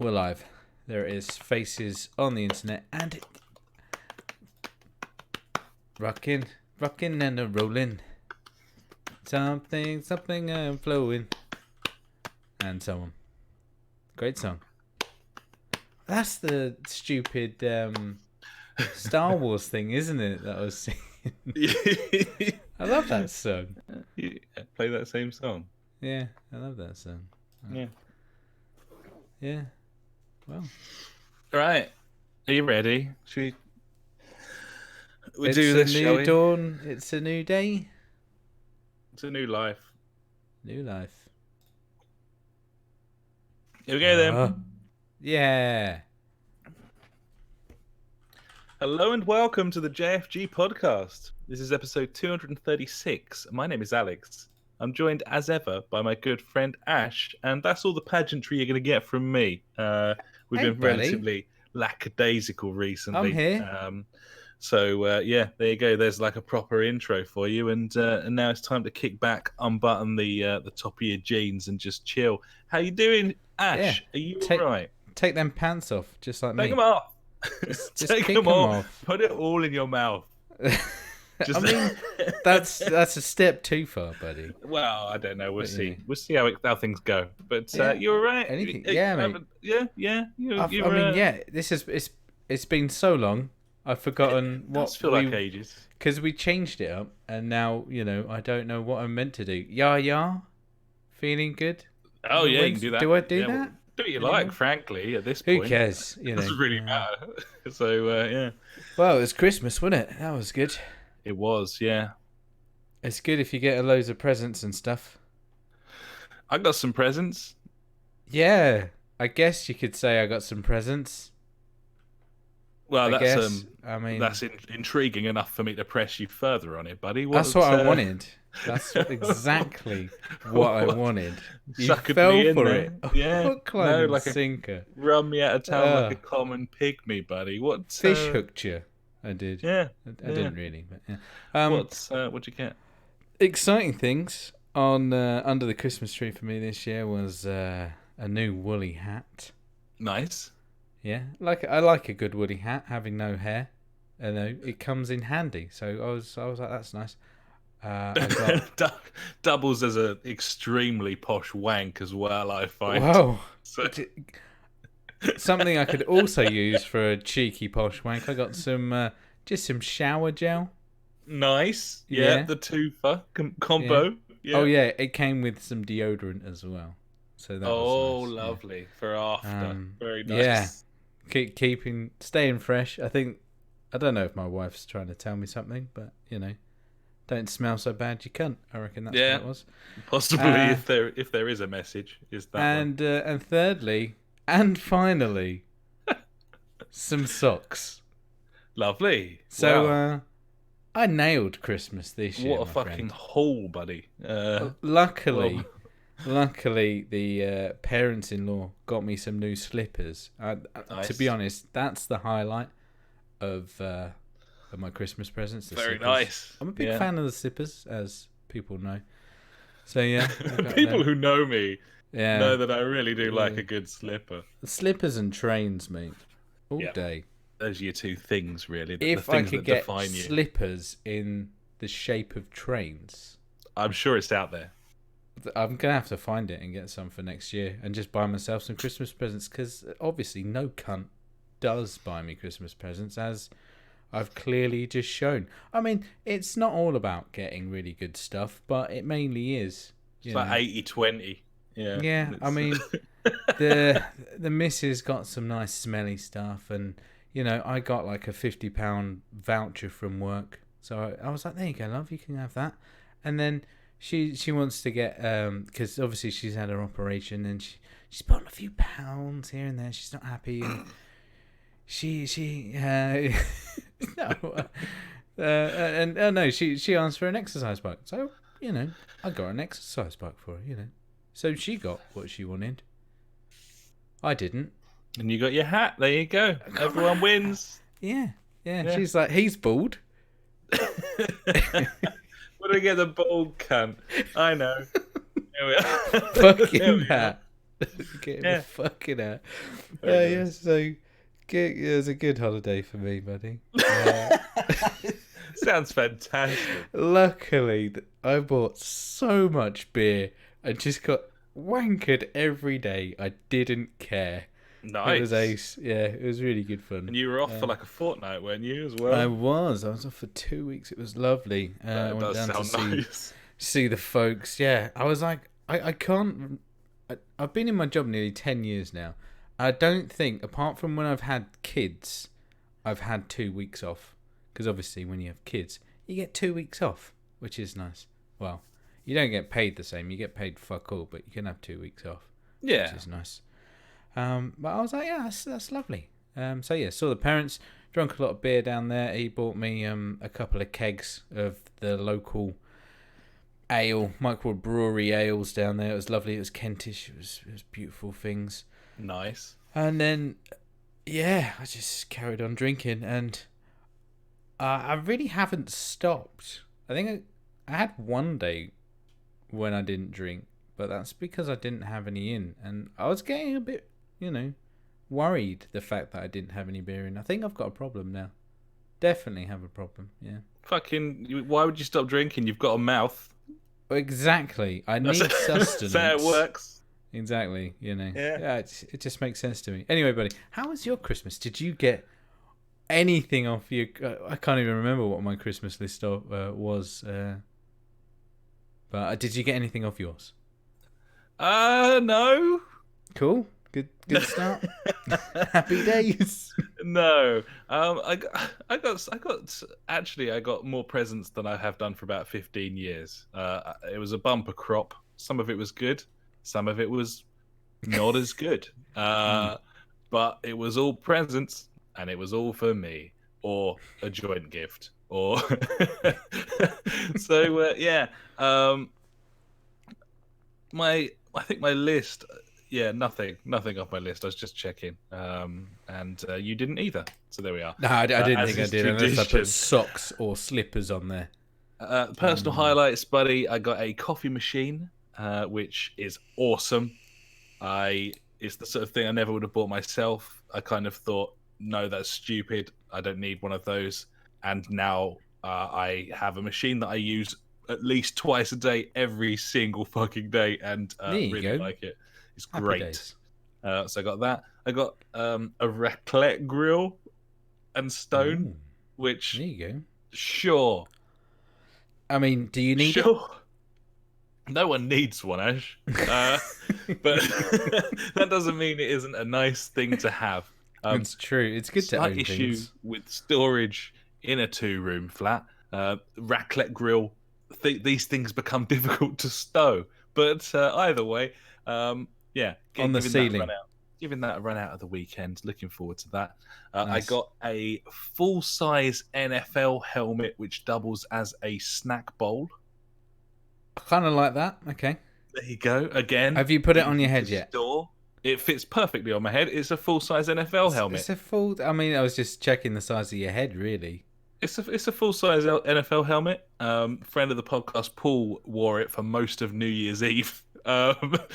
We're live. There it is. Faces on the internet and rocking and a rolling. Something I'm flowing. And so on. Great song. That's the stupid Star Wars thing, isn't it? That I was singing. I love that song. You play that same song? Yeah, I love that song. Yeah. Yeah. Well. Right. Are you ready? Should we It's do this, a shall new we? dawn. It's a new day. It's a new life. New life. Here we go then. Yeah. Hello and welcome to the JfG Podcast. This is episode 236. My name is Alex. I'm joined as ever by my good friend Ash, and that's all the pageantry you're going to get from me. We've Hey, been buddy. relatively lackadaisical recently. I'm here. So yeah, there you go. There's like a proper intro for you, and now it's time to kick back, unbutton the top of your jeans, and just chill. How you doing, Ash? Yeah. Are you all right? Take them pants off, just like me. Take them off. Just Take kick them 'em off. off. Put it all in your mouth. I mean, that's a step too far, buddy. Well, I don't know. We'll But, see. yeah. We'll see how things go. But Yeah. you're all right. Anything- yeah, mate. Yeah. This is it's been so long. I've forgotten It does feel like ages. because we changed it up, and now I don't know what I'm meant to do. Yeah, feeling good. Oh yeah, you can do that. Do I do Yeah, that? well, do what you Anymore? like, frankly. At this Who point, cares? It doesn't really matter. So yeah, Well, it was Christmas, wasn't it? That was good. it was. Yeah, It's good if you get loads of presents and stuff. I got some presents. Yeah, I guess you could say I got some presents. Well, I that's guess. I mean, that's intriguing enough for me to press you further on it, buddy. that's what I wanted. That's exactly what I wanted. You Suckered fell me in for there. it. Yeah, Hook, line, and like a sinker. run me out of town like Ugh. a common pygmy, buddy. What Fish hooked you. I did. Yeah, I didn't really, but yeah. what'd you get? Exciting things on under the Christmas tree for me this year was a new woolly hat. Nice. Yeah, I like a good woolly hat, having no hair. It comes in handy. So I was like, that's nice. I got Doubles as an extremely posh wank as well, I find. whoa. So, Something I could also use for a cheeky posh wank. I got some just some shower gel. nice. Yeah, Yeah. the twofer combo. Yeah. Oh yeah, it came with some deodorant as well. So that was nice. Lovely. For after. Very nice. yeah. Staying fresh. I don't know if my wife's trying to tell me something, but don't smell so bad, you cunt. I reckon that's what it was. Possibly if there is a message, is that one. And thirdly, and finally, some socks. Lovely. So Wow. I nailed Christmas this year. What a my fucking friend. haul, buddy. Luckily, well- the parents-in-law got me some new slippers. Nice. To be honest, that's the highlight of my Christmas presents. The Very slippers. nice. I'm a big Yeah. fan of the slippers, as people know. So yeah, I got People them. who know me Yeah, know that I really do like Yeah. a good slipper. slippers and trains, mate, all Yeah. day. Those are your two things, really. If the I things could that get define you. slippers in the shape of trains, I'm sure it's out there. I'm gonna have to find it and get some for next year, and just buy myself some Christmas presents. Because obviously, no cunt does buy me Christmas presents, as I've clearly just shown. I mean, it's not all about getting really good stuff, but it mainly is. It's like 80-20. Yeah. Yeah, I It's- mean, the missus got some nice smelly stuff, and I got like a £50 voucher from work, so I was like, there you go, love, you can have that. And then she wants to get because obviously she's had her operation, and she's put on a few pounds here and there. She's not happy, and she she asked for an exercise bike, so I got an exercise bike for her, so she got what she wanted. I didn't. And you got your hat. There you go. Everyone wins. Yeah. Yeah. She's like, he's bald. Where do I get the bald cunt? I know. There we are. There Fucking we are. hat. Getting the Yeah. fucking out. Very Yeah, nice. so good, it was a good holiday for me, buddy. Sounds fantastic. Luckily, I bought so much beer and just got wankered every day. I didn't care. It was Nice. ace. Yeah, it was really good fun. And you were off for like a fortnight, weren't you, as I well? was. I was off for 2 weeks. It was lovely. I That went does down to sound nice. see the folks. Yeah, I was like, I can't. I've been in my job nearly 10 years now. I don't think, apart from when I've had kids, I've had 2 weeks off. Because obviously, when you have kids, you get 2 weeks off, which is nice. Well, you don't get paid the same. You get paid fuck all, but you can have 2 weeks off, Yeah. which is nice. But I was like, yeah, that's lovely. So yeah, saw the parents, drank a lot of beer down there. He bought me a couple of kegs of the local ale, microbrewery ales down there. It was lovely. It was Kentish. It was beautiful things. Nice. And then, yeah, I just carried on drinking, and I really haven't stopped. I think I had one day when I didn't drink, but that's because I didn't have any in, and I was getting a bit, worried the fact that I didn't have any beer in. I think I've got a problem now. Definitely have a problem. Yeah. Fucking, why would you stop drinking? You've got a mouth. Exactly. I need sustenance. That's how it works. Exactly. Yeah. It just makes sense to me. Anyway, buddy, how was your Christmas? Did you get anything off your? I can't even remember what my Christmas list was. But did you get anything off yours? No. Cool. Good start. Happy days. No. I got more presents than I have done for about 15 years. It was a bumper crop. Some of it was good. Some of it was not as good. But it was all presents, and it was all for me, or a joint gift, or so. Yeah. I think my list. Yeah, nothing off my list. I was just checking, and you didn't either. So there we are. No, I didn't as think I is did unless I tradition. put socks or slippers on there. Personal highlights, buddy. I got a coffee machine, which is awesome. It's the sort of thing I never would have bought myself. I kind of thought, no, that's stupid. I don't need one of those. And now I have a machine that I use at least twice a day, every single fucking day, and really like it. It's Happy great. days. So I got that. I got a raclette grill and stone, Ooh, which there you go. sure. I mean, do you need it? Sure. No one needs one, Ash. But that doesn't mean it isn't a nice thing to have. It's true. It's good to Slight own issue things. with storage in a 2-room flat. Raclette grill. These things become difficult to stow. But either way, yeah. On the ceiling. Giving that a run out of the weekend. Looking forward to that. Nice. I got a full-size NFL helmet, which doubles as a snack bowl. I kind of like that. Okay. There you go. Again. Have you put it on your head easy to yet? store. It fits perfectly on my head. It's a full-size NFL helmet. It's a full. I mean, I was just checking the size of your head, really. It's a full-size NFL helmet. Friend of the podcast, Paul, wore it for most of New Year's Eve. But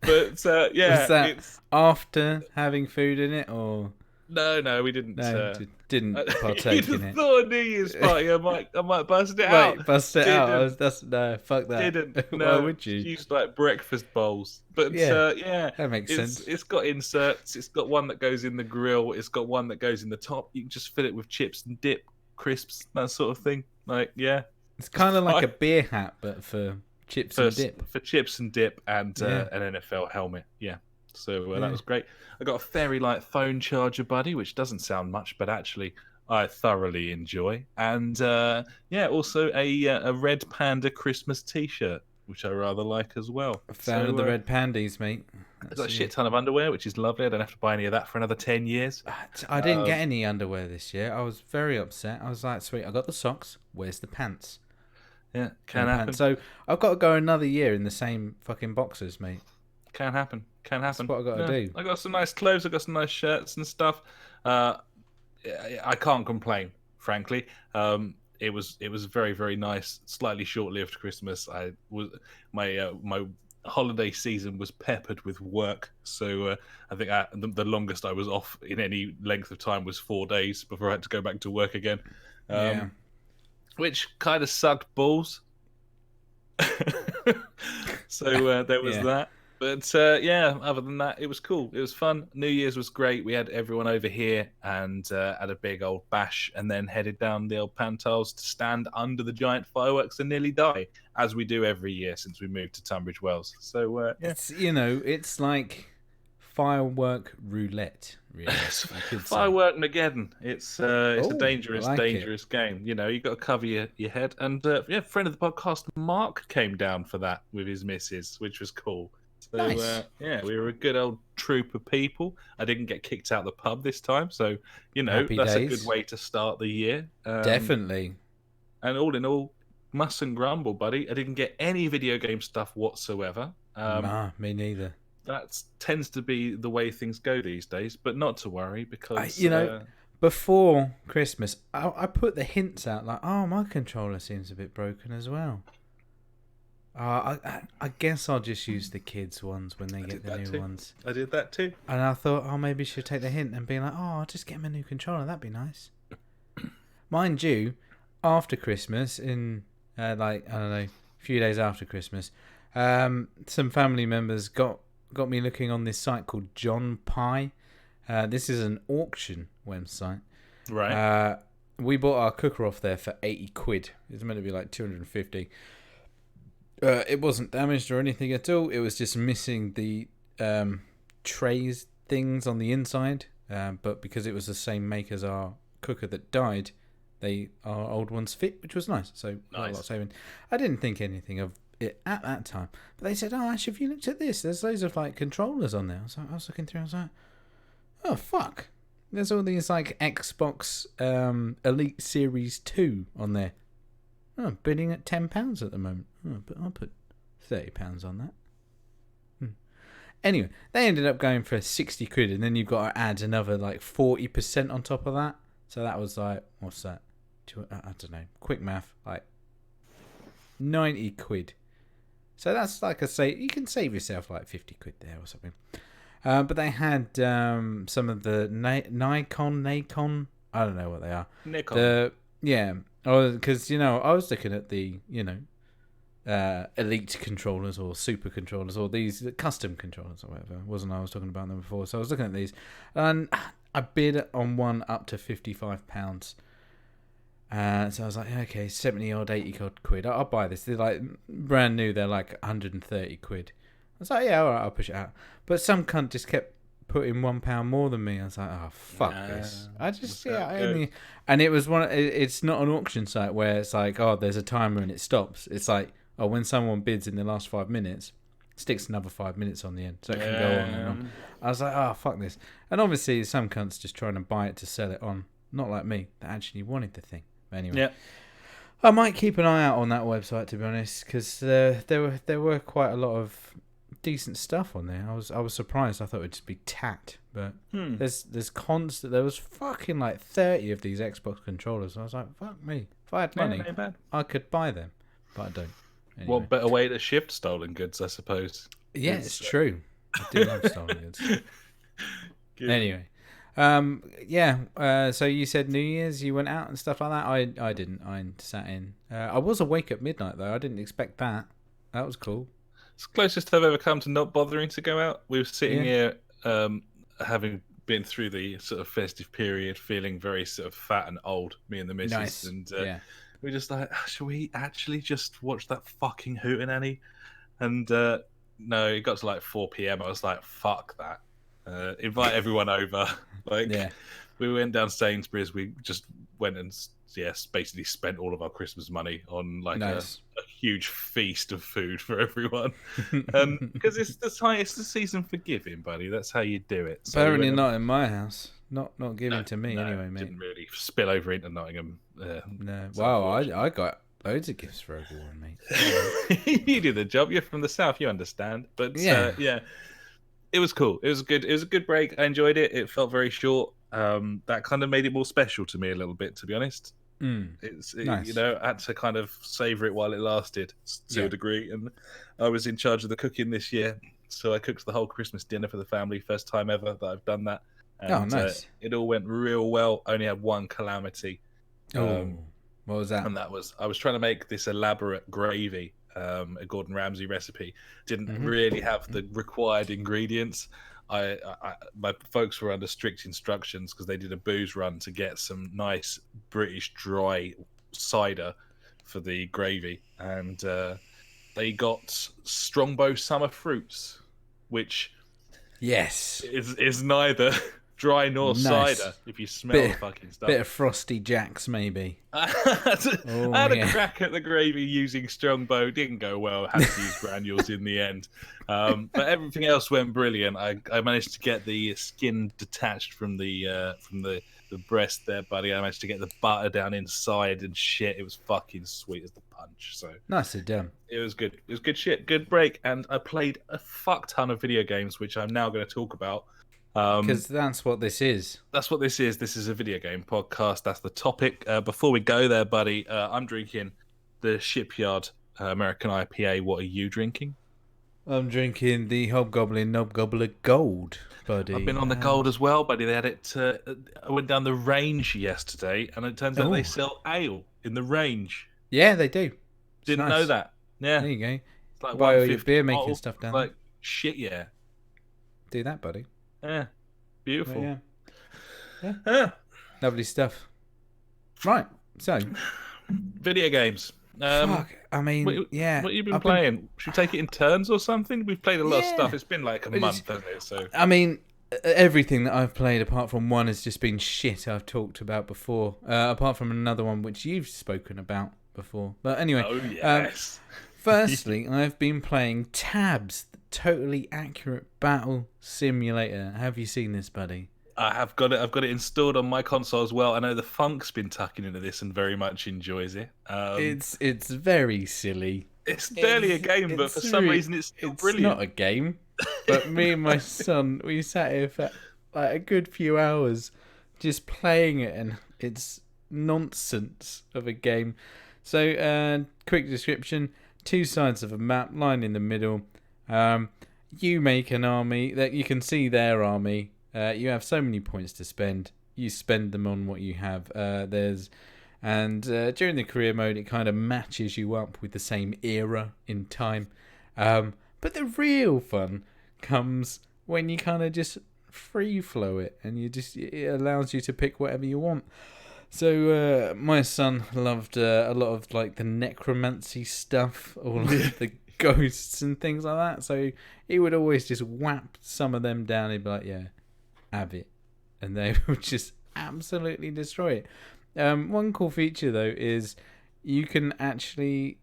yeah, Was that after having food in it, or no, we didn't. no? Didn't partake in it. Thought a New Year's party. I might bust it Wait, out. bust it out. That's no, fuck that. Didn't. Why No, would you? used like breakfast bowls. But Yeah, that makes it's, sense. It's got inserts. It's got one that goes in the grill. It's got one that goes in the top. You can just fill it with chips and dip, crisps, that sort of thing. Like, yeah. It's kind of like a beer hat, but for chips and dip. For chips and dip and an NFL helmet. Yeah. So that was great. I got a fairy light phone charger, buddy, which doesn't sound much, but actually I thoroughly enjoy. And also a Red Panda Christmas T-shirt, which I rather like as well. A fan of the red pandies, mate. I got a shit ton of underwear, which is lovely. I don't have to buy any of that for another 10 years. I didn't get any underwear this year. I was very upset. I was like, sweet, I got the socks. Where's the pants? Yeah, can happen. So I've got to go another year in the same fucking boxers, mate. Can happen. That's what I got to do. I got some nice clothes. I got some nice shirts and stuff. I can't complain, frankly. It was very, very nice. Slightly short-lived Christmas. My holiday season was peppered with work. So I think the longest I was off in any length of time was 4 days before I had to go back to work again. Yeah. Which kind of sucked balls. So there was Yeah. that. But other than that, it was cool. It was fun. New Year's was great. We had everyone over here and had a big old bash, and then headed down the old Pantiles to stand under the giant fireworks and nearly die, as we do every year since we moved to Tunbridge Wells. So It's it's like firework roulette, really. Firework Mageddon. It's a dangerous, dangerous game. You got to cover your head. And friend of the podcast, Mark, came down for that with his missus, which was cool. So Nice. we were a good old troop of people. I didn't get kicked out of the pub this time, so Happy that's days. a good way to start the year. Definitely. And all in all, mustn't grumble, buddy. I didn't get any video game stuff whatsoever. Nah, me neither. That tends to be the way things go these days, but not to worry because before Christmas, I put the hints out like, oh, my controller seems a bit broken as well. I guess I'll just use the kids' ones when they get the new ones. I did that too. And I thought, oh, maybe I should take the hint and be like, oh, I'll just get him a new controller. That'd be nice. Mind you, after Christmas, in I don't know, a few days after Christmas, some family members got me looking on this site called John Pie. This is an auction website. Right. We bought our cooker off there for 80 quid. It was meant to be like 250. It wasn't damaged or anything at all. It was just missing the trays things on the inside. But because it was the same make as our cooker that died, our old ones fit, which was nice. So a lot of saving. I didn't think anything of it at that time. But they said, oh, Ash, have you looked at this? There's loads of like controllers on there. I was looking through, I was like, oh, fuck. There's all these like Xbox Elite Series 2 on there. Oh, bidding at £10 at the moment. Oh, but I'll put £30 on that. Anyway, they ended up going for 60 quid, and then you've got to add another like 40% on top of that. So that was like, what's that? I don't know. Quick math, like 90 quid. So that's like you can save yourself like 50 quid there or something. But they had some of the Nikon. I don't know what they are. Nikon. Because I was looking at the elite controllers or super controllers or these custom controllers or whatever. Wasn't I was talking about them before? So I was looking at these, and I bid on one up to £55. So I was like, okay, 70 odd, 80 odd quid. I'll buy this. They're like brand new. They're like 130 quid. I was like, yeah, all right, I'll push it out. But some cunt just kept putting £1 more than me. I was like, oh, fuck this. I just, and it was it's not an auction site where it's like, oh, there's a timer and it stops. It's like, oh, when someone bids in the last 5 minutes, sticks another 5 minutes on the end. So it can go on and on. I was like, oh, fuck this. And obviously some cunts just trying to buy it to sell it on. Not like me, that actually wanted the thing. But anyway, I might keep an eye out on that website, to be honest, because there were quite a lot of decent stuff on there. I was surprised. I thought it would just be tat, but there's constant. There was fucking like 30 of these Xbox controllers. I was like, fuck me. If I had money, I could buy them, but I don't. Anyway. What better way to shift stolen goods, I suppose? Yeah, it's true. I do love stolen goods. Anyway. So you said New Year's, you went out and stuff like that. I didn't. I sat in. I was awake at midnight though. I didn't expect that. That was cool. It's the closest I've ever come to not bothering to go out. We were sitting here, having been through the sort of festive period, feeling very sort of fat and old. Me and the missus, nice. And we're just like, shall we actually just watch that fucking hootenanny? And no, it got to like 4 p.m. I was like, fuck that. Invite everyone over. We went down Sainsbury's. We just went and basically spent all of our Christmas money on like a huge feast of food for everyone. Because it's the season for giving, buddy. That's how you do it. So apparently not in my house. Not giving to me anyway, mate. Didn't really spill over into Nottingham. No. Wow, I got loads of gifts for everyone, mate. You do the job. You're from the south. You understand. But it was cool. It was good. It was a good break. I enjoyed it. It felt very short. That kind of made it more special to me a little bit, to be honest. Nice. I had to kind of savor it while it lasted to a degree. And I was in charge of the cooking this year, so I cooked the whole Christmas dinner for the family. First time ever that I've done that, and nice. it all went real well. Only had one calamity. What was that? And that was I was trying to make this elaborate gravy, a Gordon Ramsay recipe. Didn't really have the required ingredients. My folks were under strict instructions because they did a booze run to get some nice British dry cider for the gravy, and they got Strongbow Summer Fruits, which is neither dry nor cider. If you smell the fucking stuff, bit of Frosty Jacks maybe. I had a crack at the gravy using Strongbow. Didn't go well. Had to use granules in the end. But everything else went brilliant. I managed to get the skin detached from the breast there, buddy. I managed to get the butter down inside and shit. It was fucking sweet as the punch. So nicely done. It was good. It was good shit. Good break. And I played a fuck ton of video games, which I'm now going to talk about. Because that's what this is. That's what this is. This is a video game podcast. That's the topic. Before we go there, buddy, I'm drinking the Shipyard American IPA. What are you drinking? I'm drinking the Hobgoblin Knobgobbler Gold, buddy. I've been on the gold as well, buddy. They had it. I went down the range yesterday, and it turns out they sell ale in the range. Yeah, they do. Didn't know that. Yeah, there you go. It's like buy all your beer making stuff down. Like shit, yeah. Do that, buddy. Yeah, beautiful. Yeah. Lovely stuff. Right, so video games. Fuck, I mean, what have you been playing? Should we take it in turns or something? We've played a lot of stuff. It's been like a month, hasn't it? So I mean, everything that I've played, apart from one, has just been shit I've talked about before. Apart from another one which you've spoken about before. But anyway, firstly, I've been playing Tabs, the totally accurate battle simulator. Have you seen this, buddy? I have got it. I've got it installed on my console as well. I know the Funk's been tucking into this and very much enjoys it. It's very silly. It's barely a game, but for some reason it's still brilliant. It's not a game, but me and my son, we sat here for like a good few hours just playing it, and it's nonsense of a game. So, quick description: 2 sides of a map, line in the middle. You make an army that you can see their army. You have so many points to spend. You spend them on what you have. During the career mode, it kind of matches you up with the same era in time. But the real fun comes when you kind of just free flow it, and it allows you to pick whatever you want. So my son loved a lot of like the necromancy stuff, all of the ghosts and things like that. So he would always just whap some of them down. He'd be like, "Yeah, have it," and they would just absolutely destroy it. One cool feature though is you can actually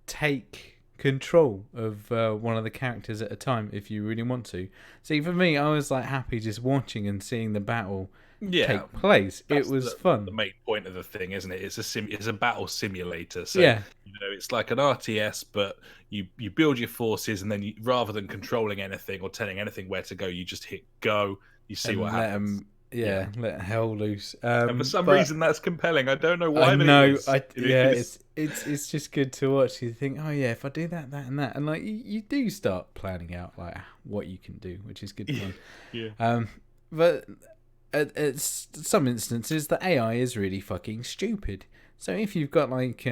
take control of one of the characters at a time if you really want to. See, for me, I was like happy just watching and seeing the battle take place. It was fun. The main point of the thing, isn't it? It's a battle simulator. So it's like an RTS, but you build your forces, and then rather than controlling anything or telling anything where to go, you just hit go. You see what happens. Let hell loose. And for some reason, that's compelling. I don't know why. It's just good to watch. You think, oh yeah, if I do that, that, and that, and like you do start planning out like what you can do, which is good fun. But at some instances, the AI is really fucking stupid. So if you've got like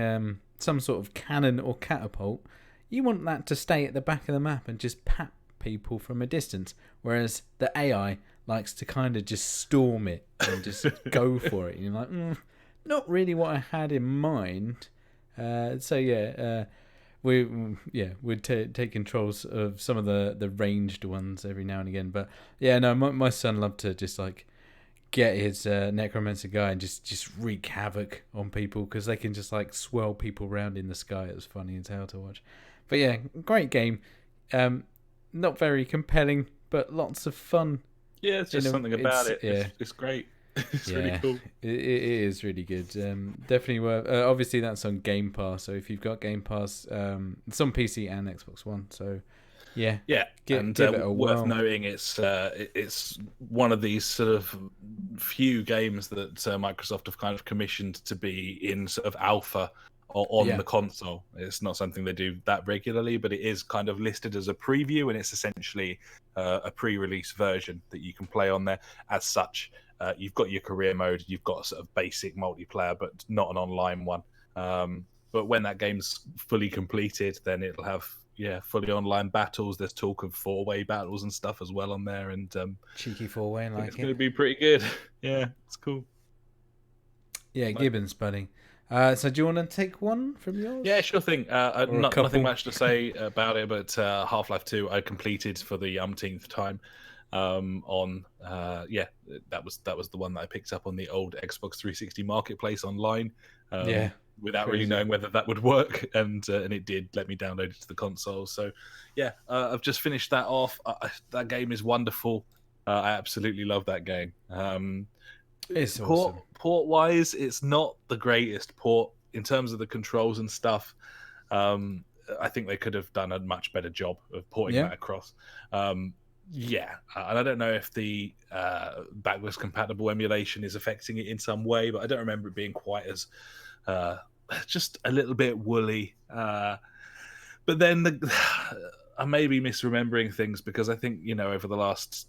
some sort of cannon or catapult, you want that to stay at the back of the map and just pat people from a distance, whereas the AI likes to kind of just storm it and just go for it. And you're like, not really what I had in mind. We'd take controls of some of the ranged ones every now and again. But yeah, no, my son loved to just like get his necromancer guy and just wreak havoc on people, because they can just like swirl people around in the sky. It was funny as hell to watch. But yeah, great game. Not very compelling, but lots of fun. Yeah, it's just something about it. Yeah. It's great. It's really cool. It is really good. Definitely worth. Obviously, that's on Game Pass. So if you've got Game Pass, it's on PC and Xbox One. So give it a worth whirl. noting, it's one of these sort of few games that Microsoft have kind of commissioned to be in sort of alpha or on the console. It's not something they do that regularly, but it is kind of listed as a preview, and it's essentially a pre-release version that you can play on there. As such, you've got your career mode, you've got a sort of basic multiplayer, but not an online one. But when that game's fully completed, then it'll have fully online battles. There's talk of 4-way battles and stuff as well on there, and cheeky 4-way, like it's going to be pretty good. Yeah, it's cool. Yeah, Gibbons, buddy. So do you want to take one from yours? Yeah, sure thing. Nothing much to say about it, but Half-Life 2 I completed for the umpteenth time. That was the one that I picked up on the old Xbox 360 marketplace online. Without really knowing whether that would work, and it did let me download it to the console. So, I've just finished that off. That game is wonderful. I absolutely love that game. It's awesome. Port-wise, it's not the greatest port in terms of the controls and stuff. I think they could have done a much better job of porting that across. And I don't know if the backwards compatible emulation is affecting it in some way, but I don't remember it being quite as just a little bit woolly. But then I may be misremembering things, because I think, over the last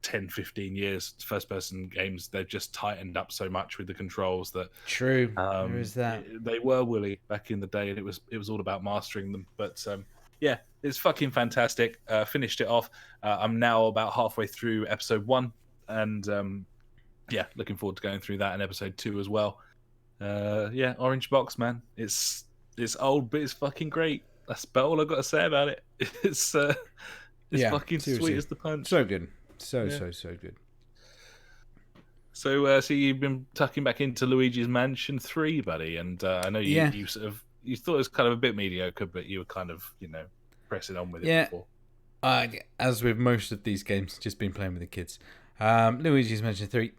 10, 15 years, first-person games, they've just tightened up so much with the controls that... True, there is that. They were woolly back in the day, and it was all about mastering them. But it's fucking fantastic. Finished it off. I'm now about halfway through episode 1, and looking forward to going through that in episode 2 as well. Orange Box, man. It's old, but it's fucking great. That's about all I've got to say about it. It's fucking seriously sweet as the punch. So good. So good. So you've been tucking back into Luigi's Mansion 3, buddy, and I know you sort of, you thought it was kind of a bit mediocre, but you were kind of, pressing on with it before. As with most of these games, just been playing with the kids. Luigi's Mansion 3,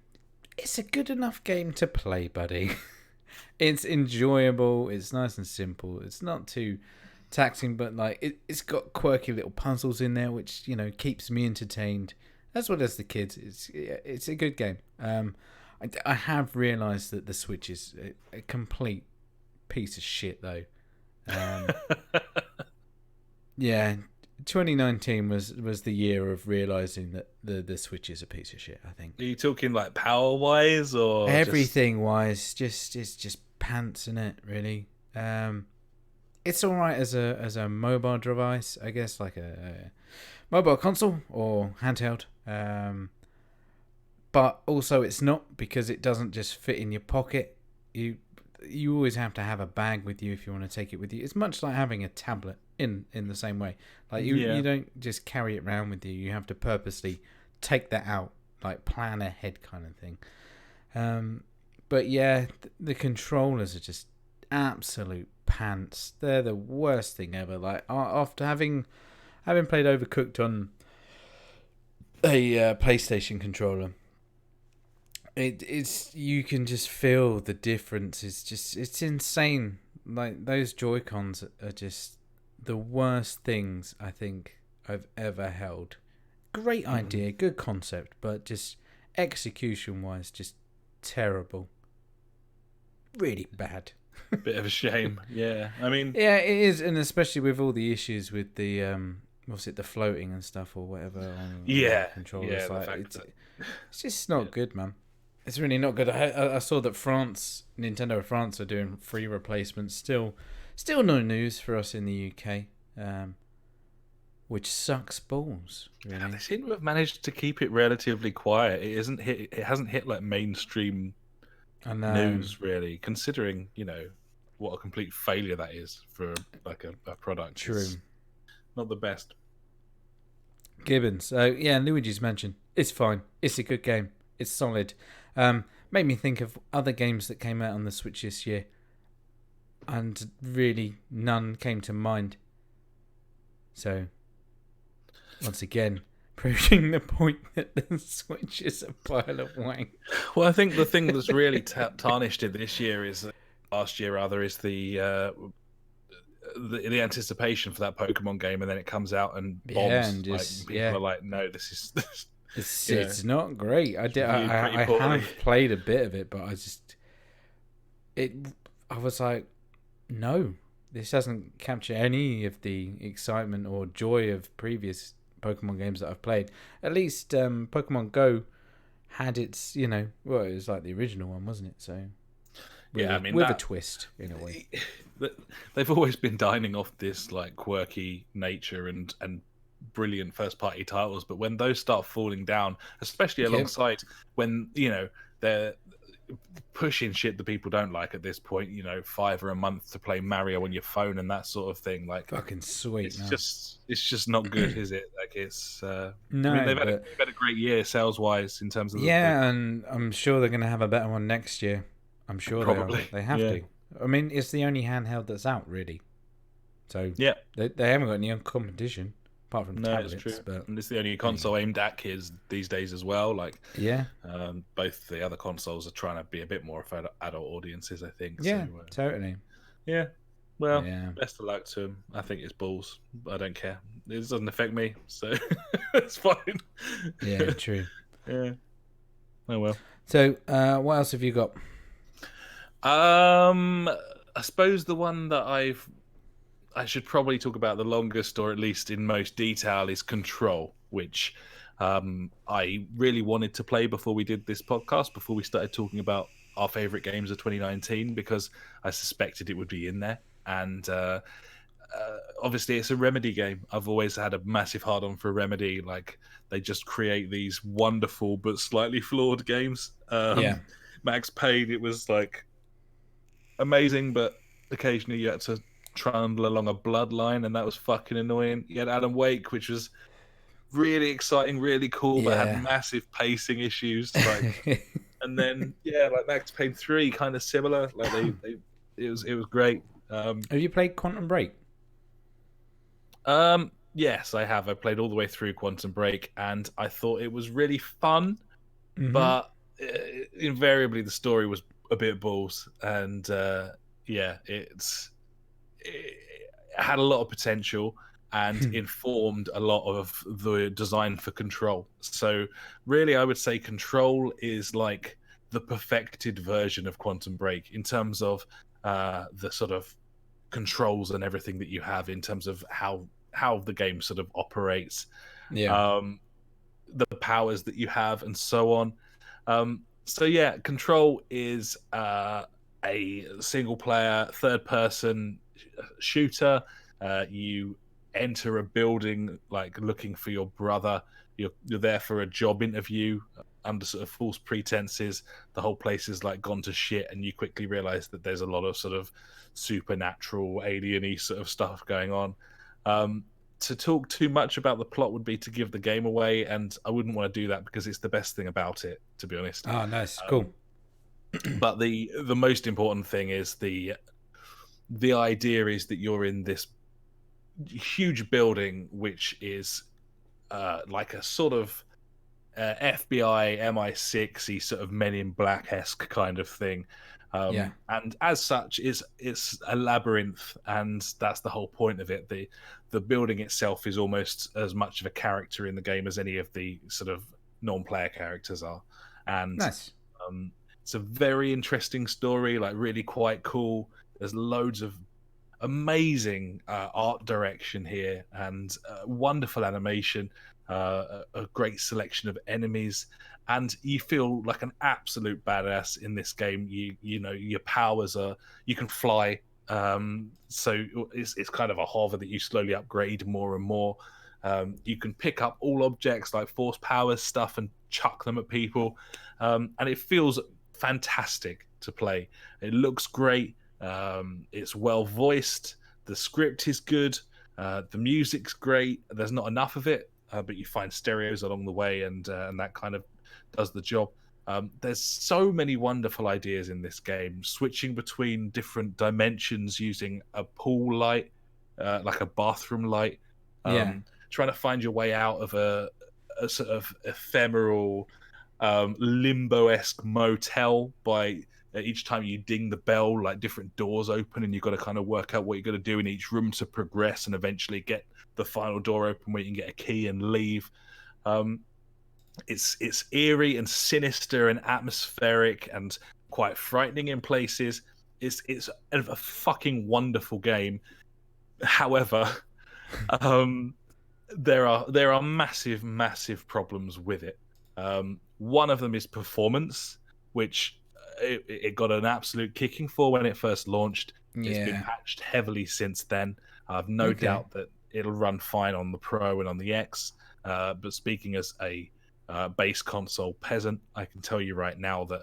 it's a good enough game to play, buddy. It's enjoyable, it's nice and simple, it's not too taxing, but like it's got quirky little puzzles in there, which keeps me entertained, as well as the kids. It's a good game. I have realised that the Switch is a complete piece of shit, though. 2019 was the year of realising that the Switch is a piece of shit, I think. Are you talking like power wise or everything wise? It's just pants in it, really. It's all right as a mobile device, I guess, like a mobile console or handheld. But also it's not, because it doesn't just fit in your pocket. You always have to have a bag with you if you want to take it with you. It's much like having a tablet in the same way. Like you don't just carry it around with you. You have to purposely take that out, like plan ahead kind of thing. But the controllers are just absolute pants. They're the worst thing ever. Like after having played Overcooked on a PlayStation controller, it's you can just feel the difference. It's insane. Like those Joy-Cons are just the worst things I think I've ever held. Great idea, good concept, but just execution wise, just terrible. Really bad. Bit of a shame. Yeah, I mean, it is, and especially with all the issues with the what's it, the floating and stuff or whatever on controllers. It's just not good, man. It's really not good. I saw that Nintendo of France are doing free replacements. Still no news for us in the UK, which sucks balls. Really. Yeah, they seem to have managed to keep it relatively quiet. It hasn't hit like mainstream news, really, considering what a complete failure that is for like a product. True. It's not the best. Gibbons. Luigi's Mansion. It's fine. It's a good game. It's solid. Made me think of other games that came out on the Switch this year, and really none came to mind. So, once again, proving the point that the Switch is a pile of wank. Well, I think the thing that's really tarnished it this year is last year rather is the anticipation for that Pokemon game, and then it comes out and bombs. and just, people are like, no, this You know, It's not great. I did. reviewed pretty I poorly. have played a bit of it, but it. I was like, no, this doesn't capture any of the excitement or joy of previous Pokemon games that I've played. At least Pokemon Go had its, well, it was like the original one, wasn't it? So Yeah, I mean with a that twist in a way. they've always been dining off this like quirky nature and brilliant first party titles, but when those start falling down, especially Yeah. alongside when they're pushing shit that people don't like at this point, $5 a month to play Mario on your phone and that sort of thing, like Fucking sweet. it's just not good, is it? Like it's No, I mean but they've had a great year sales wise in terms of yeah, and I'm sure they're gonna have a better one next year. I'm sure probably they have yeah. to. I mean, it's the only handheld that's out, really. So Yeah, they haven't got any competition apart from no, tablets. it's true. But And it's the only console aimed at kids these days as well. Like, yeah, both the other consoles are trying to be a bit more for adult audiences, I think. yeah, So, totally. yeah. Well, Yeah. best of luck to him. I think it's balls. I don't care. It doesn't affect me, so it's fine. Yeah, true. Yeah. Oh well. So, what else have you got? I suppose the one that I should probably talk about the longest, or at least in most detail, is Control, which I really wanted to play before we did this podcast, before we started talking about our favorite games of 2019, because I suspected it would be in there. And obviously, it's a Remedy game. I've always had a massive hard-on for Remedy. Like, they just create these wonderful but slightly flawed games. Yeah. Max Payne, it was like amazing, but occasionally you had to trundle along a bloodline, and that was fucking annoying. You had Alan Wake, which was really exciting, really cool, but Yeah. had massive pacing issues. Like, and then like Max Payne 3, kind of similar. Like it was great. Have you played Quantum Break? Yes, I have. I played all the way through Quantum Break, and I thought it was really fun, Mm-hmm. but invariably the story was a bit balls, and it had a lot of potential and informed a lot of the design for Control. So really, I would say Control is like the perfected version of Quantum Break in terms of the sort of controls and everything that you have in terms of how the game sort of operates, Yeah. the powers that you have, and so on. So yeah, Control is a single player, third person shooter. You enter a building like looking for your brother. You're there for a job interview under sort of false pretenses. The whole place is like gone to shit, and you quickly realize that there's a lot of sort of supernatural, alien-y sort of stuff going on. To talk too much about the plot would be to give the game away, and I wouldn't want to do that because it's the best thing about it, to be honest. Oh, nice, cool. But the most important thing is the idea is that you're in this huge building, which is like a sort of FBI MI6y sort of Men in Black-esque kind of thing. Yeah. And as such, it's a labyrinth, and that's the whole point of it. The building itself is almost as much of a character in the game as any of the sort of non-player characters are. And Nice. it's a very interesting story, like really quite cool. There's loads of amazing art direction here, and wonderful animation, a great selection of enemies, and you feel like an absolute badass in this game. You know your powers are, you can fly, so it's kind of a hover that you slowly upgrade more and more. You can pick up all objects like force powers stuff and chuck them at people, and it feels fantastic to play. It looks great. It's well voiced. The script is good. The music's great. There's not enough of it, but you find stereos along the way, and that kind of does the job. There's so many wonderful ideas in this game, switching between different dimensions using a pool light, like a bathroom light. Trying to find your way out of a sort of ephemeral, limbo-esque motel by each time you ding the bell, like different doors open, and you've got to kind of work out what you're going to do in each room to progress and eventually get the final door open where you can get a key and leave. It's eerie and sinister and atmospheric and quite frightening in places. It's a fucking wonderful game. However, um, there are massive problems with it. One of them is performance, which it got an absolute kicking for when it first launched. It's been Yeah. patched heavily since then. I've no Okay. doubt that it'll run fine on the Pro and on the X. But speaking as a base console peasant, I can tell you right now that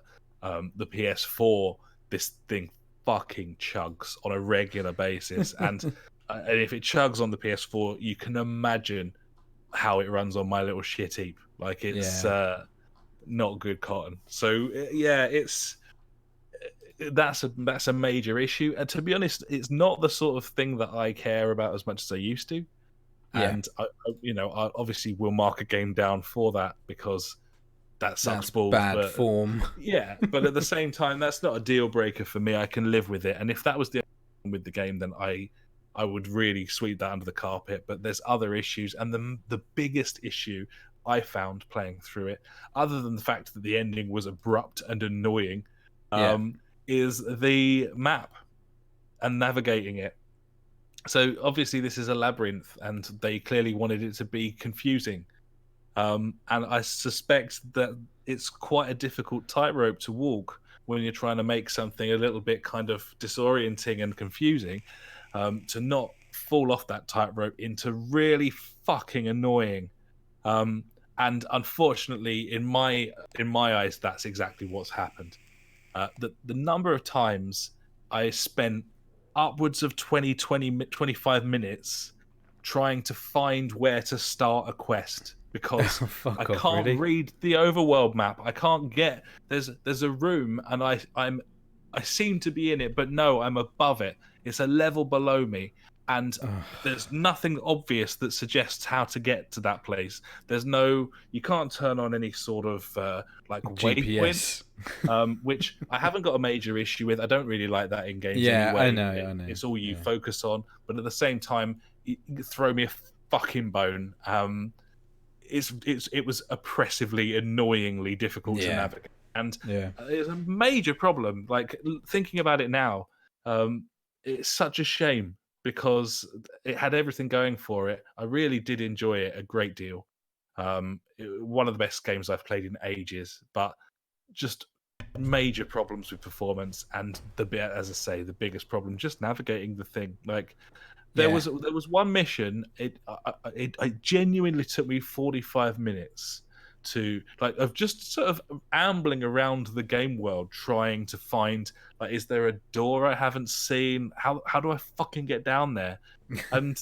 the PS4, this thing fucking chugs on a regular basis, and if it chugs on the PS4, you can imagine how it runs on my little shit heap. Like it's Yeah. not good cotton. So yeah, that's a major issue. And to be honest, it's not the sort of thing that I care about as much as I used to. Yeah. And I obviously will mark a game down for that because that sucks That's balls. bad But form. yeah, but at the same time, that's not a deal breaker for me. I can live with it. And if that was the problem with the game, then I would really sweep that under the carpet. But there's other issues, and the biggest issue I found playing through it, other than the fact that the ending was abrupt and annoying, Yeah. is the map and navigating it. So obviously this is a labyrinth, and they clearly wanted it to be confusing. And I suspect that it's quite a difficult tightrope to walk when you're trying to make something a little bit kind of disorienting and confusing, to not fall off that tightrope into really fucking annoying. And unfortunately, in my eyes, that's exactly what's happened. The number of times I spent upwards of 25 minutes trying to find where to start a quest because I Fuck off, can't really? read the overworld map. I can't get there's a room and I seem to be in it, but no, I'm above it. It's a level below me, and there's nothing obvious that suggests how to get to that place. You can't turn on any sort of like waypoint, GPS. which I haven't got a major issue with. I don't really like that in games Yeah, anyway. I know. It's all you Yeah. focus on, but at the same time, you throw me a fucking bone. It was oppressively, annoyingly difficult to Yeah. navigate, and Yeah. it's a major problem. Like thinking about it now, it's such a shame because it had everything going for it. I really did enjoy it a great deal. One of the best games I've played in ages, but just major problems with performance and as I say, the biggest problem just navigating the thing. Like there Yeah. was one mission. It genuinely took me 45 minutes to like of just sort of ambling around the game world trying to find like, is there a door I haven't seen? How do I fucking get down there? And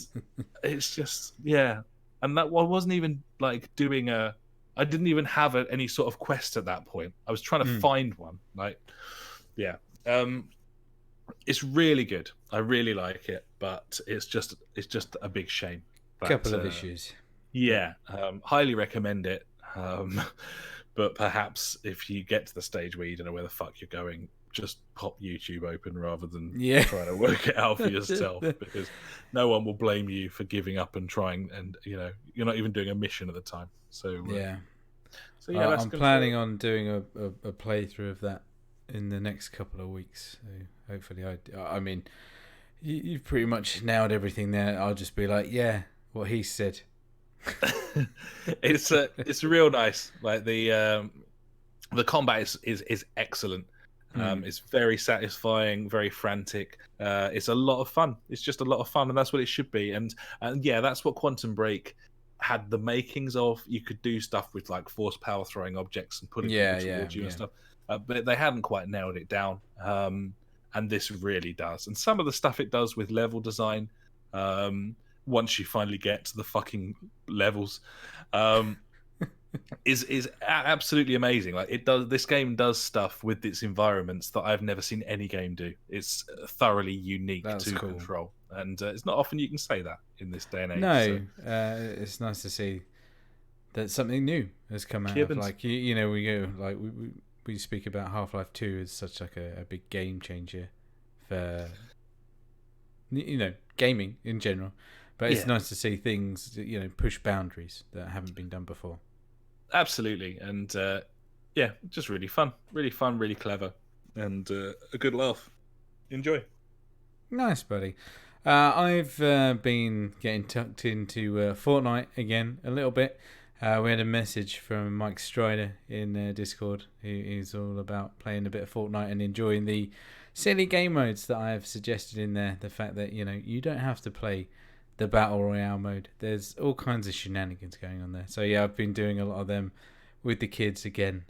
it's just yeah, and that I wasn't even like doing a. I didn't even have any sort of quest at that point. I was trying to find one. Like, yeah, it's really good. I really like it, but it's just a big shame. Couple of issues. Yeah, highly recommend it. But perhaps if you get to the stage where you don't know where the fuck you're going, just pop YouTube open rather than trying to work it out for yourself, because no one will blame you for giving up and trying, and you're not even doing a mission at the time. So Yeah. So yeah, that's I'm planning on doing a playthrough of that in the next couple of weeks. So hopefully, I mean, you've pretty much nailed everything there. I'll just be like, yeah, what he said. It's real nice. Like the combat is excellent. It's very satisfying, very frantic. It's a lot of fun. It's just a lot of fun, and that's what it should be. And yeah, that's what Quantum Break had the makings of. You could do stuff with like force power throwing objects and putting people towards you and stuff, but they hadn't quite nailed it down. And this really does. And some of the stuff it does with level design, once you finally get to the fucking levels, is absolutely amazing. Like this game does stuff with its environments that I've never seen any game do. It's thoroughly unique to cool. Control, and it's not often you can say that in this day and age. No, it's nice to see that something new has come out of, like we go like we speak about Half-Life 2 as such like a big game changer for gaming in general, but it's nice to see things push boundaries that haven't been done before. absolutely, and yeah, just really fun, really clever, and a good laugh. Enjoy. Nice, buddy. I've been getting tucked into Fortnite again a little bit. We had a message from Mike Strider in Discord, who's all about playing a bit of Fortnite and enjoying the silly game modes that I have suggested in there. The fact that, you don't have to play the Battle Royale mode. There's all kinds of shenanigans going on there. So yeah, I've been doing a lot of them with the kids again.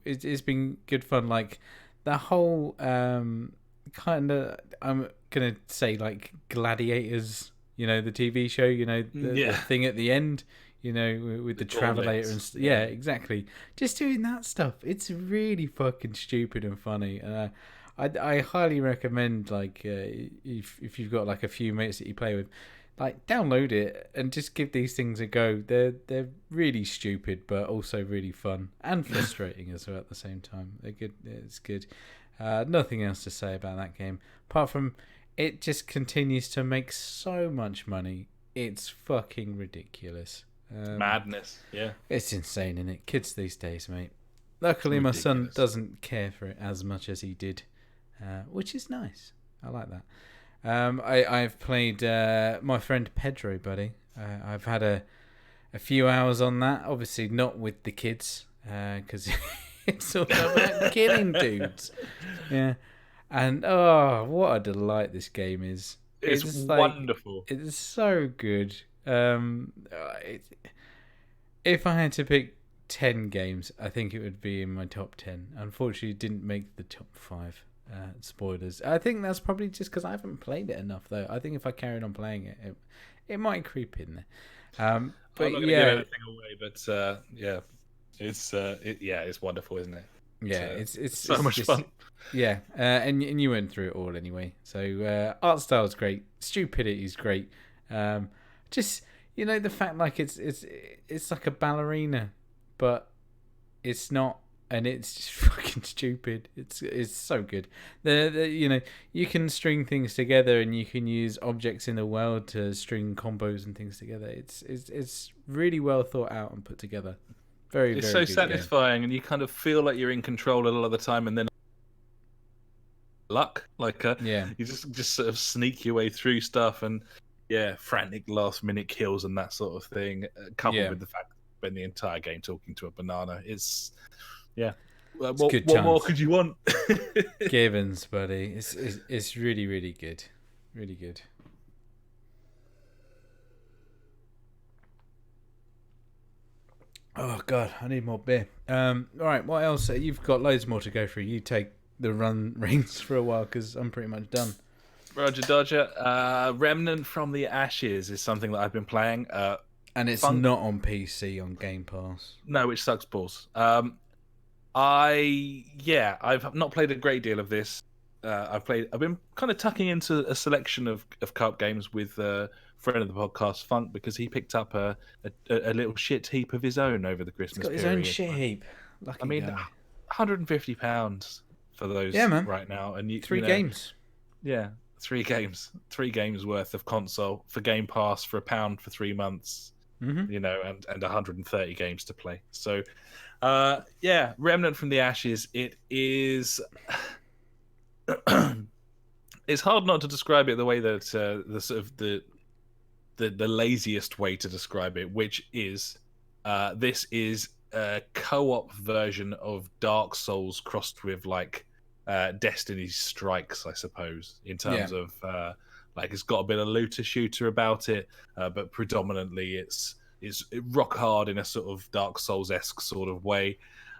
It's been good fun. Like the whole kind of, I'm gonna say like Gladiators, the TV show, the thing at the end, with the Travelator and yeah, exactly. Just doing that stuff. It's really fucking stupid and funny. I highly recommend, like, if you've got like a few mates that you play with, like, download it and just give these things a go. They're really stupid, but also really fun and frustrating as well at the same time. They're good. It's good. Nothing else to say about that game apart from it just continues to make so much money. It's fucking ridiculous. Madness. Yeah, it's insane, isn't it? Kids these days, mate. Luckily, my son doesn't care for it as much as he did, which is nice. I like that. I've played my friend Pedro, buddy. I've had a few hours on that. Obviously, not with the kids, because it's all about killing dudes. Yeah, and what a delight this game is. It's wonderful. It's so good. If I had to pick 10 games, I think it would be in my top 10. Unfortunately, it didn't make the top 5. Spoilers. I think that's probably just because I haven't played it enough, though. I think if I carried on playing it might creep in there. But I'm not gonna give anything away, but yeah, it's wonderful, isn't it? Yeah, it's so much fun. Yeah, and you went through it all anyway. So art style's great, stupidity's great. Just the fact like it's like a ballerina, but it's not. And it's just fucking stupid. It's so good. You can string things together, and you can use objects in the world to string combos and things together. It's really well thought out and put together. It's so satisfying, and you kind of feel like you're in control a lot of the time, and then luck, you just sort of sneak your way through stuff, and frantic last minute kills and that sort of thing, coupled with the fact that you spend the entire game talking to a banana. What more could you want? Givens, buddy. It's really, really good. Really good. Oh god, I need more beer. Alright, what else? You've got loads more to go through. You take the reins for a while, because I'm pretty much done. Roger Dodger. Remnant from the Ashes is something that I've been playing. And it's not on PC on Game Pass. No, which sucks balls. I've not played a great deal of this. I've been kind of tucking into a selection of co-op games with a friend of the podcast, Funk, because he picked up a little shit heap of his own over the Christmas period. He's got his own shit heap. Lucky guy. £150 for those right now, and 3 games. Yeah, 3 games, 3 games worth of console for Game Pass for £1 for 3 months. Mm-hmm. And 130 games to play. So, Remnant from the Ashes. It is. It's hard not to describe it the way that the sort of the laziest way to describe it, which is this is a co-op version of Dark Souls crossed with like Destiny Strikes, I suppose, in terms of it's got a bit of looter shooter about it, but predominantly it's rock hard in a sort of Dark Souls-esque sort of way,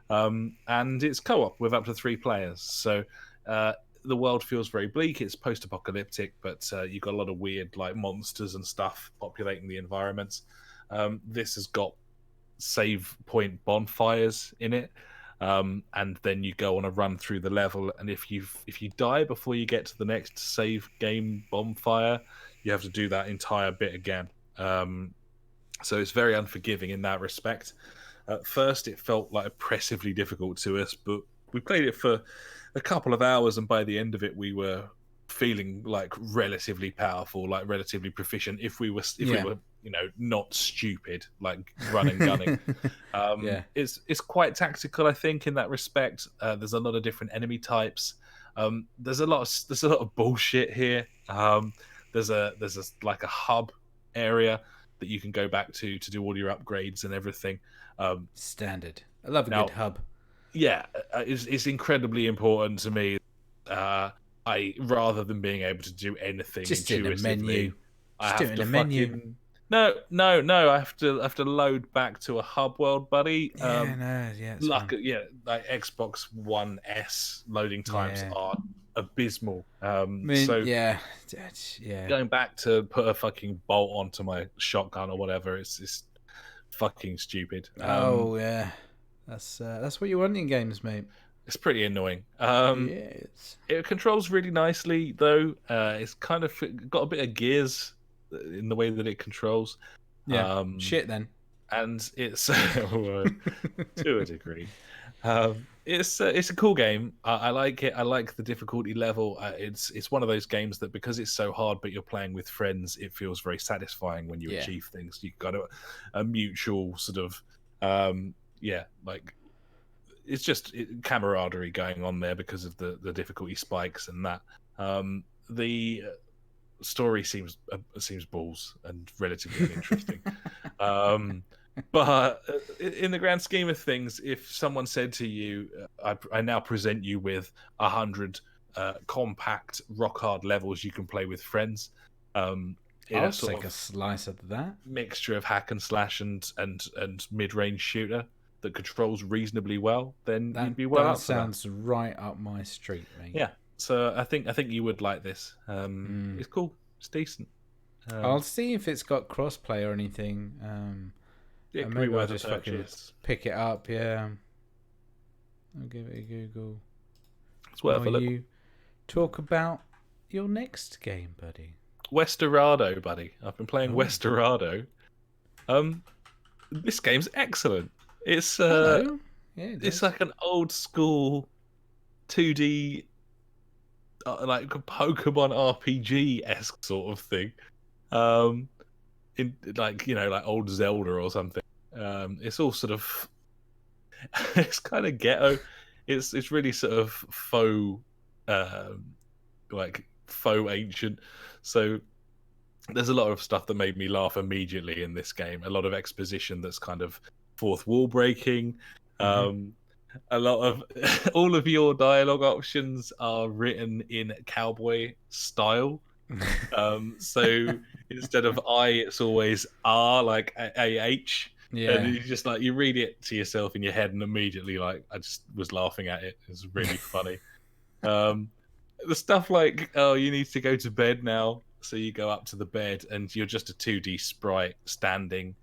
and it's co-op with up to 3 players. So the world feels very bleak. It's post-apocalyptic, but you've got a lot of weird like monsters and stuff populating the environments. This has got save point bonfires in it, and then you go on a run through the level, and if you die before you get to the next save game bonfire, you have to do that entire bit again. So it's very unforgiving in that respect. At first it felt like oppressively difficult to us, but we played it for a couple of hours, and by the end of it we were feeling like relatively powerful, like relatively proficient. If we were not stupid, like run and gunning. Yeah. It's quite tactical, I think, in that respect. There's a lot of different enemy types. There's a lot of bullshit here. There's like a hub area that you can go back to do all your upgrades and everything. Standard. I love a Now, good hub. Yeah, it's incredibly important to me. I rather than being able to do anything Just in a intuitively, menu. I Just do have it to in a menu. fucking no. I have to load back to a hub world, buddy. It's fine. Like Xbox One S loading times Yeah. are abysmal. I mean, So yeah. going back to put a fucking bolt onto my shotgun or whatever, it's fucking stupid. Yeah. That's what you want in games, mate. It's pretty annoying. Yes. It controls really nicely, though. It's kind of got a bit of gears in the way that it controls. Yeah. Shit, then. And it's to a degree. It's a cool game. I like it. I like the difficulty level. It's one of those games that because it's so hard, but you're playing with friends, it feels very satisfying when you achieve things. You got a mutual sort of like it's just camaraderie going on there because of the difficulty spikes and that. The story seems balls and relatively uninteresting. But in the grand scheme of things, if someone said to you, I now present you with 100 compact rock hard levels you can play with friends, I'll take a slice of that. Mixture of hack and slash and mid-range shooter that controls reasonably well, then you'd be well up for that. Sounds right up my street, mate. Yeah, so I think you would like this. It's cool. It's decent. I'll see if it's got crossplay or anything. It could be maybe I'll worth just a fucking purchase. pick it up. Yeah, I'll give it a Google. It's worth a look. You talk about your next game, buddy. Westerado, buddy. I've been playing Westerado. This game's excellent. It's it's like an old school 2D like a Pokemon RPG-esque sort of thing. In like like old Zelda or something. It's all sort of it's kind of ghetto. It's really sort of faux faux ancient. So there's a lot of stuff that made me laugh immediately in this game. A lot of exposition that's kind of fourth wall breaking. A lot of all of your dialogue options are written in cowboy style. So instead of I, it's always R, like AH. Yeah. And you just you read it to yourself in your head and immediately I just was laughing at it. It's really funny. The stuff like, oh, you need to go to bed now. So you go up to the bed and you're just a 2D sprite standing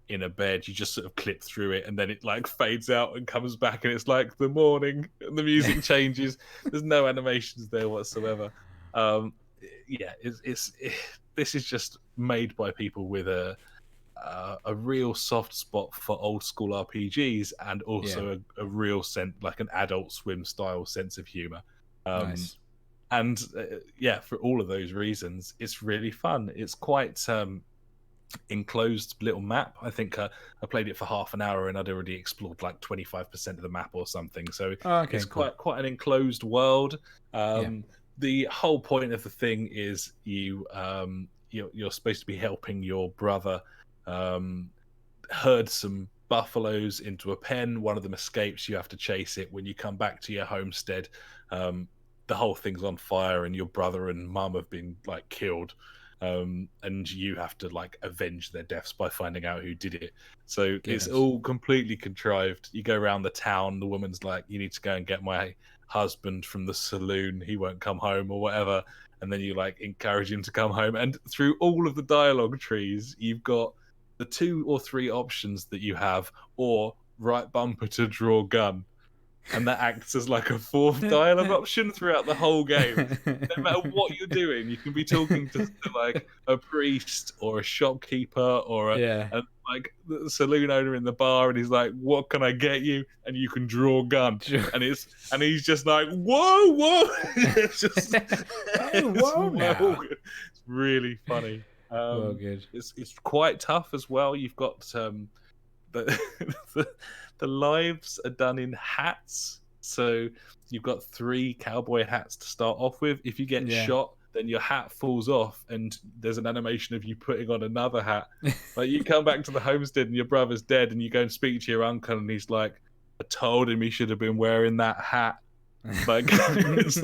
in a bed. You just sort of clip through it and then it fades out and comes back and it's like the morning and the music changes. There's no animations there whatsoever. This is just made by people with a real soft spot for old school RPGs and also a real sense, like an Adult Swim style sense of humor. Nice. And for all of those reasons, it's really fun. It's quite enclosed little map. I think I played it for half an hour and I'd already explored 25% of the map or something. So it's cool. quite an enclosed world. The whole point of the thing is you're supposed to be helping your brother herd some buffaloes into a pen. One of them escapes. You have to chase it. When you come back to your homestead, the whole thing's on fire and your brother and mum have been killed. And you have to avenge their deaths by finding out who did it. So it's all completely contrived. You go around the town, the woman's like, you need to go and get my husband from the saloon, he won't come home or whatever, and then you encourage him to come home. And through all of the dialogue trees, you've got the 2 or 3 options that you have, or right bumper to draw gun, and that acts as a fourth dialogue option throughout the whole game. No matter what you're doing, you can be talking to a priest or a shopkeeper or a the saloon owner in the bar, and he's like, "What can I get you?" And you can draw gun, and he's just like, "Whoa!" It's just, whoa now. It's really funny. Well, good. It's quite tough as well. You've got the, the lives are done in hats, so you've got 3 cowboy hats to start off with. If you get shot, then your hat falls off, and there's an animation of you putting on another hat. Like, you come back to the homestead and your brother's dead, and you go and speak to your uncle, and he's like, "I told him he should have been wearing that hat." Like, it's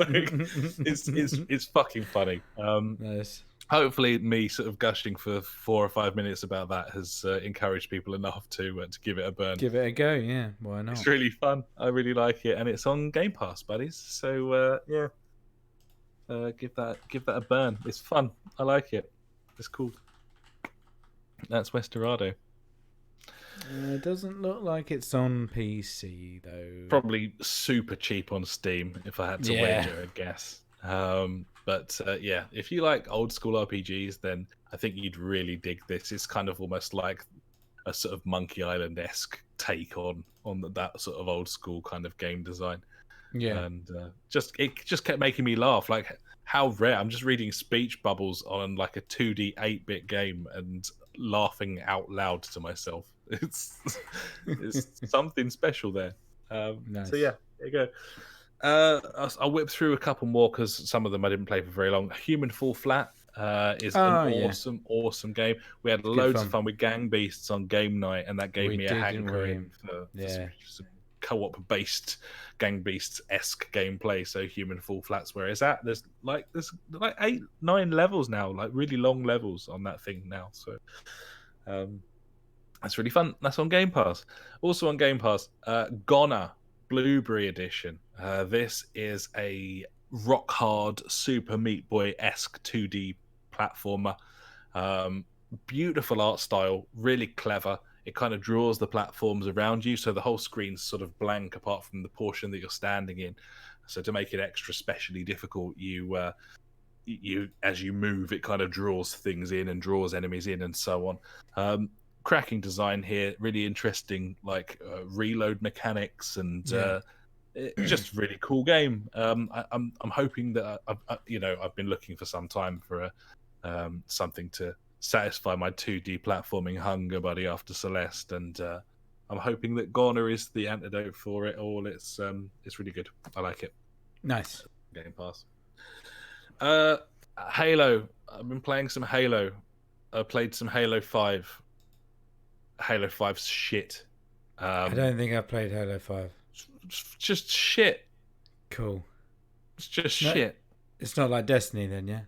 fucking funny. Nice. Hopefully, me sort of gushing for 4 or 5 minutes about that has encouraged people enough to give it a burn. Give it a go, yeah. Why not? It's really fun. I really like it, and it's on Game Pass, buddies. So yeah, give that a burn. It's fun. I like it. It's cool. That's Westerado. It doesn't look like it's on PC though. Probably super cheap on Steam, if I had to wager a guess. But yeah, if you like old school RPGs, then I think you'd really dig this. It's kind of almost like a sort of Monkey Island-esque take on that sort of old school kind of game design. Yeah, and it just kept making me laugh. Like, how rare! I'm just reading speech bubbles on like a 2D 8-bit game and laughing out loud to myself. It's something special there. nice. So yeah, there you go. I'll whip through a couple more because some of them I didn't play for very long. Human Fall Flat is an awesome game. We had loads of fun with Gang Beasts on game night, and that gave me a hankering for some co-op based Gang Beasts-esque gameplay. So Human Fall Flat's where it's at. There's like 8-9 levels now, like really long levels on that thing now. So that's really fun. That's on Game Pass. Also on Game Pass, Goner Blueberry Edition. This is a rock hard Super Meat Boy-esque 2D platformer. Beautiful art style, really clever. It kind of draws the platforms around you, so the whole screen's sort of blank apart from the portion that you're standing in. So to make it extra specially difficult, you as you move, it kind of draws things in and draws enemies in and so on. Cracking design here, really interesting, like reload mechanics, and just really cool game. I'm hoping that I've been looking for some time for something to satisfy my 2D platforming hunger, buddy, after Celeste, and I'm hoping that Goner is the antidote for it all. It's really good. I like it. Nice. Game Pass. Halo. I've been playing some Halo. I played some Halo 5. Halo 5's shit. I don't think I've played Halo 5. Just shit. Cool. It's just shit. It's not like Destiny then, yeah?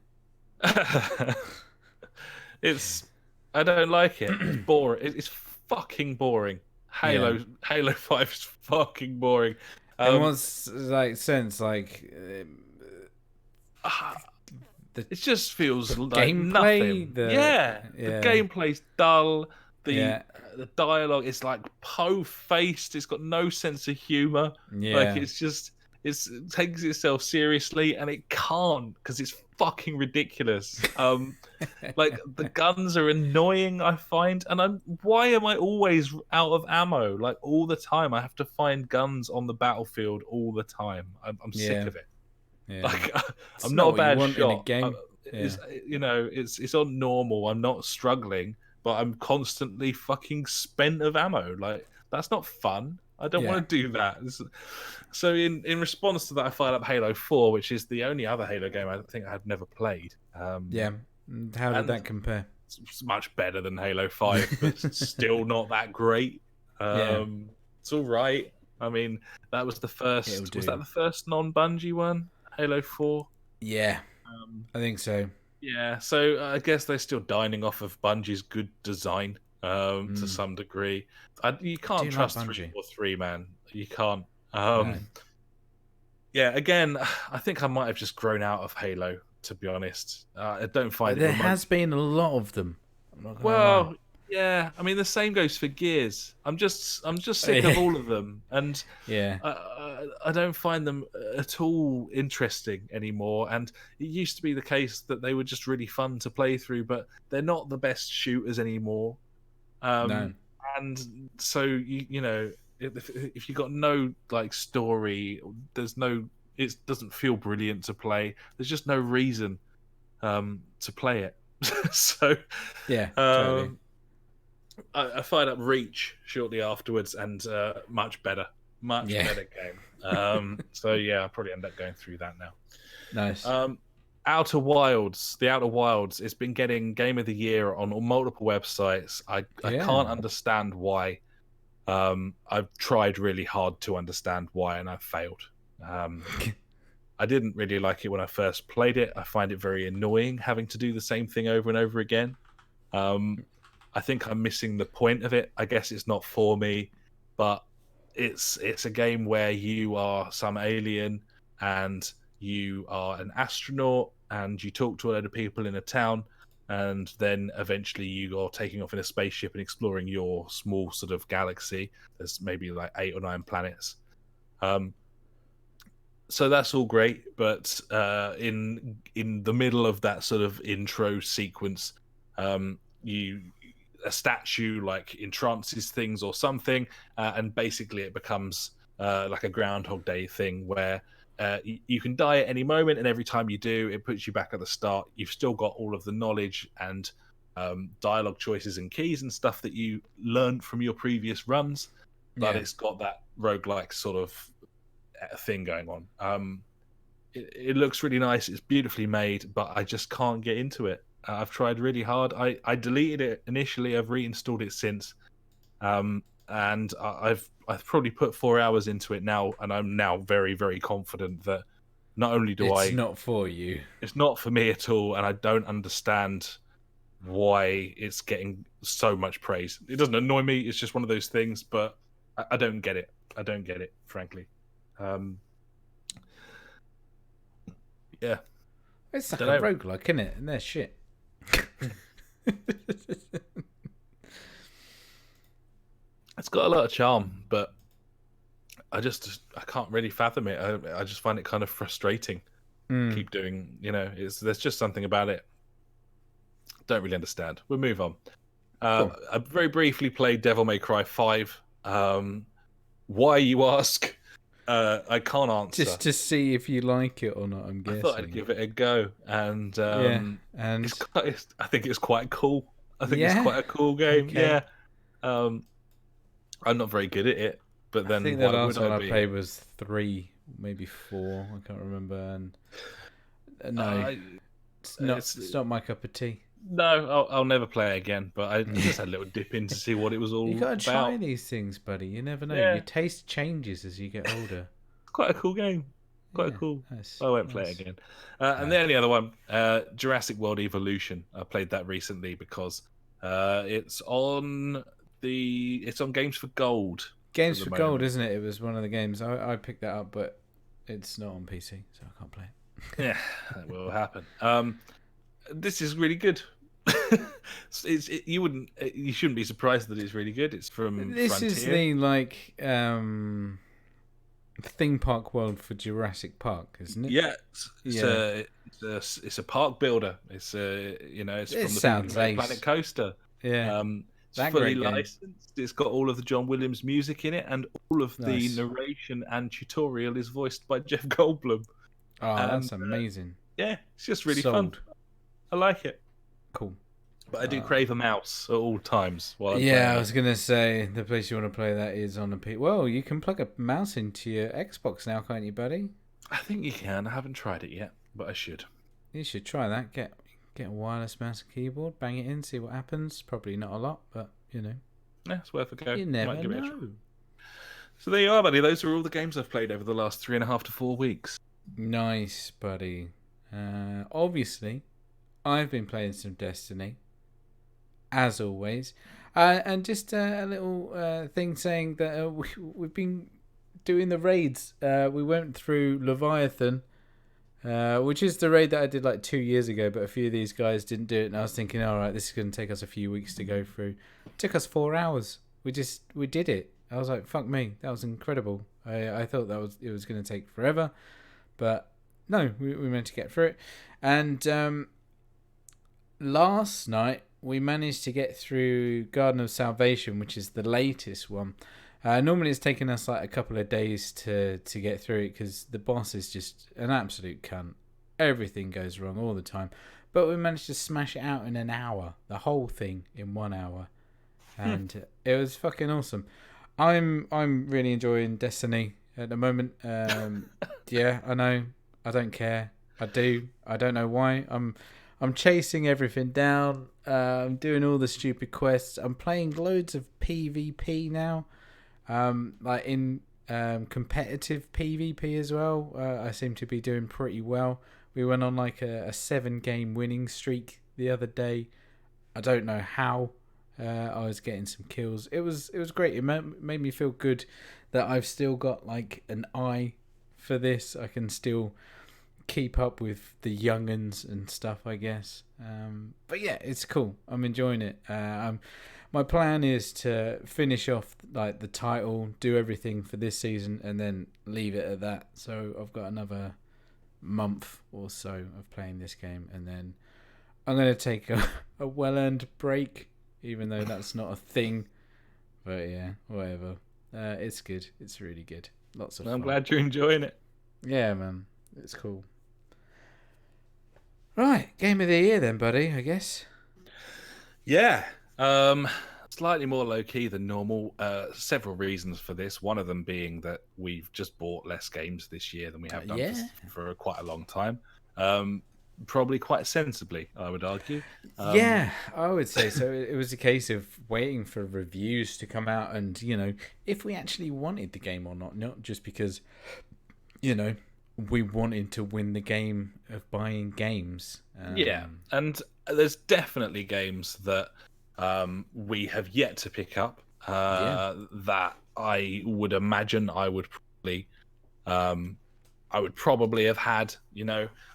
I don't like it. It's boring. It's fucking boring. Halo 5 is fucking boring. In what sense? Like it just feels like gameplay, nothing. The gameplay's dull. The dialogue is like po-faced. It's got no sense of humor. Like it takes itself seriously, and it can't because it's fucking ridiculous. Like, the guns are annoying, I find, and why am I always out of ammo? Like, all the time I have to find guns on the battlefield all the time. I'm sick of it. Like, I'm not a bad shot in a game. It's on normal. I'm not struggling, but I'm constantly fucking spent of ammo. Like, that's not fun. I don't want to do that. So in response to that, I fired up Halo 4, which is the only other Halo game I think I've never played. How did that compare? It's much better than Halo 5, but still not that great. It's all right. I mean, that was the first. Was that the first non-Bungie one? Halo 4? Yeah, I think so. Yeah, so I guess they're still dining off of Bungie's good design to some degree. You can't trust 343, man. You can't. Yeah, again, I think I might have just grown out of Halo, to be honest. I don't find there has been a lot of them. Well, yeah. I mean, the same goes for Gears. I'm just sick of all of them, and I don't find them at all interesting anymore. And it used to be the case that they were just really fun to play through, but they're not the best shooters anymore. No. And so if you got no like story, it doesn't feel brilliant to play. There's just no reason to play it. So Yeah, totally. I fired up Reach shortly afterwards, and much better Yeah, game. So yeah, I'll probably end up going through that now. nice. The Outer Wilds, it's been getting Game of the Year on multiple websites. I Yeah, can't understand why. I've tried really hard to understand why, and I've failed. I didn't really like it when I first played it. I find it very annoying having to do the same thing over and over again. Um, I think I'm missing the point of it. I guess it's not for me, but it's a game where you are some alien and you are an astronaut and you talk to a load of people in a town, and then eventually you are taking off in a spaceship and exploring your small sort of galaxy. There's maybe like 8 or 9 planets. Um, so that's all great, but in the middle of that sort of intro sequence, you a statue like entrances things or something, and basically it becomes like a Groundhog Day thing where you can die at any moment, and every time you do, it puts you back at the start. You've still got all of the knowledge and dialogue choices and keys and stuff that you learned from your previous runs, but yeah. it's got that roguelike sort of thing going on. It looks really nice. It's beautifully made, but I just can't get into it. I've tried really hard. I deleted it initially. I've reinstalled it since, and I've probably put 4 hours into it now, and I'm now very, very confident that not only It's not for you. it's not for me at all, and I don't understand why it's getting so much praise. It doesn't annoy me. It's just one of those things, but I don't get it. I don't get it, frankly. Yeah, It's like don't a know. roguelike, isn't it? And they're shit. It's got a lot of charm, but I can't really fathom it. I just find it kind of frustrating. Keep doing, there's just something about it. Don't really understand. We'll move on. Cool. I very briefly played Devil May Cry 5. Why, you ask? I can't answer. Just to see if you like it or not, I'm guessing. I thought I'd give it a go, and yeah, and I think it's quite cool. I think it's Yeah? quite a cool game. Okay. Yeah, I'm not very good at it, but I then think the why last would one I I be? played was 3, maybe 4. I can't remember. And no, it's not my cup of tea. No, I'll never play it again. But I just had a little dip in to see what it was all You gotta try about. these things, buddy. You never know. Yeah, Your taste changes as you get older. quite a cool game. Quite Yeah, cool. nice. I won't play it Nice. again. And the only other one, Jurassic World Evolution. I played that recently because it's on Games for Gold. Games at for the Gold, moment. isn't it? It was one of the games. I picked that up, but it's not on PC, so I can't play it. Yeah, that will happen. This is really good. You shouldn't be surprised that it's really good. It's from This Frontier. is the theme park world for Jurassic Park, isn't it? Yeah, Yeah. it's a park builder. It's it's It from the sounds people who made ace. Planet Coaster. Yeah. It's That fully great game. licensed. It's got all of the John Williams music in it, and all of Nice. the narration and tutorial is voiced by Jeff Goldblum. Oh, that's And, amazing. Yeah, it's just really Sold. fun. I like it, Cool. but I do crave a mouse at all times while I'm Yeah, playing I it. was gonna say the place you want to play that is on a P. Well, you can plug a mouse into your Xbox now, can't you, buddy? I think you can. I haven't tried it yet, but I should. You should try that. Get a wireless mouse and keyboard, bang it in, see what happens. Probably not a lot, but you know. Yeah, it's worth a go. You Might never give it a try. know. So there you are, buddy. Those are all the games I've played over the last 3.5 to 4 weeks. Nice, buddy. Obviously, I've been playing some Destiny, as always, and just a little thing saying that we've been doing the raids. We went through Leviathan, which is the raid that I did like 2 years ago, but a few of these guys didn't do it, and I was thinking, all right, this is going to take us a few weeks to go through. It took us 4 hours. We did it. I was like, fuck me, that was incredible. I thought it was going to take forever, but no, we managed to get through it. And last night we managed to get through Garden of Salvation, which is the latest one. Normally it's taken us like a couple of days to get through it because the boss is just an absolute cunt. Everything goes wrong all the time. but we managed to smash it out in an hour. The whole thing in 1 hour, and it was fucking awesome. I'm really enjoying Destiny at the moment. Yeah, I know. I don't care. I do. I don't know why. I'm chasing everything down. I'm doing all the stupid quests. I'm playing loads of PvP now. Like in competitive PvP as well. I seem to be doing pretty well. We went on like a 7-game winning streak the other day. I don't know how. I was getting some kills. It was great. It made me feel good that I've still got like an eye for this. I can still keep up with the young'uns and stuff, I guess. But yeah, it's cool. I'm enjoying it. My plan is to finish off like the title, do everything for this season, and then leave it at that. So I've got another month or so of playing this game, and then I'm going to take a well-earned break, even though that's not a thing. But yeah, whatever. It's good. It's really good. Lots of fun. I'm glad you're enjoying it. Yeah, man. It's cool. Right, game of the year then, buddy, I guess. Yeah. Slightly more low-key than normal. Several reasons for this. One of them being that we've just bought less games this year than we have done for quite a long time. Probably quite sensibly, I would argue. Yeah, I would say so. It was a case of waiting for reviews to come out and, if we actually wanted the game or not just because, we wanted to win the game of buying games. Yeah, and there's definitely games that we have yet to pick up that I would imagine I would probably have had.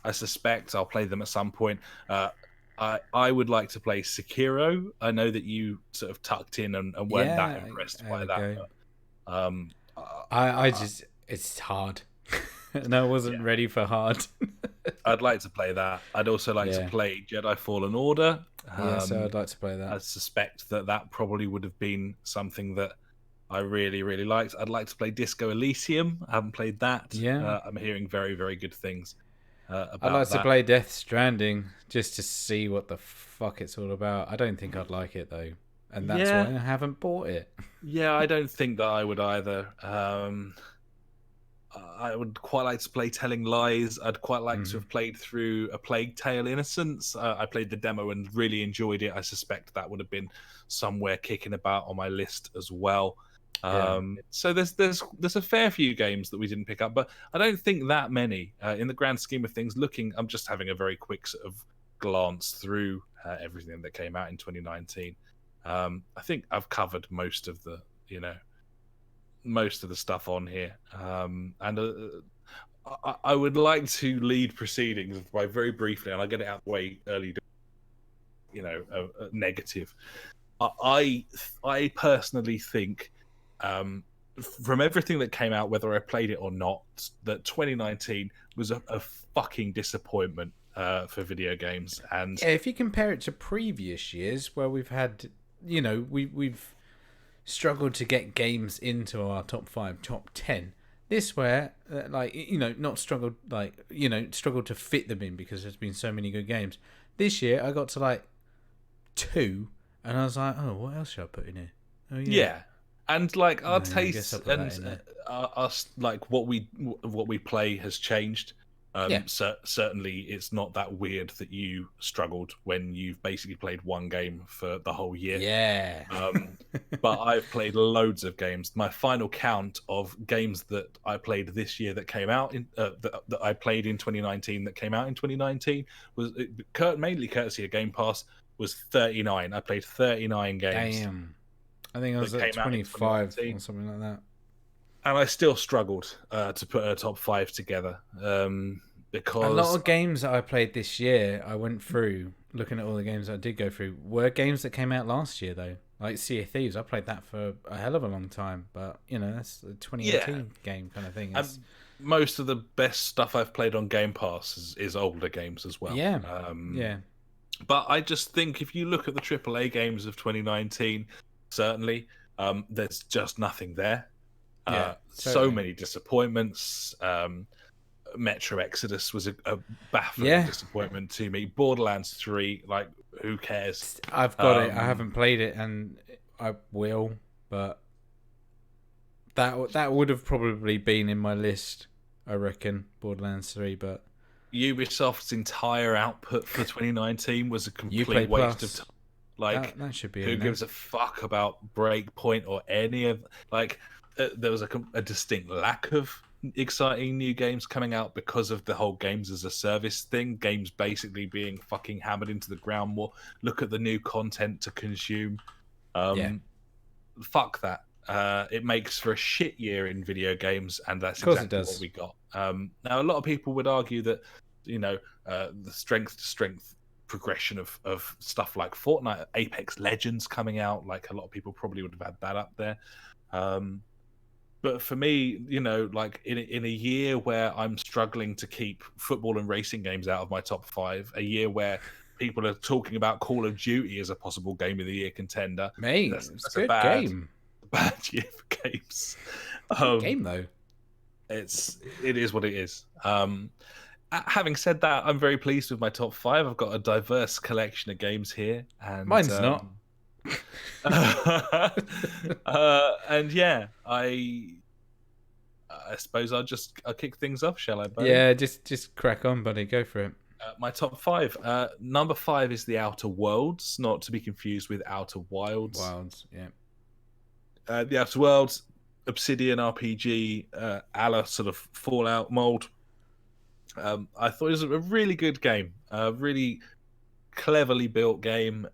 I suspect I'll play them at some point. I would like to play Sekiro. I know that you sort of tucked in and weren't that impressed by that. But, it's hard. And I wasn't ready for hard. I'd like to play that. I'd also like to play Jedi Fallen Order. So I'd like to play that. I suspect that probably would have been something that I really, really liked. I'd like to play Disco Elysium. I haven't played that. Yeah. I'm hearing very, very good things about I'd like that. to play Death Stranding just to see what the fuck it's all about. I don't think I'd like it, though. And that's why I haven't bought it. Yeah, I don't think that I would either. I would quite like to play Telling Lies. I'd quite like to have played through A Plague Tale: Innocence. I played the demo and really enjoyed it. I suspect that would have been somewhere kicking about on my list as well. So there's a fair few games that we didn't pick up, but I don't think that many in the grand scheme of things. I'm just having a very quick sort of glance through everything that came out in 2019. I think I've covered most of the stuff on here, and I would like to lead proceedings by very briefly, and I'll get it out of the way early. Negative. I personally think, from everything that came out, whether I played it or not, that 2019 was a fucking disappointment for video games. And if you compare it to previous years where we've had, we've struggled to get games into our top 5, top 10. This where, not struggled, struggled to fit them in because there's been so many good games. This year, I got to 2, and I was like, oh, what else should I put in here? Oh, yeah. And our tastes and us, what we play has changed. Certainly, it's not that weird that you struggled when you've basically played one game for the whole year. Yeah. But I've played loads of games. My final count of games that I played this year that came out in that I played in 2019 that came out in 2019 was mainly courtesy of Game Pass was 39. I played 39 games. Damn. I think I was at 25 or something like that. And I still struggled to put a top 5 together because a lot of games that I played this year, I went through looking at all the games I did go through were games that came out last year though, like Sea of Thieves. I played that for a hell of a long time, but that's a 2018 game kind of thing. Most of the best stuff I've played on Game Pass is older games as well. Yeah, But I just think if you look at the AAA games of 2019, certainly there's just nothing there. So many disappointments. Metro Exodus was a baffling disappointment to me. Borderlands 3, like, who cares? I've got it. I haven't played it, and I will, but that would have probably been in my list, I reckon, Borderlands 3, but Ubisoft's entire output for 2019 was a complete waste of time. Like, that should be who gives a fuck about Breakpoint or any of, like, there was a distinct lack of exciting new games coming out because of the whole games as a service thing. Games basically being fucking hammered into the ground more. Look at the new content to consume. Fuck that. It makes for a shit year in video games, and that's exactly what we got. Now, a lot of people would argue that, the strength to strength progression of stuff like Fortnite, Apex Legends coming out, like, a lot of people probably would have had that up there. But for me, like, in a year where I'm struggling to keep football and racing games out of my top 5, a year where people are talking about Call of Duty as a possible Game of the Year contender, mate, that's a bad year for games. Game though, it is what it is. Having said that, I'm very pleased with my top 5. I've got a diverse collection of games here, and mine's not. And yeah, I suppose I'll kick things off, shall I, buddy? Yeah, just crack on, buddy. Go for it. My top 5. Number 5 is The Outer Worlds, not to be confused with Outer Wilds. The Outer Worlds, Obsidian RPG, a la sort of Fallout mold. I thought it was a really good game, a really cleverly built game,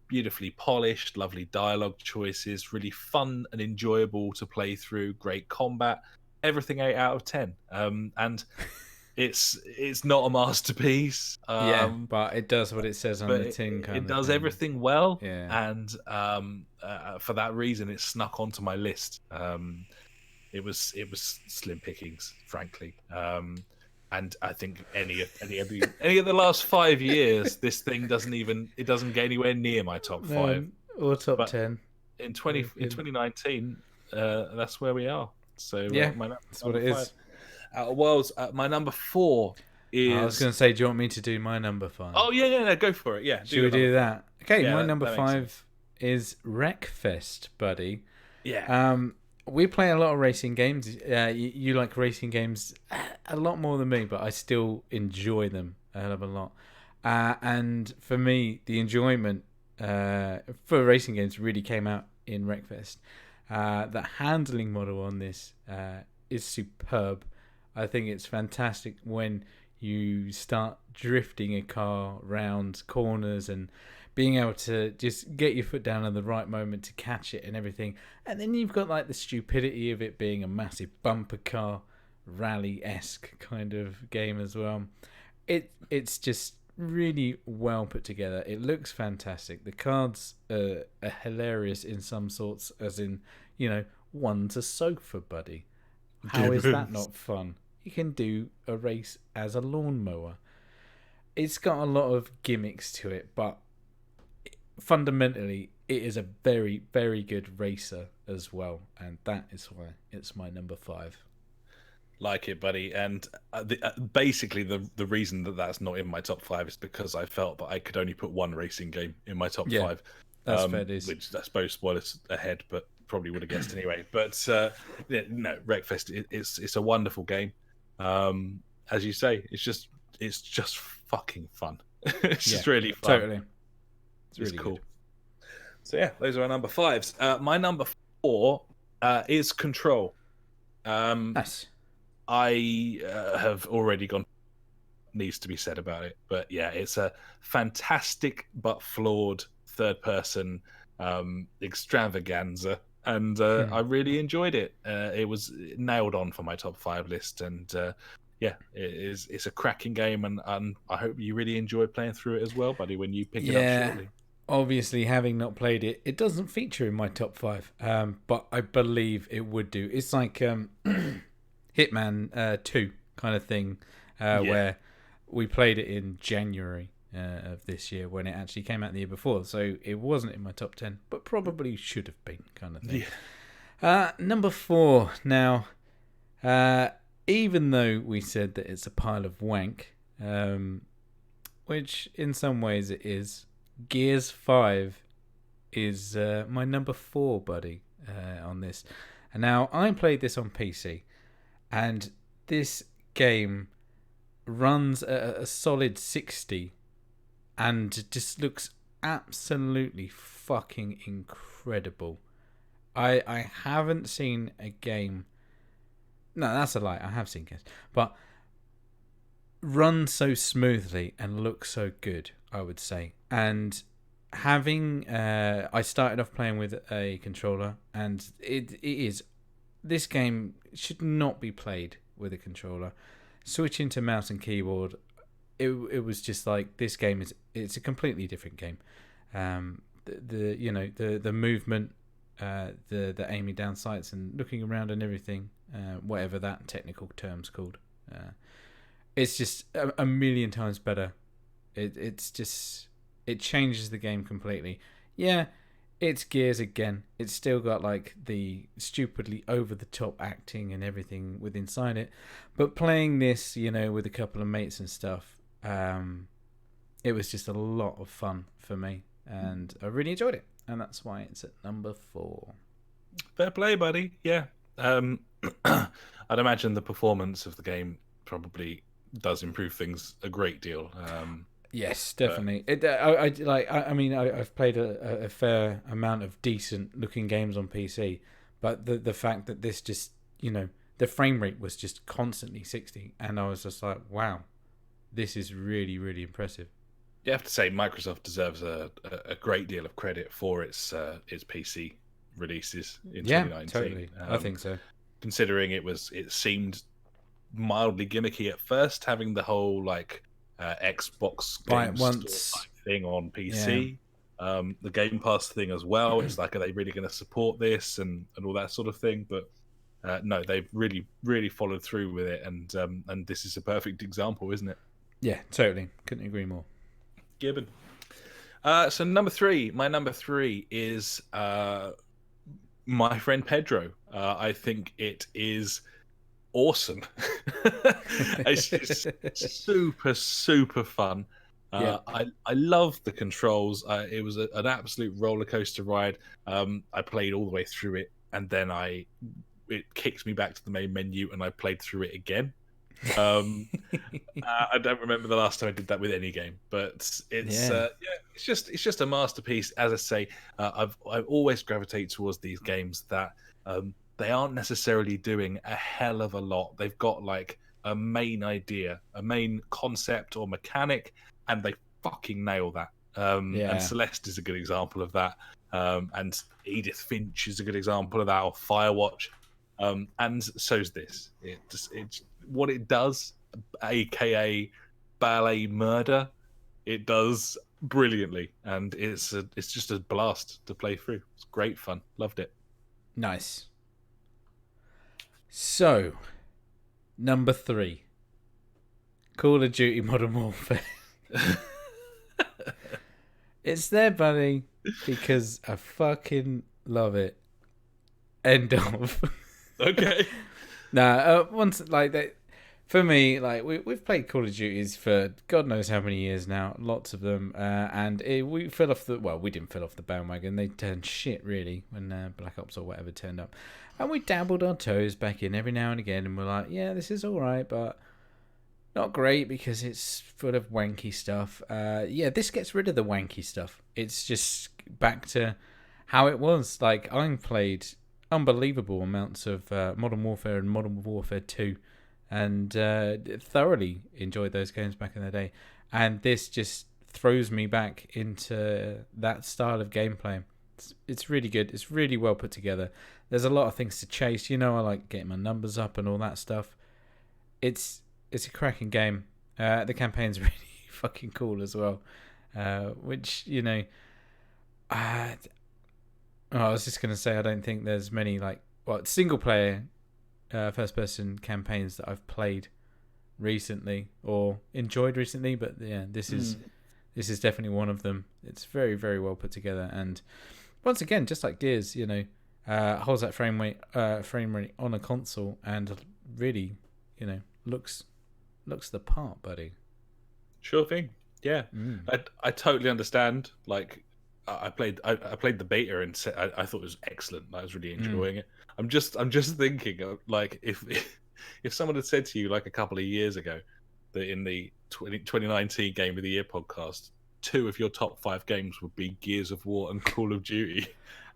beautifully polished, lovely dialogue choices, really fun and enjoyable to play through, great combat, everything 8 out of 10. And it's not a masterpiece, but it does what it says on the tin. It does everything well, and for that reason, it snuck onto my list. It was slim pickings, frankly. And I think any of the last 5 years, this thing doesn't get anywhere near my top 5 or top 10. In 2019, that's where we are. So that's what it is. Outer Worlds. My number 4 is. I was going to say, do you want me to do my number 5? Oh yeah, go for it. Yeah, should we do that? Okay, my number 5 is Wreckfest, buddy. Yeah. We play a lot of racing games. You like racing games a lot more than me, but I still enjoy them a hell of a lot. And for me, the enjoyment for racing games really came out in Wreckfest. The handling model on this is superb. I think it's fantastic when you start drifting a car round corners and being able to just get your foot down at the right moment to catch it and everything. And then you've got like the stupidity of it being a massive bumper car rally-esque kind of game as well. It's just really well put together. It looks fantastic. The cards are hilarious in some sorts, as in, one's a sofa, buddy. How is that not fun? You can do a race as a lawnmower. It's got a lot of gimmicks to it, but fundamentally, it is a very, very good racer as well, and that is why it's my number 5. Like it, buddy. And basically, the reason that's not in my top 5 is because I felt that I could only put one racing game in my top 5. That's fair, dude. Which I suppose spoilers ahead, but probably would have guessed anyway. But Wreckfest, it's a wonderful game. As you say, it's just fucking fun. It's just really fun. Totally. It's really cool. Good. So yeah, those are our number 5s. My number 4 is Control. Nice. I have already gone. Needs to be said about it, but yeah, it's a fantastic but flawed third-person extravaganza, and I really enjoyed it. It was nailed on for my top 5 list, and it's a cracking game, and I hope you really enjoy playing through it as well, buddy, when you pick it up shortly. Obviously, having not played it, it doesn't feature in my top 5, but I believe it would do. It's like Hitman 2 kind of thing, where we played it in January of this year when it actually came out the year before, so it wasn't in my top 10, but probably should have been, kind of thing. Number 4 now. even though we said that it's a pile of wank, which in some ways it is, Gears 5 is my number 4, buddy, on this. And now, I played this on PC, and this game runs at a solid 60 and just looks absolutely fucking incredible. I haven't seen a game... No, that's a lie. I have seen games. But run so smoothly and look so good, I would say. And having... I started off playing with a controller, and it is... This game should not be played with a controller. Switching to mouse and keyboard, it was just like, this game it's a completely different game. The movement, the aiming down sights and looking around and everything, whatever that technical term's called, it's just a million times better. It changes the game completely. Yeah, it's Gears again. It's still got like the stupidly over the top acting and everything with inside it, but playing this, with a couple of mates and stuff, it was just a lot of fun for me, and I really enjoyed it, and that's why it's at number 4. Fair play, buddy. Yeah. I'd imagine the performance of the game probably does improve things a great deal. Yes, definitely. I've played a fair amount of decent looking games on PC, but the fact that this just, the frame rate was just constantly 60, and I was just like, wow, this is really, really impressive. You have to say Microsoft deserves a great deal of credit for its PC releases in 2019. Yeah, totally. I think so. Considering it seemed mildly gimmicky at first, having the whole Xbox Game Store thing on PC, the Game Pass thing as well. It's like, are they really going to support this and all that sort of thing? But no, they've really, really followed through with it, and this is a perfect example, isn't it? Yeah, totally. Couldn't agree more. Gibbon. So my number three is my friend Pedro. I think it is awesome. It's just super, super fun. I love the controls. It was an absolute roller coaster ride. I played all the way through it, and then it kicked me back to the main menu, and I played through it again. I don't remember the last time I did that with any game, but it's just a masterpiece. As I say, I always gravitate towards these games that they aren't necessarily doing a hell of a lot. They've got like a main idea, a main concept or mechanic, and they fucking nail that. And Celeste is a good example of that. And Edith Finch is a good example of that, or Firewatch. And so's this. It's what it does, aka ballet murder. It does brilliantly, and it's just a blast to play through. It's great fun. Loved it. Nice. So, number 3, Call of Duty Modern Warfare. It's there, buddy, because I fucking love it. End of. Okay. Once for me, we've played Call of Duties for God knows how many years now, lots of them, and we fell off we didn't fall off the bandwagon. They turned shit really when Black Ops or whatever turned up, and we dabbled our toes back in every now and again, and we're like, yeah, this is all right, but not great because it's full of wanky stuff. This gets rid of the wanky stuff. It's just back to how it was. Like, I played unbelievable amounts of Modern Warfare and Modern Warfare 2, and thoroughly enjoyed those games back in the day. And this just throws me back into that style of gameplay. It's really good. It's really well put together. There's a lot of things to chase. I like getting my numbers up and all that stuff. It's a cracking game. The campaign's really fucking cool as well. Which, I was just going to say, I don't think there's many single player first person campaigns that I've played recently or enjoyed recently, but yeah, this is definitely one of them. It's very, very well put together, and once again, just like Gears, holds that frame rate on a console, and really, looks the part, buddy. Sure thing. Yeah, Mm. I totally understand. Like, I played the beta and I thought it was excellent. I was really enjoying it. I'm just thinking of, like, if someone had said to you like a couple of years ago that in the 2019 Game of the Year podcast, 2 of your top 5 games would be Gears of War and Call of Duty.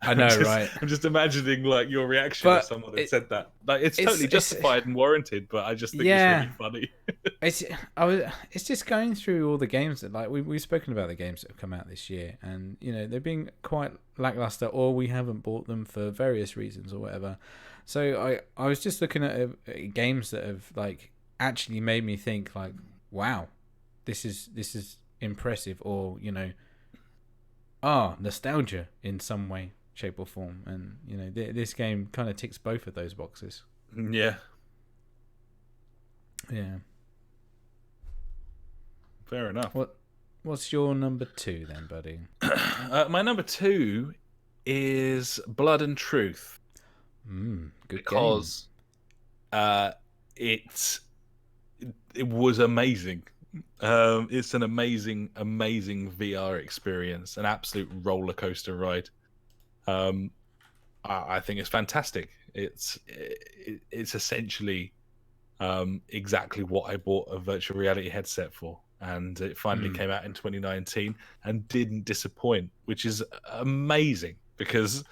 I know, right? I'm just imagining like your reaction if someone had said that. Like, it's totally justified and warranted, but I just think it's really funny. It's just going through all the games that, like, we've spoken about the games that have come out this year, and they've been quite lackluster, or we haven't bought them for various reasons or whatever. So I was just looking at games that have like actually made me think like, wow, this is impressive, or nostalgia in some way, shape or form, and this game kind of ticks both of those boxes. Yeah Fair enough. What's your number 2 then, buddy? My number 2 is Blood and Truth. Good because game. It was amazing. It's an amazing VR experience, an absolute roller coaster ride. I think it's fantastic. It's essentially exactly what I bought a virtual reality headset for, and it finally came out in 2019 and didn't disappoint, which is amazing because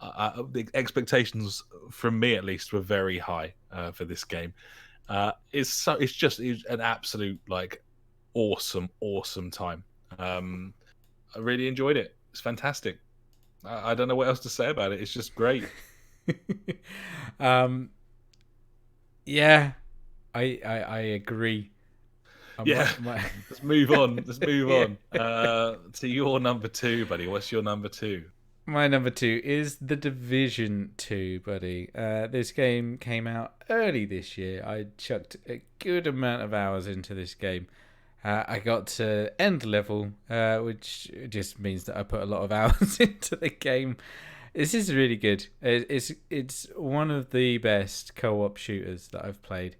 the expectations from me at least were very high for this game. It's just an absolute like awesome time. I really enjoyed it. It's fantastic. I don't know what else to say about it. It's just great. Yeah, I agree. Let's move on. To your number 2, buddy. What's your number 2? My number 2 is The Division 2, buddy. This game came out early this year. I chucked a good amount of hours into this game. I got to end level, which just means that I put a lot of hours into the game. This is really good. It's one of the best co-op shooters that I've played.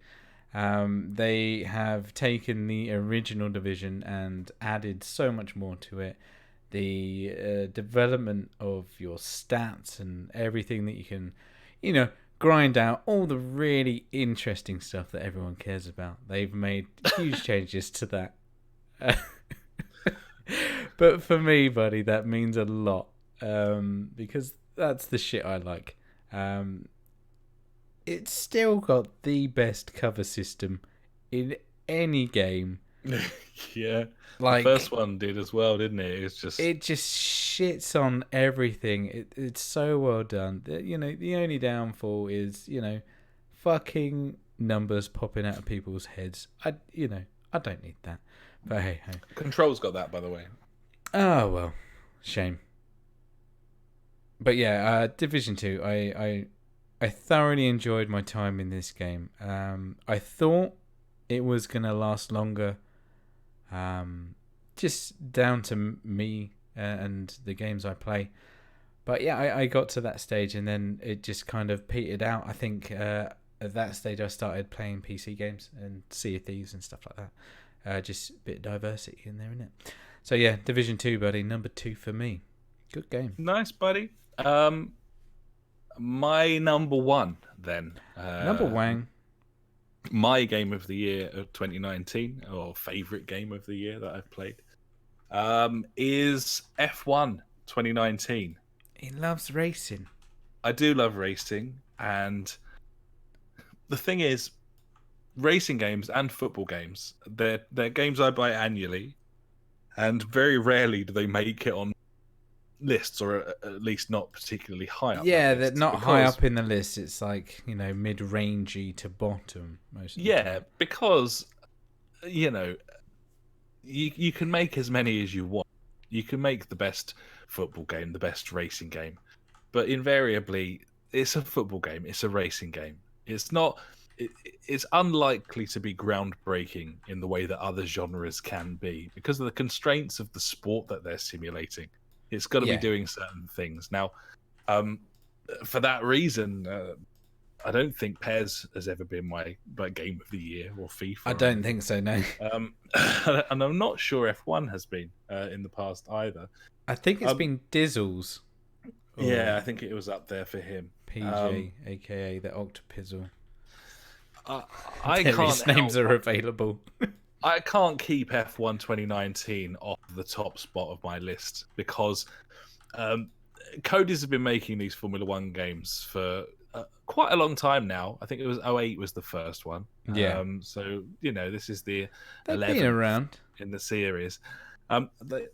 They have taken the original Division and added so much more to it. The development of your stats and everything that you can, grind out, all the really interesting stuff that everyone cares about. They've made huge changes to that. But for me, buddy, that means a lot, because that's the shit I like. It's still got the best cover system in any game. Yeah, like the first one did as well, didn't it? It just shits on everything. It's so well done. The only downfall is fucking numbers popping out of people's heads. I don't need that. But hey. Control's got that, by the way. Oh well, shame. But yeah, Division 2. I thoroughly enjoyed my time in this game. I thought it was gonna last longer. Just down to me and the games I play. But yeah, I got to that stage and then it just kind of petered out. I think at that stage I started playing PC games and Sea of Thieves and stuff like that. Just a bit of diversity in there, innit? So yeah, Division 2, buddy, number 2 for me. Good game. Nice, buddy. My number 1 then. Number 1. My game of the year of 2019, or favourite game of the year that I've played, is F1 2019. He loves racing. I do love racing, and the thing is, racing games and football games, they're games I buy annually, and very rarely do they make it on lists, or at least not particularly high up. Yeah, they're not high up in the list. It's like, mid-rangey to bottom most of the time. Because you can make as many as you want. You can make the best football game, the best racing game, but invariably it's a football game, it's a racing game. It's not it's unlikely to be groundbreaking in the way that other genres can be because of the constraints of the sport that they're simulating. It's got to be doing certain things. Now, for that reason, I don't think PES has ever been my game of the year or FIFA. I don't think so, no. And I'm not sure F1 has been in the past either. I think it's been Dizzles. Yeah, I think it was up there for him. PJ, aka the Octopizzle. His names are available. I can't keep F1 2019 off the top spot of my list because Cody's have been making these Formula One games for quite a long time now. I think it was 2008 was the first one. Yeah. So, this is the They've 11th been around in the series.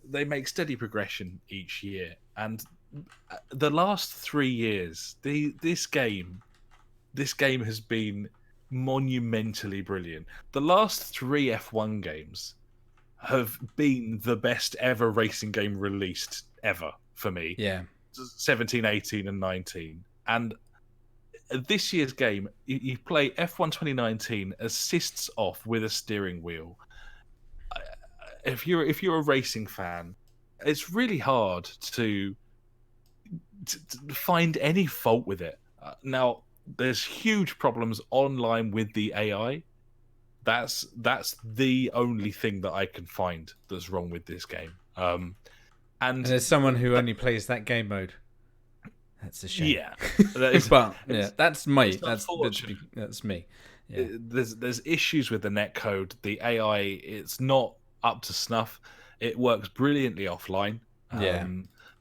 They make steady progression each year. And the last 3 years, this game has been monumentally brilliant. The last 3 F1 games have been the best ever racing game released ever for me. Yeah. 17, 18 and 19. And this year's game, you play F1 2019 assists off with a steering wheel. If you're a racing fan, it's really hard to find any fault with it. Now, there's huge problems online with the AI. That's the only thing that I can find that's wrong with this game. And there's someone who only plays that game mode. That's a shame. Yeah, but that's me. That's me. Yeah. There's issues with the netcode. The AI, it's not up to snuff. It works brilliantly offline.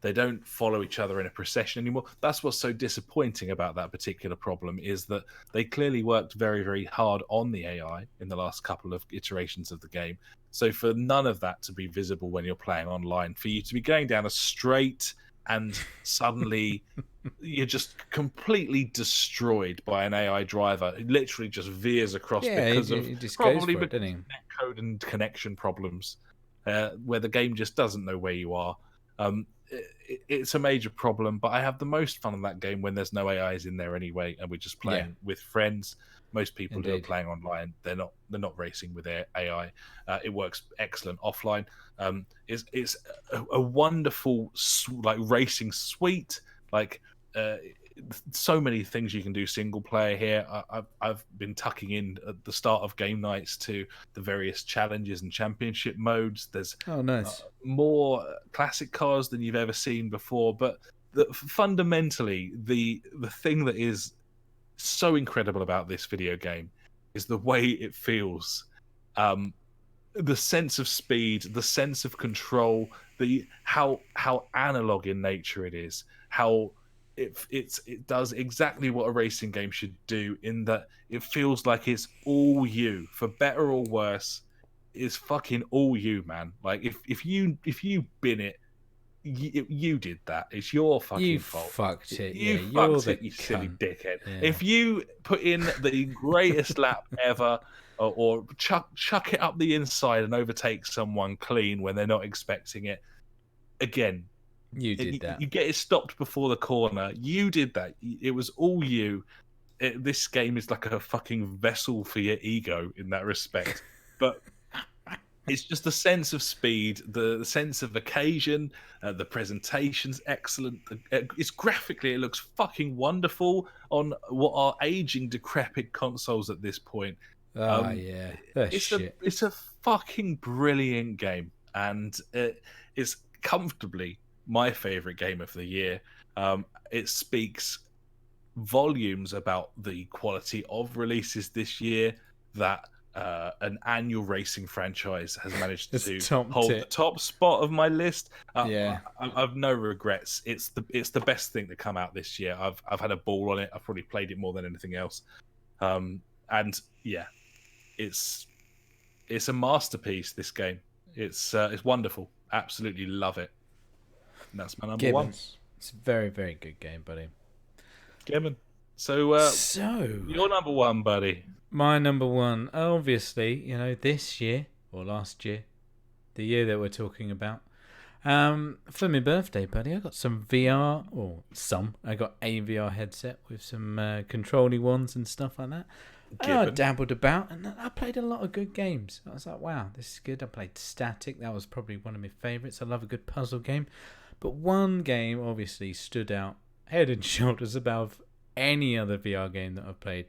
They don't follow each other in a procession anymore. That's what's so disappointing about that particular problem, is that they clearly worked very, very hard on the AI in the last couple of iterations of the game. So for none of that to be visible when you're playing online, for you to be going down a straight and suddenly you're just completely destroyed by an AI driver. It literally just veers across because of probably netcode and connection problems, where the game just doesn't know where you are. It's a major problem, but I have the most fun in that game when there's no AIs in there anyway, and we're just playing with friends. Most people who are playing online, they're not racing with their AI. It works excellent offline. It's a wonderful racing suite. So many things you can do single player here. I've been tucking in at the start of game nights to the various challenges and championship modes. There's nice. More classic cars than you've ever seen before, but fundamentally the thing that is so incredible about this video game is the way it feels. The sense of speed, the sense of control, how analog in nature it is, how it does exactly what a racing game should do, in that it feels like it's all you, for better or worse. It's fucking all you, man. Like if you bin it, you did that. It's your fucking fault. You fucked it. You fucked it, you silly dickhead. Yeah. If you put in the greatest lap ever, or chuck it up the inside and overtake someone clean when they're not expecting it, again, you did that. You get it stopped before the corner. You did that. It was all you. This game is like a fucking vessel for your ego in that respect. But it's just the sense of speed, the sense of occasion, the presentation's excellent. It's graphically, it looks fucking wonderful on what are aging, decrepit consoles at this point. It's a fucking brilliant game, and it's comfortably my favorite game of the year. It speaks volumes about the quality of releases this year that an annual racing franchise has managed to hold the top spot of my list. I've no regrets. It's the best thing to come out this year. I've had a ball on it. I've probably played it more than anything else. And yeah, it's a masterpiece. This game, it's wonderful. Absolutely love it. And that's my number one. It's a very, very good game, buddy. Gibbon. So your number one, buddy. My number one, obviously, this year or last year, the year that we're talking about. For my birthday, buddy, I got some VR, I got a VR headset with some control-y ones and stuff like that. I dabbled about, and I played a lot of good games. I was like, wow, this is good. I played Static. That was probably one of my favourites. I love a good puzzle game. But one game obviously stood out head and shoulders above any other VR game that I've played.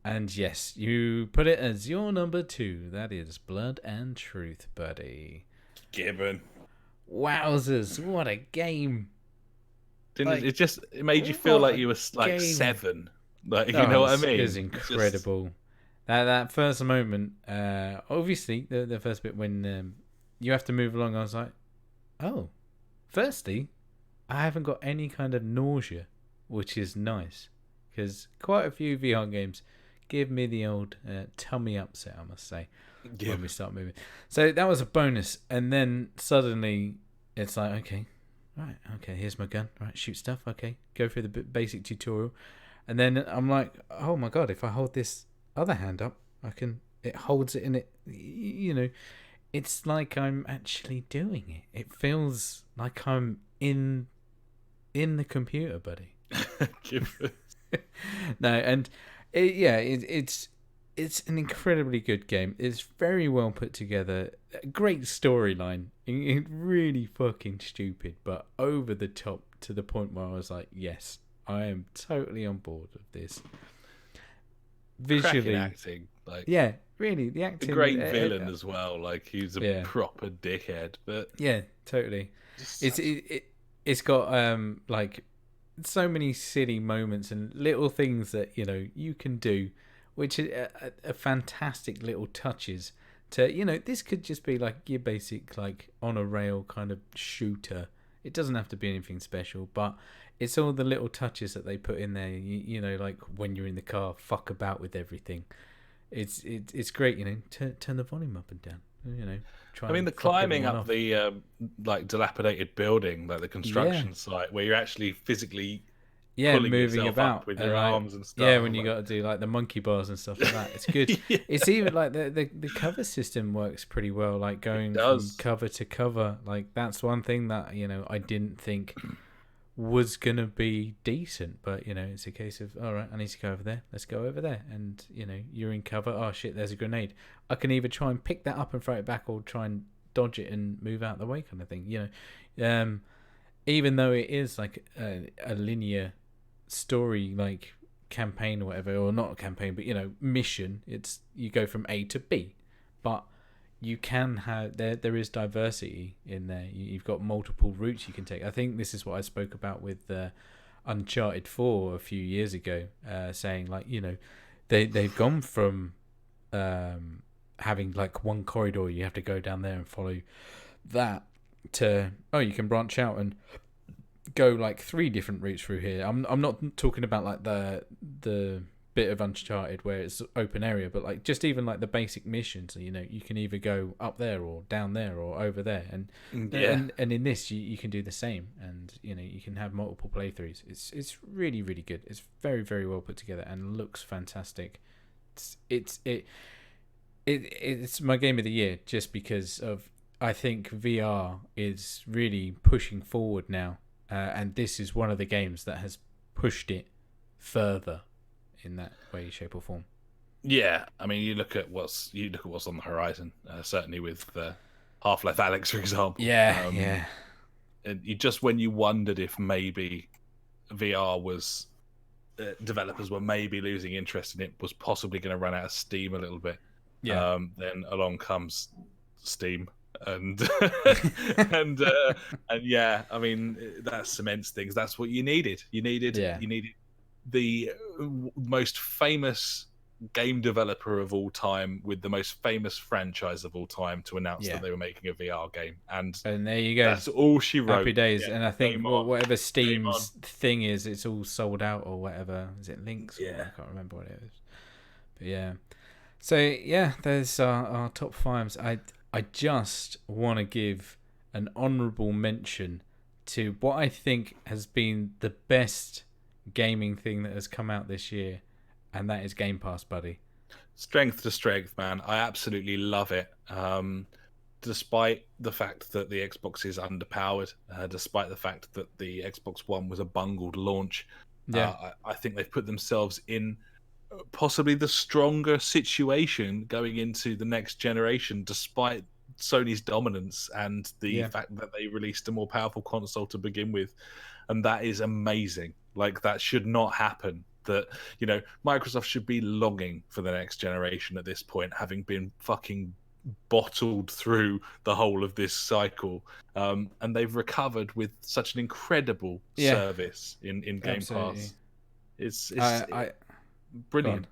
And yes, you put it as your number 2. That is Blood and Truth, buddy. Gibbon. Wowzers, what a game. Didn't it made you feel like you were like 7. Like, you know what I mean? It was incredible. That first moment, obviously the first bit when you have to move along, I was like, oh, firstly, I haven't got any kind of nausea, which is nice, because quite a few VR games give me the old tummy upset, I must say, when we start moving. So that was a bonus, and then suddenly it's like, okay, here's my gun, right, shoot stuff, okay, go through the basic tutorial, and then I'm like, oh my god, if I hold this other hand up, it holds it in it, you know, it's like I'm actually doing it. It feels like I'm in the computer, buddy. No, and it's an incredibly good game. It's very well put together. Great storyline. It really fucking stupid, but over the top to the point where I was like, yes, I am totally on board with this. Visually, cracking acting, like, yeah, really, the acting. A great villain as well. Like, he's a proper dickhead, but yeah, totally. It's got like so many silly moments and little things that, you know, you can do, which are fantastic little touches to, you know, this could just be like your basic like on a rail kind of shooter. It doesn't have to be anything special, but it's all the little touches that they put in there. You know, like when you're in the car, fuck about with everything. It's great, you know. Turn the volume up and down. You know, the climbing up the like dilapidated building, like the construction site, where you're actually physically moving about with your arms and stuff. Yeah, when you got to do like the monkey bars and stuff like that, it's good. It's even like the cover system works pretty well. Like going from cover to cover, like that's one thing that, you know, I didn't think was gonna be decent, but, you know, it's a case of, all right, I need to go over there, let's go over there, and, you know, you're in cover. Oh shit, there's a grenade. I can either try and pick that up and throw it back, or try and dodge it and move out of the way, kind of thing, you know. Even though it is like a linear story, like campaign or whatever, or not a campaign, but, you know, mission, it's you go from A to B, but you can have there is diversity in there. You've got multiple routes you can take. I think this is what I spoke about with Uncharted 4 a few years ago, saying like, you know, they've gone from having like one corridor, you have to go down there and follow that, to you can branch out and go like 3 different routes through here. I'm not talking about like the bit of Uncharted where it's open area, but like just even like the basic missions, you know, you can either go up there or down there or over there, and in this you can do the same, and, you know, you can have multiple playthroughs. It's really, really good. It's very, very well put together and looks fantastic. It's my game of the year, just because of, I think VR is really pushing forward now, and this is one of the games that has pushed it further in that way, shape, or form. Yeah, I mean, you look at what's on the horizon. Certainly with Half-Life Alyx, for example. Yeah. And when you wondered if maybe VR was developers were maybe losing interest in it, was possibly going to run out of steam a little bit. Yeah. Then along comes Steam, and and yeah, I mean, that cements things. That's what you needed. You needed the most famous game developer of all time with the most famous franchise of all time to announce that they were making a VR game, and there you go. That's all she wrote. Happy days. And I think whatever Steam's thing is, it's all sold out or whatever. Is it Links? Yeah, I can't remember what it is. But yeah, so yeah, there's our top 5s. I just want to give an honourable mention to what I think has been the best gaming thing that has come out this year, and that is Game Pass, buddy. Strength to strength, man. I absolutely love it. Despite the fact that the Xbox is underpowered, despite the fact that the Xbox One was a bungled launch, I think they've put themselves in possibly the stronger situation going into the next generation, despite Sony's dominance and the Yeah. fact that they released a more powerful console to begin with, and that is amazing. Like, that should not happen. That, Microsoft should be longing for the next generation at this point, having been fucking bottled through the whole of this cycle, and they've recovered with such an incredible service in Game Absolutely. Pass. It's I brilliant.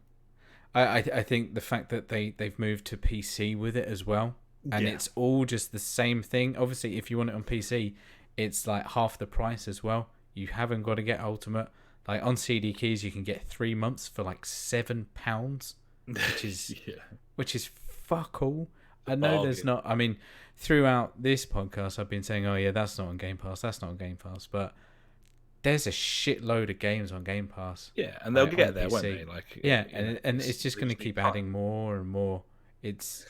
I think the fact that they've moved to PC with it as well, and it's all just the same thing. Obviously, if you want it on PC, it's like half the price as well. You haven't got to get Ultimate. Like on CD Keys, you can get 3 months for like £7, which is fuck all. I know there's not. I mean, throughout this podcast, I've been saying, "Oh yeah, that's not on Game Pass. That's not on Game Pass." But there's a shitload of games on Game Pass. Yeah, and they'll get there, won't they? Like, and it's just going to keep adding more and more. It's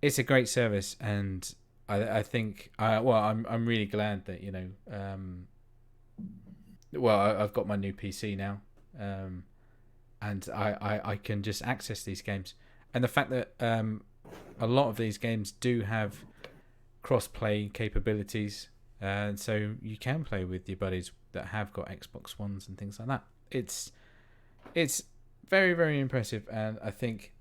a great service, and I think I'm really glad that I've got my new PC now, and I can just access these games, and the fact that a lot of these games do have cross-play capabilities, and so you can play with your buddies that have got Xbox Ones and things like that. It's very, very impressive, and I think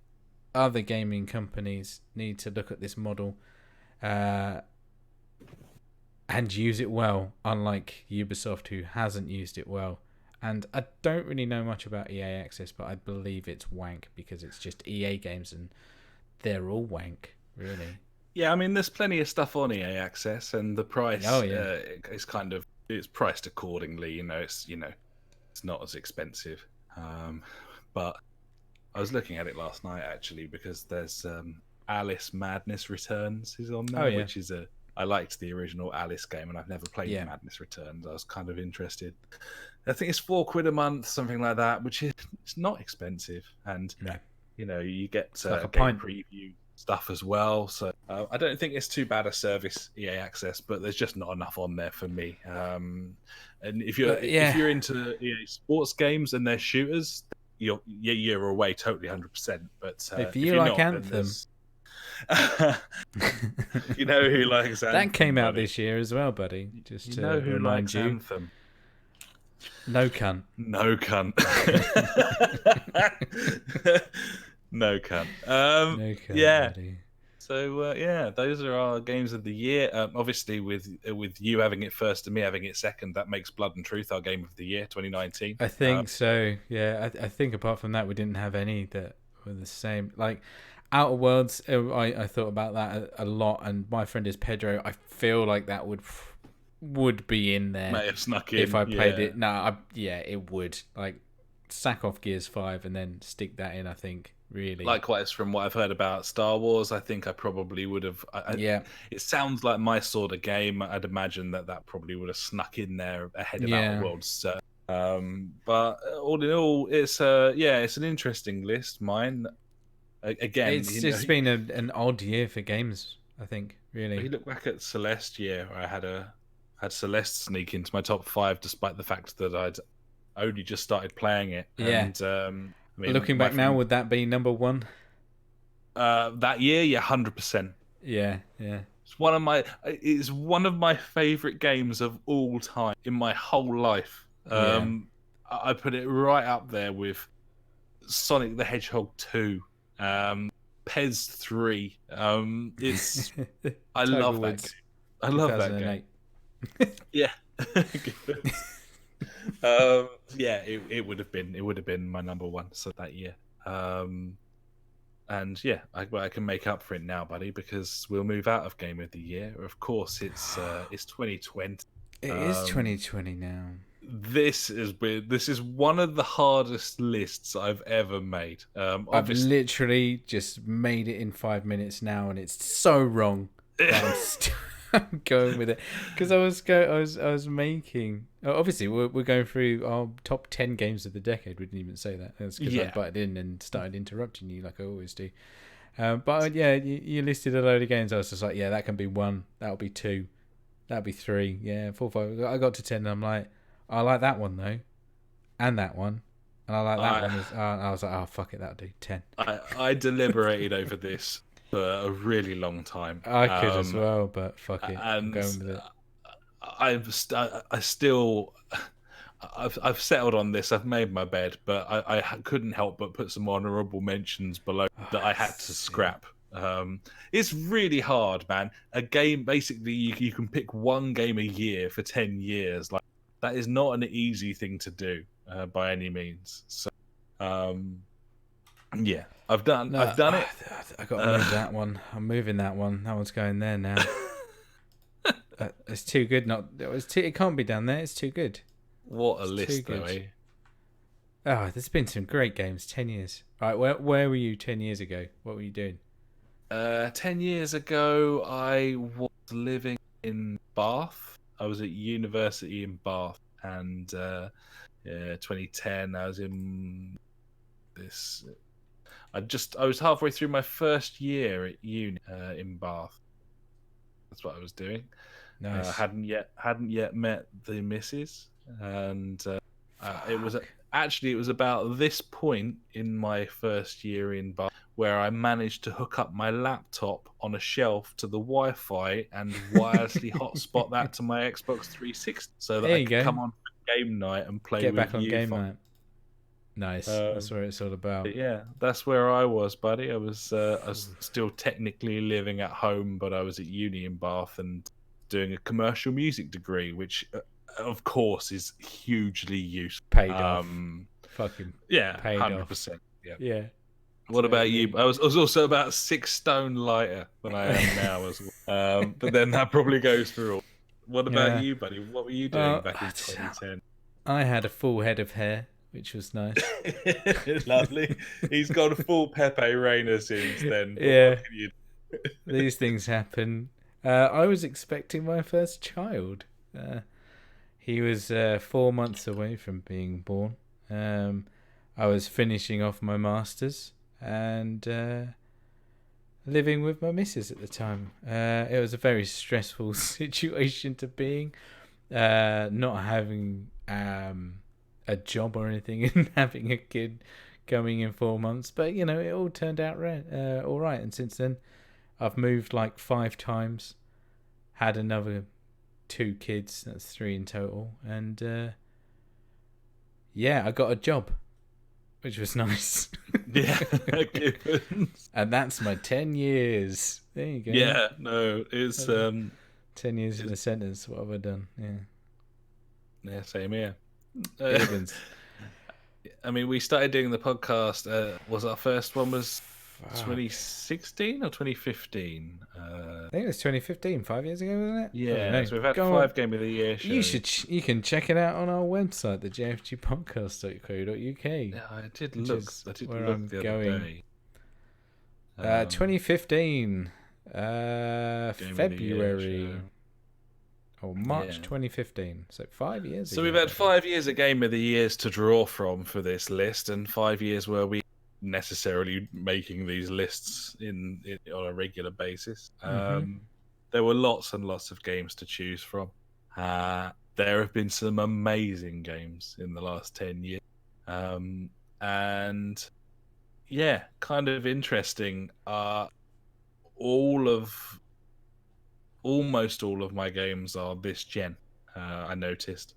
other gaming companies need to look at this model and use it well, unlike Ubisoft, who hasn't used it well. And I don't really know much about EA Access, but I believe it's wank because it's just EA games and they're all wank, really. Yeah, I mean, there's plenty of stuff on EA Access, and the price is kind of, it's priced accordingly. It's not as expensive. But I was looking at it last night actually, because there's Alice Madness Returns is on there, which is I liked the original Alice game, and I've never played Madness Returns. I was kind of interested. I think it's £4 a month, something like that, which is it's not expensive, and you get like a game preview stuff as well. So I don't think it's too bad a service, EA Access, but there's just not enough on there for me. And if you're into EA sports games and they're shooters, you're away totally 100%. But if you're like not, Anthem. You know who likes Anthem. That came out this year as well, buddy. Just to who remind likes you. Anthem. No cunt. No cunt. No cunt. No cunt, yeah. Buddy. So those are our games of the year. Obviously, with you having it first and me having it second, that makes Blood and Truth our game of the year 2019. I think so. Yeah, I think apart from that, we didn't have any that were the same. Like Outer Worlds, I thought about that a lot, and my friend is Pedro. I feel like that would be in there. May have snuck in if I played it. No, it would. Like sack off Gears 5 and then stick that in. I think. Really. Likewise, from what I've heard about Star Wars, I think I probably would have. It sounds like my sort of game. I'd imagine that probably would have snuck in there ahead of Outer Worlds. So, but all in all, it's an interesting list. Mine, again, it's just been an odd year for games. I think really. You look back at Celeste year, where I had Celeste sneak into my top 5, despite the fact that I'd only just started playing it. Yeah. And, I mean, looking back now, would that be number 1? That year, 100%. Yeah. It's one of my favorite games of all time in my whole life. I put it right up there with Sonic the Hedgehog 2, Pez 3. It's I love that game. I love that game. Yeah. It would have been my number 1 that year. And I can make up for it now, buddy, because we'll move out of Game of the Year. Of course, it's 2020. It is 2020 now. This is one of the hardest lists I've ever made. I've literally just made it in 5 minutes now, and it's so wrong. I'm going with it because I was making. Obviously, we're going through our top 10 games of the decade. We didn't even say that. That's because I butted in and started interrupting you like I always do. But you listed a load of games. I was just like, that can be 1. That'll be 2. That'll be 3. 4, 5. I got to 10, and I'm like, I like that one though, and that one, and I like that one. I was like, oh fuck it, that'll do 10. I deliberated over this for a really long time. I could as well, but fuck it, I'm And going with it. I still, I've settled on this. I've made my bed, but I couldn't help but put some honourable mentions below that I had to scrap. It's really hard, man. A game, basically, you can pick one game a year for 10 years. Like, that is not an easy thing to do by any means. So, yeah, I've done it. I got to move that one. I'm moving that one. That one's going there now. It's too good. It can't be down there. It's too good. What a It's list, too though, good. eh? Oh, there's been some great games. 10 years. All right, where were you 10 years ago? What were you doing? 10 years ago, I was living in Bath. I was at university in Bath, and 2010, I was in this. I was halfway through my first year at uni in Bath. That's what I was doing. Nice. Hadn't yet met the missus, and it was about this point in my first year in Bath where I managed to hook up my laptop on a shelf to the Wi-Fi and wirelessly hotspot that to my Xbox 360 so that There I you could go. come on for game night and play Get with back on you. game night. Nice. That's what it's all about. But yeah, that's where I was, buddy. I was still technically living at home, but I was at uni in Bath and doing a commercial music degree, which of course is hugely useful. Paid off. Fucking yeah, paid 100%. off. Yeah. Yeah. What about you? I was also about 6 stone lighter than I am now as well. But then that probably goes through all. What about you, buddy? What were you doing back in 2010? I had a full head of hair, which was nice. Lovely. He's got a full Pepe Reina since then. Yeah. These things happen. I was expecting my first child. He was 4 months away from being born. I was finishing off my masters and living with my missus at the time. It was a very stressful situation to be in. Not having a job or anything and having a kid coming in 4 months, but you know, it all turned out all right. And since then, I've moved like 5 times, had another 2 kids. That's 3 in total, and yeah, I got a job, which was nice. Yeah, and that's my 10 years. There you go. Yeah, no, it's 10 years in a sentence. What have I done? Yeah, same here. I mean, we started doing the podcast. Was our first one was 2016 or 2015? I think it was 2015, 5 years ago, wasn't it? Yeah, so we've had 5 Game of the Year shows. You can check it out on our website, the JfGpodcast.co.uk. Yeah, I did look the other day. 2015, February. Or March 2015. So 5 years ago. So we've had 5 years of Game of the Years to draw from for this list, and 5 years where we necessarily making these lists on a regular basis. There were lots and lots of games to choose from. There have been some amazing games in the last 10 years. And yeah, kind of interesting. Almost all of my games are this gen. I noticed.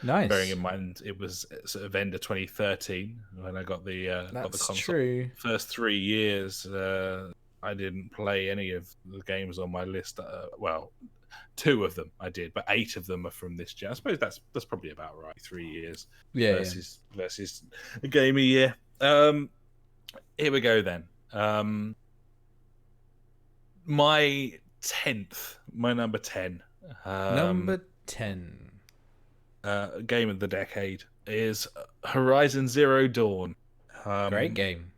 Nice. Bearing in mind it was sort of end of 2013 when I got the console. True. First 3 years, I didn't play any of the games on my list. Well, 2 of them I did, but 8 of them are from this gen. I suppose that's probably about right. 3 years versus a game a year. Here we go then. My number 10. Number 10. Game of the decade is Horizon Zero Dawn. Great game.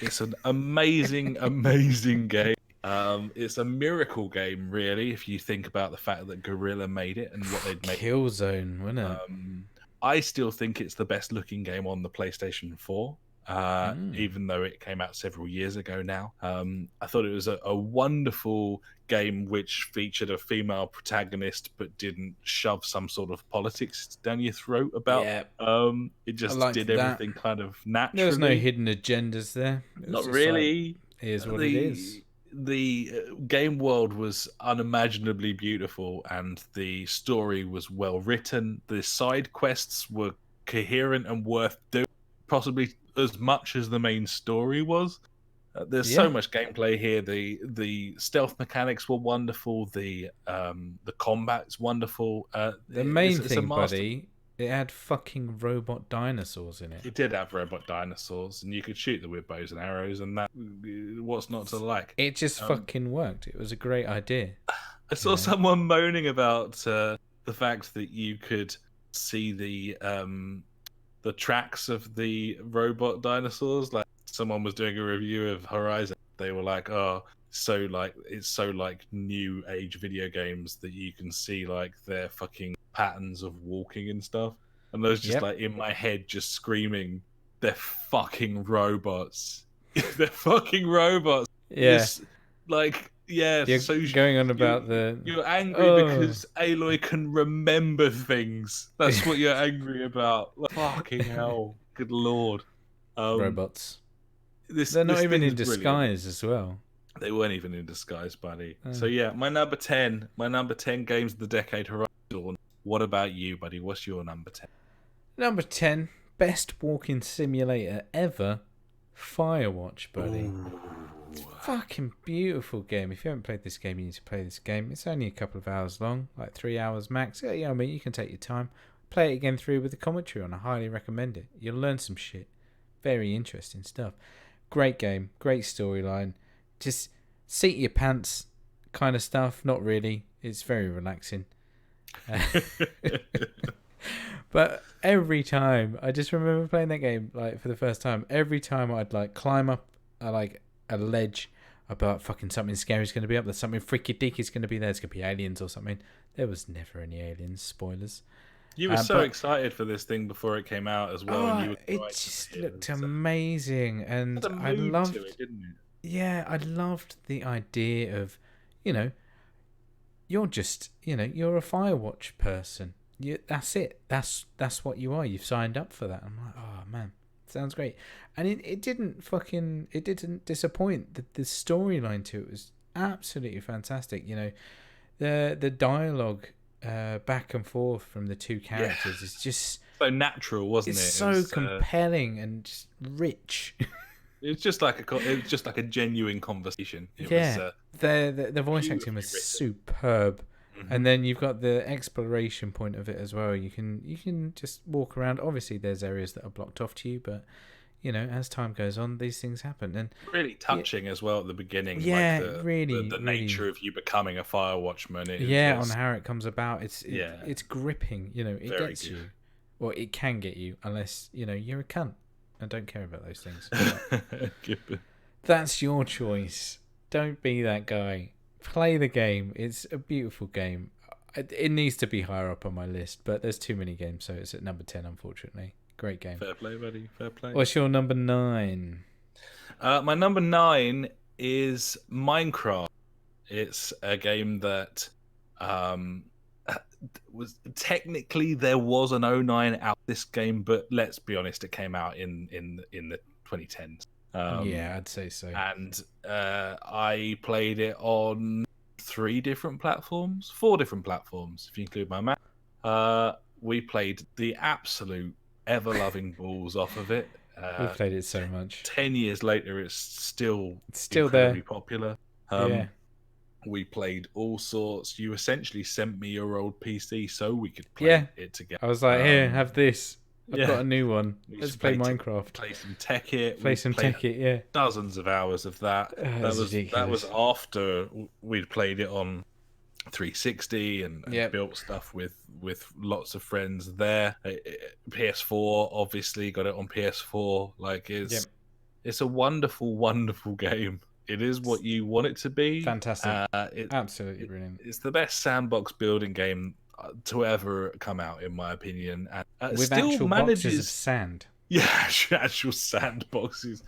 It's an amazing, amazing game. It's a miracle game, really, if you think about the fact that Guerrilla made it and what they'd made. Killzone, wasn't it? I still think it's the best looking game on the PlayStation 4. Even though it came out several years ago now. I thought it was a wonderful game which featured a female protagonist but didn't shove some sort of politics down your throat about. Yeah. It just did that. everything kind of naturally. There was no hidden agendas there. Not really. Like, here's what it is. game world was unimaginably beautiful, and the story was well written. The side quests were coherent and worth doing, possibly as much as the main story was. There's so much gameplay here. The stealth mechanics were wonderful. The combat's wonderful. The main thing, buddy, it had fucking robot dinosaurs in it. It did have robot dinosaurs, and you could shoot them with bows and arrows, and that what's not to like. It just fucking worked. It was a great idea. I saw someone moaning about the fact that you could see the tracks of the robot dinosaurs. Like someone was doing a review of Horizon, they were like, "Oh, it's so like new age video games that you can see like their fucking patterns of walking and stuff." And I was just like in my head, just screaming, "They're fucking robots! They're fucking robots!" Yeah, it's like. Yeah, you're so going on about you're angry because Aloy can remember things. That's what you're angry about. Like, fucking hell, good lord! Robots. They're not even in disguise as well. They weren't even in disguise, buddy. So yeah, my number 10 games of the decade, Horizon. What about you, buddy? What's your number 10? Number 10, best walking simulator ever, Firewatch, buddy. Ooh. It's a fucking beautiful game. If you haven't played this game, you need to play this game. It's only a couple of hours long, like 3 hours max. Yeah, I mean, you can take your time. Play it again through with the commentary on. I highly recommend it. You'll learn some shit. Very interesting stuff. Great game, great storyline. Just seat your pants kind of stuff. Not really. It's very relaxing. But every time, I just remember playing that game like for the first time. Every time I'd like climb up a ledge about fucking something scary is going to be up there, something freaky deaky is going to be there. It's going to be aliens or something. There was never any aliens. Spoilers. You were so excited for this thing before it came out as well. And you were it just looked amazing, and I loved it, didn't it? Yeah, I loved the idea of, you're just, you're a Firewatch person. That's it. That's what you are. You've signed up for that. I'm like, oh man, sounds great. And it didn't disappoint. The storyline to it was absolutely fantastic. The dialogue back and forth from the two characters is just so natural, wasn't it? It's so compelling and just rich. It's just like a genuine conversation. The voice acting was superb. Mm-hmm. And then you've got the exploration point of it as well. You can just walk around. Obviously, there's areas that are blocked off to you, but as time goes on, these things happen. And really touching as well at the beginning. Yeah, like really, the nature of you becoming a Firewatchman. On how it comes about. It's gripping. It Very gets you. Well, it can get you unless you're a cunt. I don't care about those things. That's your choice. Don't be that guy. Play the game. It's a beautiful game. It needs to be higher up on my list, but there's too many games, so it's at number 10, unfortunately. Great game. Fair play, buddy. Fair play. What's your number 9? My number 9 is Minecraft. It's a game that was technically there was an 09 out this game, but let's be honest, it came out in the 2010s. I'd say so. And I played it on 4 different platforms, if you include my Mac. We played the absolute ever-loving balls off of it. We played it so much. 10 years later, it's still there. Popular. We played all sorts. You essentially sent me your old PC so we could play it together. I was like, here, have this. I've got a new one. Let's play Minecraft. Play some Tekkit. Play some Tekkit, Dozens of hours of that. That was after we'd played it on 360 and built stuff with lots of friends there. PS4, obviously, got it on PS4. Like it's a wonderful, wonderful game. It is what you want it to be. Fantastic. Absolutely brilliant. It's the best sandbox building game to ever come out, in my opinion. And with still actual manages boxes of sand. Yeah, actual sandboxes.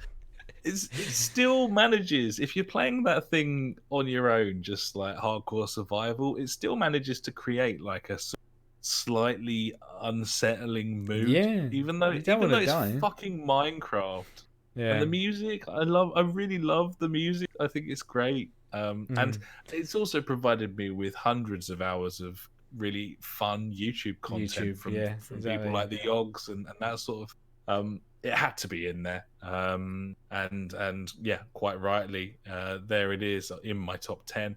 It still manages, if you're playing that thing on your own, just like hardcore survival, it still manages to create like a slightly unsettling mood. Yeah. Even though it's die. fucking Minecraft. And the music, I really love the music. I think it's great. And it's also provided me with hundreds of hours of really fun YouTube content from exactly. people like the Yogs and that sort of. It had to be in there, and yeah, quite rightly, there it is in my top 10.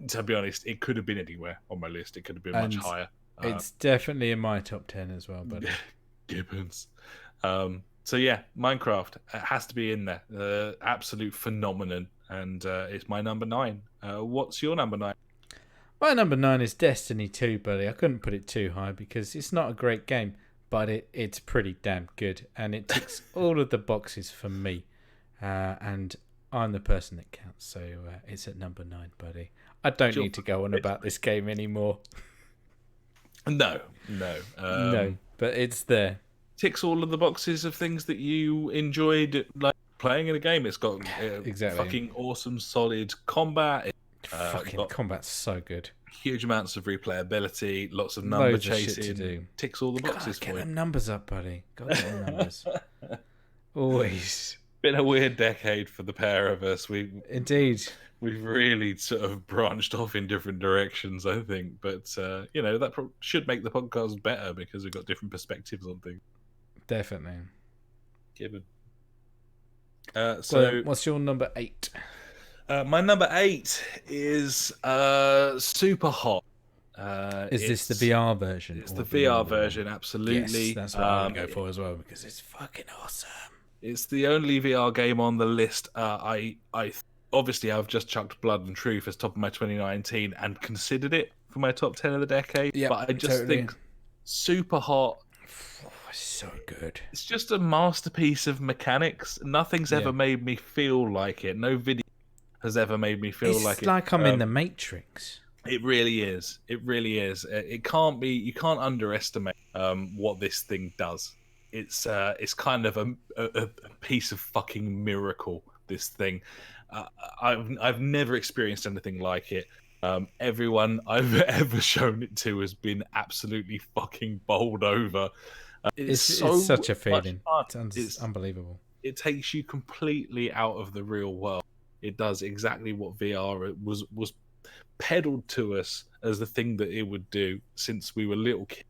To be honest, it could have been anywhere on my list. It could have been much higher. It's definitely in my top 10 as well, buddy. Gibbons. So yeah, Minecraft has to be in there. Absolute phenomenon, and it's my number 9. What's your number 9? My number 9 is Destiny 2, buddy. I couldn't put it too high because it's not a great game, but it's pretty damn good, and it ticks all of the boxes for me. And I'm the person that counts, so it's at number 9, buddy. I don't need to go on about this game anymore. No. No, but it's there. Ticks all of the boxes of things that you enjoyed, like playing in a game. It's got fucking awesome, solid combat. Combat's so good. Huge amounts of replayability, lots of number chasing. Shit to do. Ticks all the boxes get for you. them numbers up, buddy. Got them numbers. Always. Been a weird decade for the pair of us. Indeed. We've really sort of branched off in different directions, I think. But, that should make the podcast better because we've got different perspectives on things. Definitely. Given. So, what's your number 8? My number 8 is Super Hot. Is this the VR version? It's the VR version, absolutely. Yes, that's what I'm going to go for as well because it's fucking awesome. It's the only VR game on the list. Obviously, I've just chucked Blood and Truth as top of my 2019 and considered it for my top 10 of the decade. Yep, but I just think Super Hot. So good. It's just a masterpiece of mechanics. Nothing's ever made me feel like it. No video has ever made me feel like it. It's like I'm in the Matrix. It really is. It really is. It can't be. You can't underestimate what this thing does. It's kind of a piece of fucking miracle. This thing. I've never experienced anything like it. Everyone I've ever shown it to has been absolutely fucking bowled over. It's such a feeling. It's unbelievable. It takes you completely out of the real world. It does exactly what VR was peddled to us as the thing that it would do since we were little kids.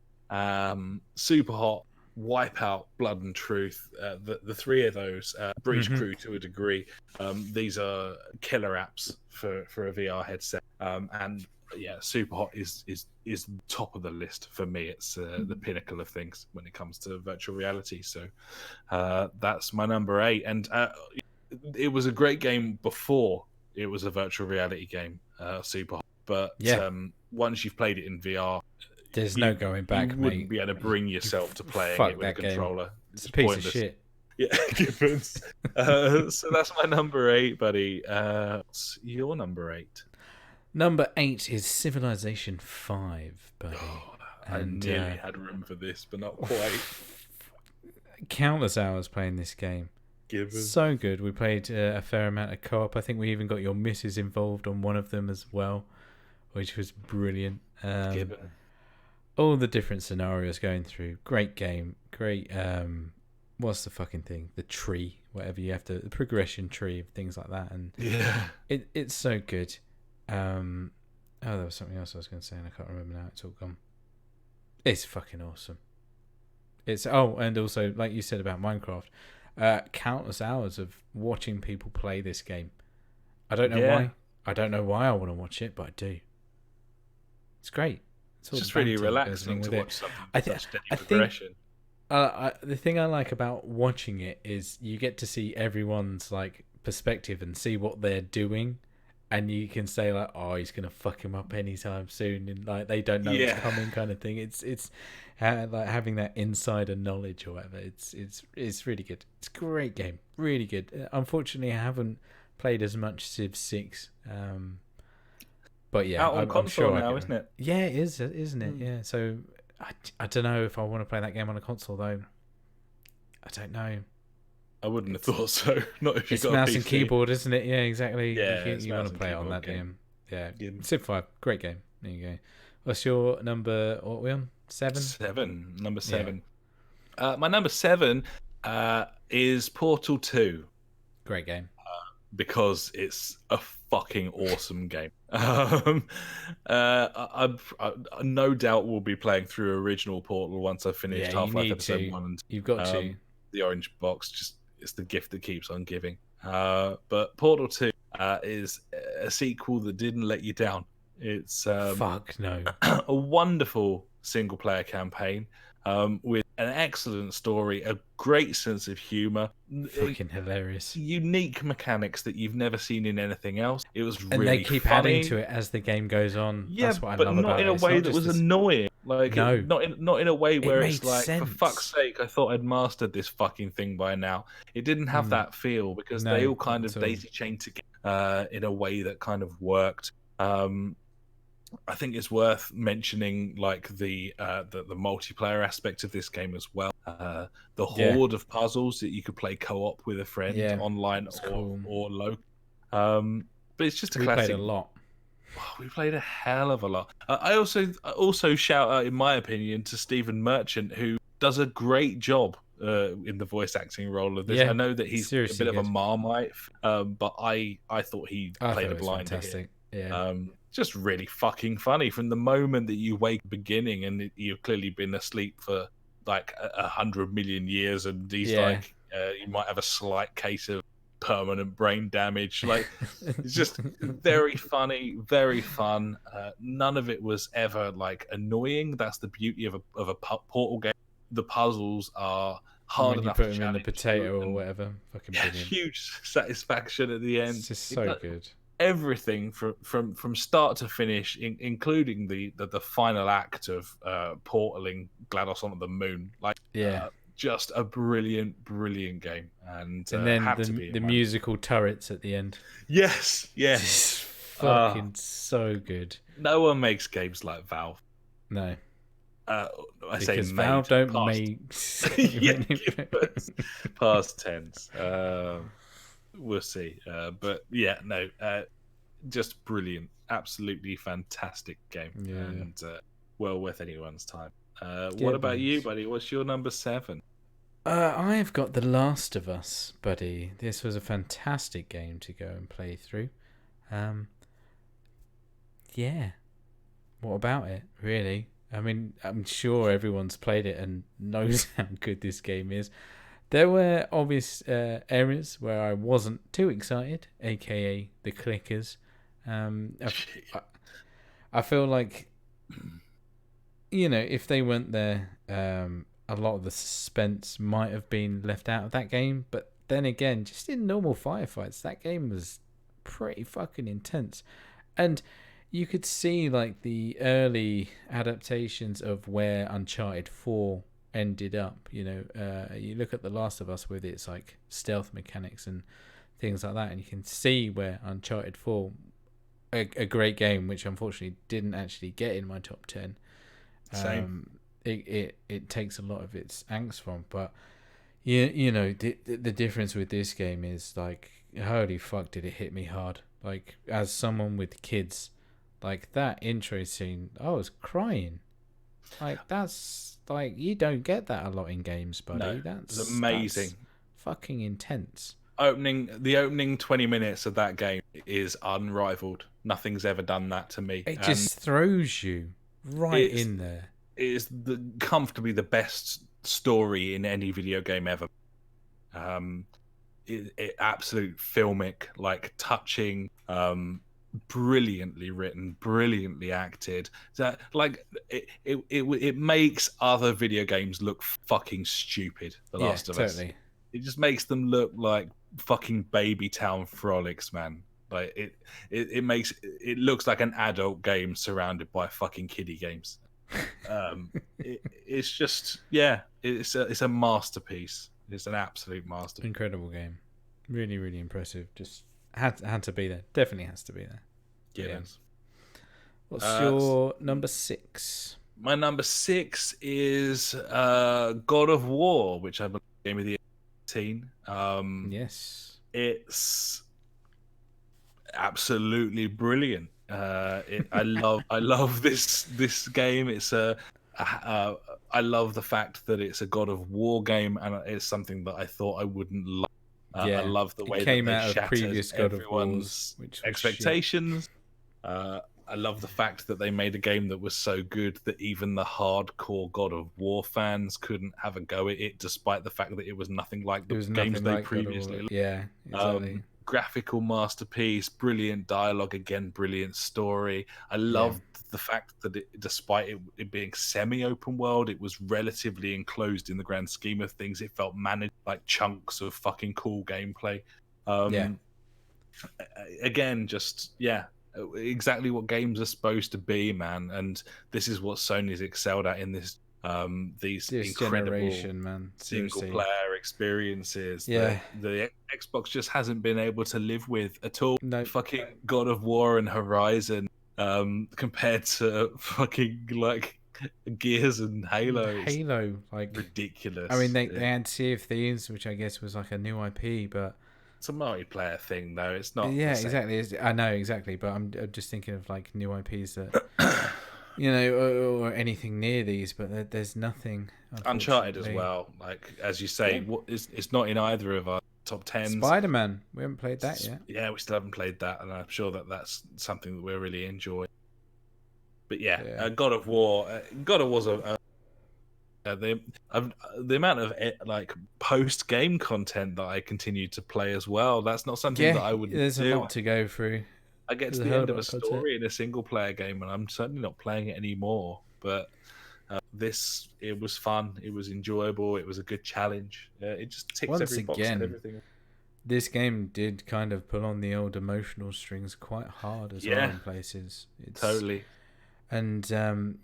Super Hot, Wipeout, Blood and Truth, the three of those, Breach Crew to a degree. These are killer apps for a VR headset. And yeah, Super Hot is top of the list for me. It's the pinnacle of things when it comes to virtual reality. So that's my number 8. And it was a great game before it was a virtual reality game, Super Hot. But once you've played it in VR, there's no going back, you wouldn't be able to bring yourself to playing it with a controller. Game. It's a piece pointless. Of shit. Yeah, Gibbons. So that's my number 8, buddy. What's your number 8? Number 8 is Civilization 5, buddy. Oh, I nearly had room for this, but not quite. Countless hours playing this game. Gibbons. So good. We played a fair amount of co-op. I think we even got your missus involved on one of them as well, which was brilliant. Gibbon. All the different scenarios going through. Great game. Great. What's the fucking thing? The tree. Whatever you have to. The progression tree. Things like that. And it's so good. There was something else I was going to say and I can't remember now. It's all gone. It's fucking awesome. And also, like you said about Minecraft, countless hours of watching people play this game. I don't know why. I don't know why I want to watch it, but I do. It's great. It's just really relaxing to watch something with such steady progression. The thing I like about watching it is you get to see everyone's like perspective and see what they're doing, and you can say like, "Oh, he's gonna fuck him up anytime soon," and like they don't know it's coming, kind of thing. It's like having that insider knowledge or whatever. It's really good. It's a great game, really good. Unfortunately, I haven't played as much Civ 6. But yeah, out on console now, isn't it? Yeah, it is, isn't it? Yeah. So I don't know if I want to play that game on a console though. I don't know. I wouldn't have thought so. Not if you got mouse a PC. And keyboard, isn't it? Yeah, exactly. Yeah, you want to play it on that game. Yeah. Civ 5, great game. There you go. What's your number? What are we on? 7? Number 7. Yeah. My number 7 is Portal 2. Great game. Because it's a fucking awesome game. No doubt will be playing through original Portal once I've finished Yeah, you Half-Life need Episode to. 1 and You've got to. the orange box. Just it's the gift that keeps on giving. But Portal 2 is a sequel that didn't let you down. It's Fuck no. a wonderful single-player campaign with an excellent story, a great sense of humor, Fucking hilarious. unique mechanics that you've never seen in anything else. It was And really they keep funny. adding to it as the game goes on. Yeah, That's what I but love not about in it. a It's way not that just was this... annoying. Like No. not in a way where made it's like, sense. for fuck's sake, I thought I'd mastered this fucking thing by now. It didn't have that feel because No, they all kind not of at all. daisy chained together in a way that kind of worked. I think it's worth mentioning like the multiplayer aspect of this game as well. The horde of puzzles that you could play co-op with a friend online cool. or local. But it's just a classic. We played a lot. Oh, we played a hell of a lot. I also shout out, in my opinion, to Stephen Merchant, who does a great job in the voice acting role of this. Yeah, I know that he's a bit of a marmite, but I thought he played a blind fantastic. here. Yeah. Just really fucking funny from the moment that you wake beginning and you've clearly been asleep for like 100 million years, and he's like, you might have a slight case of permanent brain damage. Like, it's just very funny, very fun. None of it was ever like annoying. That's the beauty of a Portal game. The puzzles are hard when you enough put to them in the potato or whatever. Fucking brilliant. Huge satisfaction at the end. It's just so good. Everything from start to finish, including the final act of portaling GLaDOS onto the moon. Like, just a brilliant game, and then had to be the musical turrets at the end. Yes. Just fucking so good. No one makes games like Valve. No. I say Valve don't make past tense. We'll see. But yeah, no, just brilliant, absolutely fantastic game, and well worth anyone's time. What about you, buddy? What's your number 7? I've got The Last of Us, buddy. This was a fantastic game to go and play through. Yeah. What about it, really? I mean, I'm sure everyone's played it and knows how good this game is. There were obvious areas where I wasn't too excited, aka the clickers. I feel like, if they weren't there, a lot of the suspense might have been left out of that game. But then again, just in normal firefights, that game was pretty fucking intense. And you could see like the early adaptations of where Uncharted 4 ended up. You look at The Last of Us with its like stealth mechanics and things like that, and you can see where Uncharted 4, a great game which unfortunately didn't actually get in my top 10. Same. It takes a lot of its angst from, but the difference with this game is like, holy fuck, did it hit me hard. Like, as someone with kids, like that intro scene, I was crying. Like, that's like, you don't get that a lot in games, buddy. No, that's amazing. That's fucking intense. The opening 20 minutes of that game is unrivaled. Nothing's ever done that to me. It just throws you right in there. It is comfortably the best story in any video game ever. It absolute filmic, like touching, brilliantly written, brilliantly acted. That like it makes other video games look fucking stupid. The Last of Us. It just makes them look like fucking baby town frolics, man. Like it looks like an adult game surrounded by fucking kiddie games. It's just it's a masterpiece. It's an absolute masterpiece. Incredible game, really, really impressive. Just had to be there. Definitely has to be there. Yes. What's your number 6? My number 6 is God of War, which I believe is game of the 18. Yes, it's absolutely brilliant. I love this game. It's I love the fact that it's a God of War game, and it's something that I thought I wouldn't love. I love the it way that came they out of shattered previous God of Wars, everyone's which was shit. expectations. I love the fact that they made a game that was so good that even the hardcore God of War fans couldn't have a go at it, despite the fact that it was nothing like It the was games nothing they like God of War. previously loved. Yeah, exactly. Graphical masterpiece, brilliant dialogue, again, brilliant story. I loved the fact that despite it being semi-open world, it was relatively enclosed in the grand scheme of things. It felt managed like chunks of fucking cool gameplay. Again, just exactly what games are supposed to be, man. And this is what Sony's excelled at in these incredible generation, man. single Seriously. player experiences Yeah. that the Xbox just hasn't been able to live with at all. No. Fucking God of War and Horizon, compared to fucking like Gears and Halo. Halo, like ridiculous. I mean, they had Sea of Thieves, which I guess was like a new IP, but it's a multiplayer thing, though. It's not. Yeah, exactly. I know exactly, but I'm just thinking of like new IPs that or anything near these, but there's nothing. Uncharted as well, like as you say, it's not in either of our top 10s. Spider-Man, we haven't played that yet. Yeah, we still haven't played that, and I'm sure that that's something that we're really enjoying. But God of War, was the amount of like post game content that I continue to play as well. That's not something that I would. There's a lot to go through. I get to the end of a story in a single player game, and I'm certainly not playing it anymore. But it was fun. It was enjoyable. It was a good challenge. It just ticks every box and everything. This game did kind of pull on the old emotional strings quite hard as well in places. Totally. And the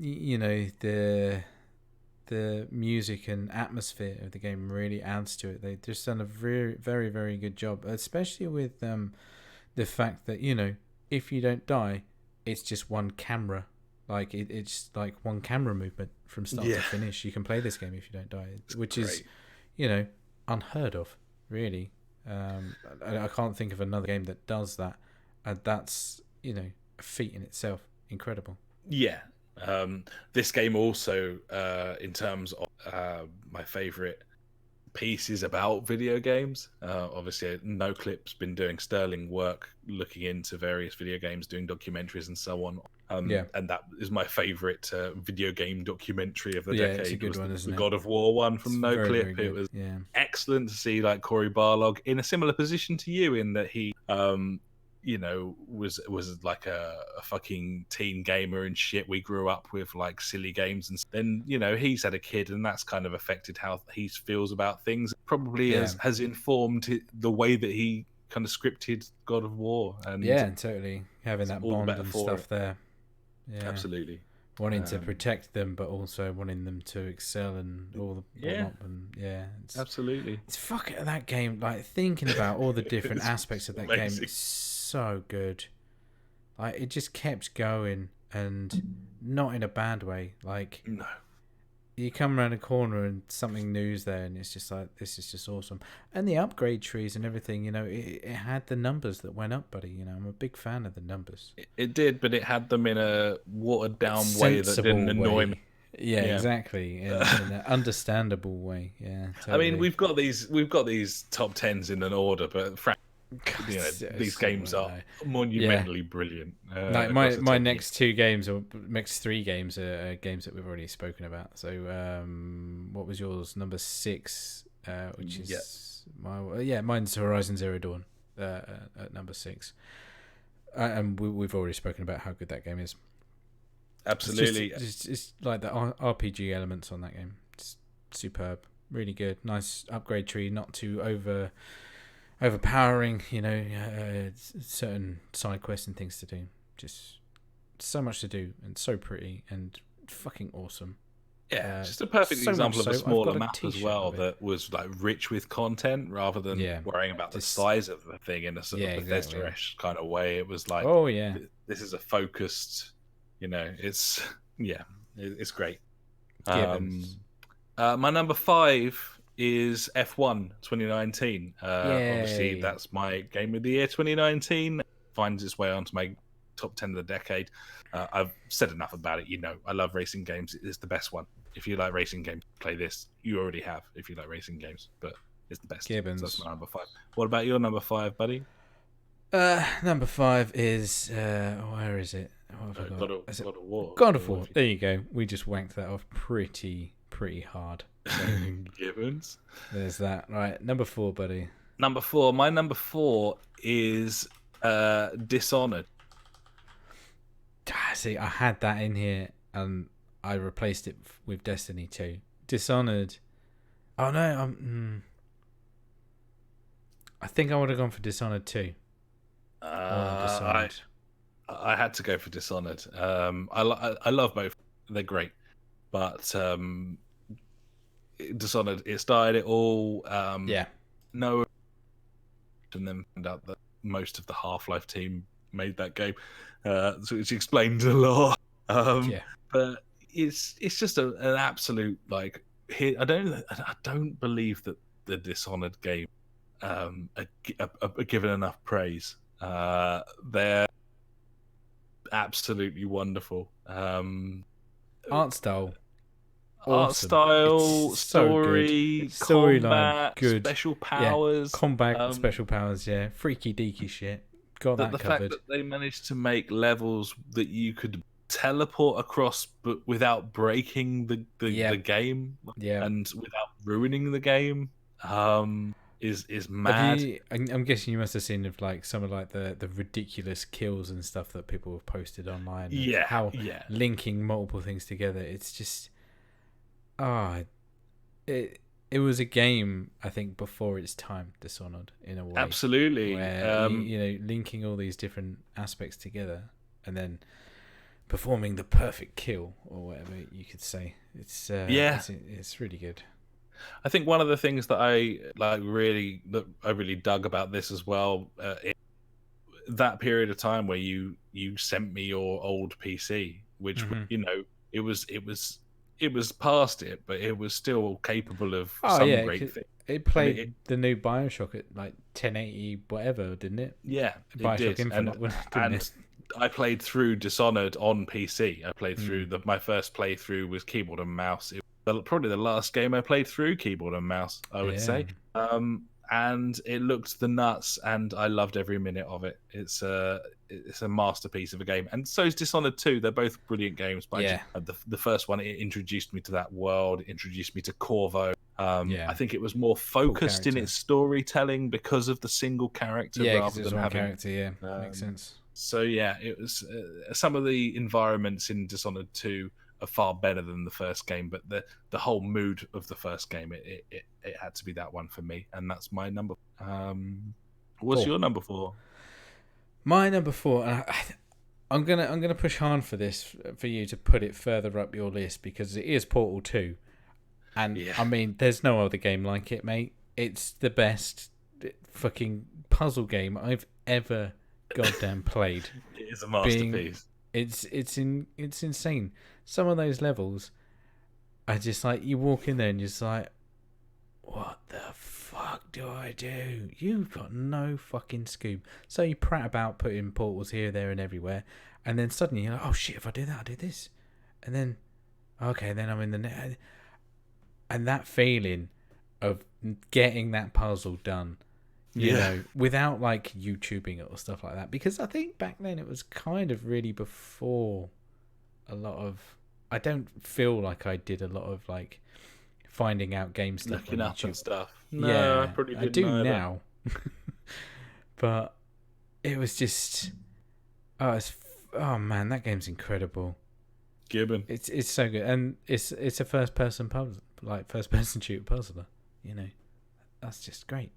music and atmosphere of the game really adds to it. They've just done a very, very, very good job, especially with the fact that if you don't die, it's just one camera. Like it's like one camera movement from start to finish. You can play this game if you don't die, which is unheard of, really. I can't think of another game that does that, and that's a feat in itself. Incredible. Yeah. This game also, in terms of my favorite pieces about video games, obviously NoClip's been doing sterling work looking into various video games, doing documentaries and so on. And that is my favorite video game documentary of the decade. It's a good one, isn't the it? God of War one from NoClip. It was excellent to see like Cory Barlog in a similar position to you, in that he was like a fucking teen gamer and shit. We grew up with like silly games, and then he's had a kid, and that's kind of affected how he feels about things. Probably has informed the way that he kind of scripted God of War. And totally having that bond and stuff there. Yeah, absolutely. Wanting to protect them, but also wanting them to excel and all the it's, absolutely. It's fucking that game. Like thinking about all the different aspects of that amazing. game, it's so good. Like it just kept going, and not in a bad way. Like no, you come around a corner and something new's there, and it's just like, this is just awesome. And the upgrade trees and everything, it had the numbers that went up, buddy. I'm a big fan of the numbers. It did, but it had them in a watered down way that didn't annoy me. Yeah, exactly. In an understandable way. Yeah. Totally. I mean, we've got these top 10s in an order, but these games are monumentally brilliant. Like my next two games, or next three games, are games that we've already spoken about. So, what was yours? Number 6, which is mine's Horizon Zero Dawn at number 6, and we've already spoken about how good that game is. Absolutely, it's like the RPG elements on that game. It's superb, really good, nice upgrade tree, not too overpowering, certain side quests and things to do. Just so much to do, and so pretty and fucking awesome. Yeah, just a perfect example of a smaller map as well that was like rich with content rather than worrying about the size of the thing in a sort of Bethesda-ish kind of way. It was like, this is a focused, it's great. My number 5 is F1 2019. Obviously, that's my game of the year 2019. Finds its way onto my top 10 of the decade. I've said enough about it. I love racing games. It's the best one. If you like racing games, play this. You already have if you like racing games, but it's the best. Gibbons. So that's my number 5. What about your number 5, buddy? Number 5 is where is it? What have I got? God of War. God of War. There you go. We just wanked that off pretty hard. So Gibbons. there's that. Right, number 4, buddy. Number 4. My number 4 is Dishonored. See, I had that in here and I replaced it with Destiny 2. Dishonored. Oh no, I think I would have gone for Dishonored 2. I had to go for Dishonored. I love both. They're great, but Dishonored, it started it all. No, and then found out that most of the Half-Life team made that game, which explains a lot. But it's just an absolute I don't believe that the Dishonored game are given enough praise. They're absolutely wonderful. Art style, story, storyline, combat, good, special powers, combat, special powers, freaky deaky shit. Got that the covered. fact that they managed to make levels that you could teleport across, but without breaking the game, and without ruining the game, is mad. I'm guessing you must have seen some of the ridiculous kills and stuff that people have posted online. Linking multiple things together. It's just, it was a game, I think, before its time, Dishonored, in a way. Absolutely. Where, linking all these different aspects together and then performing the perfect kill, or whatever you could say. It's really good. I think one of the things that I really dug about this as well, that period of time where you sent me your old PC, which it was past it, but it was still capable of great things. It played the new BioShock at 1080 whatever, didn't it? Yeah, BioShock it did. Infinite, didn't it? I played through Dishonored on PC. I played through my first playthrough was keyboard and mouse. It was probably the last game I played through keyboard and mouse, I would say. And it looked the nuts, and I loved every minute of it. It's a masterpiece of a game, and so is Dishonored 2. They're both brilliant games. But the first one, it introduced me to that world, it introduced me to Corvo. I think it was more focused in its storytelling because of the single character rather than having character. Makes sense. So it was some of the environments in Dishonored 2 are far better than the first game, but the whole mood of the first game, it had to be that one for me, and that's my number. What's your number 4? My number 4, I'm gonna push hard for this, for you to put it further up your list, because it is Portal 2, and I mean, there's no other game like it, mate. It's the best fucking puzzle game I've ever goddamn played. It is a masterpiece. It's insane. Some of those levels are just you walk in there and you're just like, what the fuck do I do? You've got no fucking scoop. So you prat about putting portals here, there, and everywhere, and then suddenly you're like, oh shit, if I do that, I do this, and then then I'm in the net, and that feeling of getting that puzzle done. You know, without YouTubing it or stuff like that, because I think back then it was kind of really before a lot of. I don't feel like I did a lot of finding out game stuff looking on up YouTube. And stuff. No, I probably didn't. I do now, but it was just. Oh man, that game's incredible. Gibbon. It's so good, and it's a first person puzzle, first person shooter puzzler. That's just great.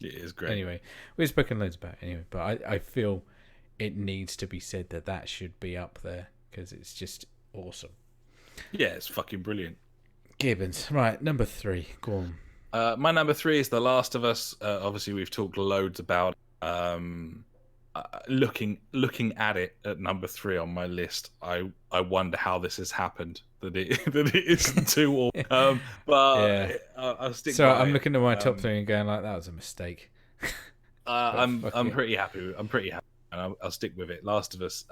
It is great. Anyway, we've spoken loads about it anyway, but I feel it needs to be said that should be up there because it's just awesome. Yeah, it's fucking brilliant. Gibbons. Right, number 3. Go on. My number 3 is The Last of Us. Obviously, we've talked loads about looking at it at number 3 on my list. I wonder how this has happened. That it isn't 2 or but I'll stick. So by I'm it. looking at my top 3 and going that was a mistake. I'm pretty happy. I'm pretty happy. and I'll stick with it. Last of Us,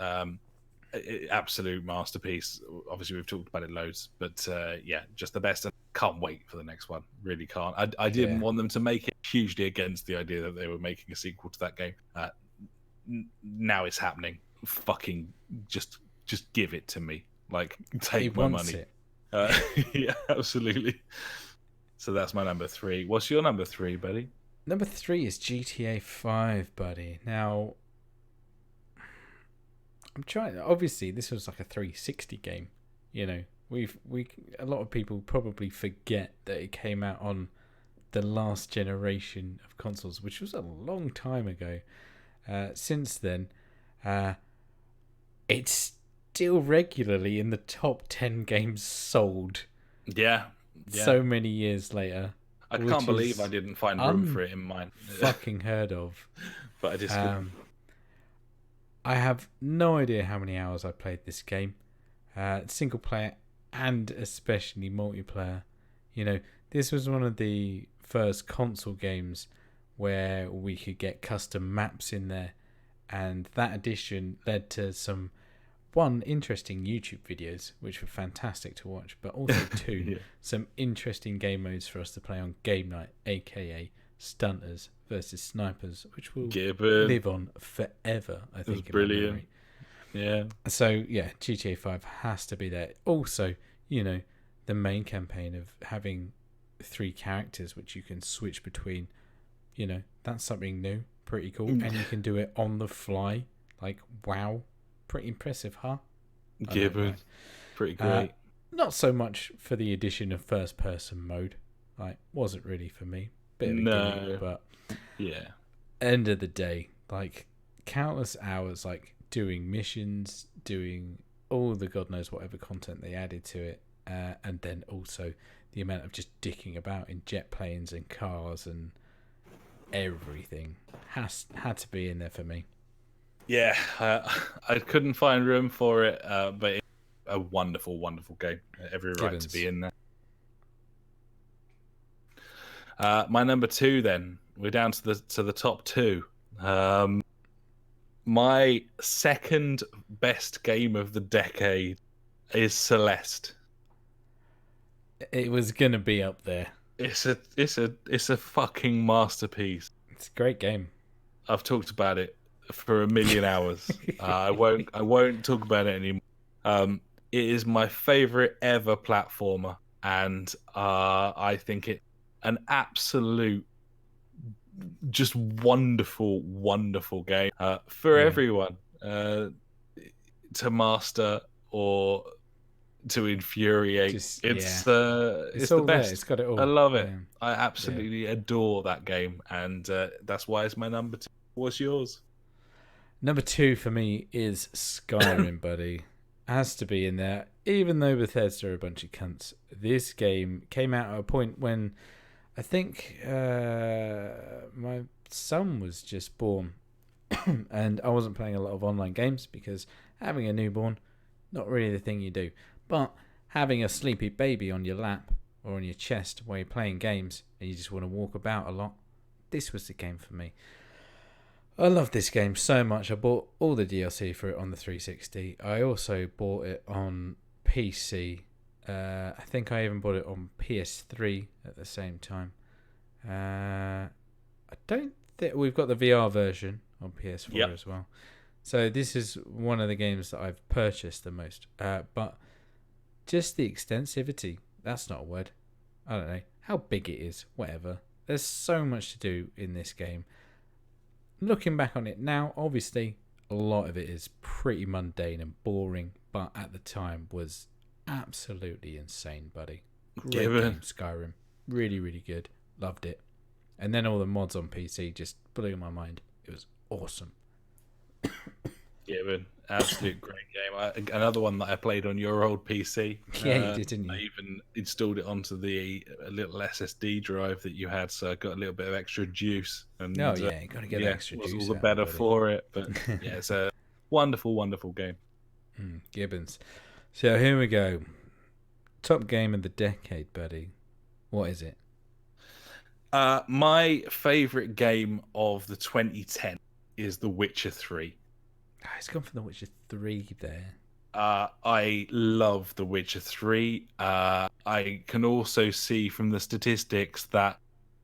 absolute masterpiece. Obviously, we've talked about it loads, but yeah, just the best. And can't wait for the next one. Really can't. I didn't want them to make it. Hugely against the idea that they were making a sequel to that game. Now it's happening. Fucking just give it to me. Like, take my money. Yeah, absolutely. So that's my number 3. What's your number 3, buddy? Number 3 is GTA 5, buddy. Now, I'm trying. Obviously, this was like a 360 game. You know, a lot of people probably forget that it came out on the last generation of consoles, which was a long time ago. Since then, it's still regularly in the top 10 games sold. Yeah. So many years later. I can't believe I didn't find room for it in mine. Fucking heard of. But I just couldn't. I have no idea how many hours I played this game. Single player and especially multiplayer. You know, this was one of the first console games where we could get custom maps in there. And that addition led to some interesting YouTube videos, which were fantastic to watch, but also two, some interesting game modes for us to play on game night, aka Stunters versus Snipers, which will live on forever, I think. It was brilliant. Yeah. So, yeah, GTA 5 has to be there. Also, you know, the main campaign of having 3 characters which you can switch between, you know, that's something new, pretty cool, and you can do it on the fly. Like, wow. Pretty impressive, huh? Gibbon. Pretty great. Not so much for the addition of first person mode. Like, wasn't really for me. Bit of a gimmick, but yeah. End of the day, like countless hours, like doing missions, doing all the God knows whatever content they added to it, and then also the amount of just dicking about in jet planes and cars and everything had to be in there for me. Yeah, I couldn't find room for it, but it's a wonderful, wonderful game. Every right to be in there. My number 2, then we're down to the top 2. My second best game of the decade is Celeste. It was gonna be up there. It's a fucking masterpiece. It's a great game. I've talked about it for a million hours. I won't talk about it anymore. It is my favorite ever platformer, and I think it an absolute just wonderful game for everyone to master or to infuriate. It's the best. There. It's got it all. I love it. I absolutely adore that game, and that's why it's my number 2. What's yours? Number 2 for me is Skyrim, buddy. Has to be in there. Even though Bethesda are a bunch of cunts, this game came out at a point when I think my son was just born, and I wasn't playing a lot of online games because having a newborn, not really the thing you do. But having a sleepy baby on your lap or on your chest while you're playing games and you just want to walk about a lot, this was the game for me. I love this game so much. I bought all the DLC for it on the 360. I also bought it on PC. I think I even bought it on PS3 at the same time. I don't think we've got the VR version on PS4 as well. So this is one of the games that I've purchased the most. But just the extensivity, that's not a word. I don't know how big it is, whatever. There's so much to do in this game. Looking back on it now, obviously, a lot of it is pretty mundane and boring, but at the time was absolutely insane, buddy. Great game, Skyrim. Really, really good. Loved it. And then all the mods on PC just blew my mind. It was awesome. Yeah, man. Absolute great game. Another one that I played on your old PC. Yeah, you did, didn't you? I even installed it onto the little SSD drive that you had, so I got a little bit of extra juice. And, you got to get extra juice. All the better for it. But yeah, it's a wonderful, wonderful game. Gibbons. So here we go. Top game of the decade, buddy. What is it? My favourite game of the 2010 is The Witcher 3. It's gone for The Witcher 3 there. I love The Witcher 3. I can also see from the statistics that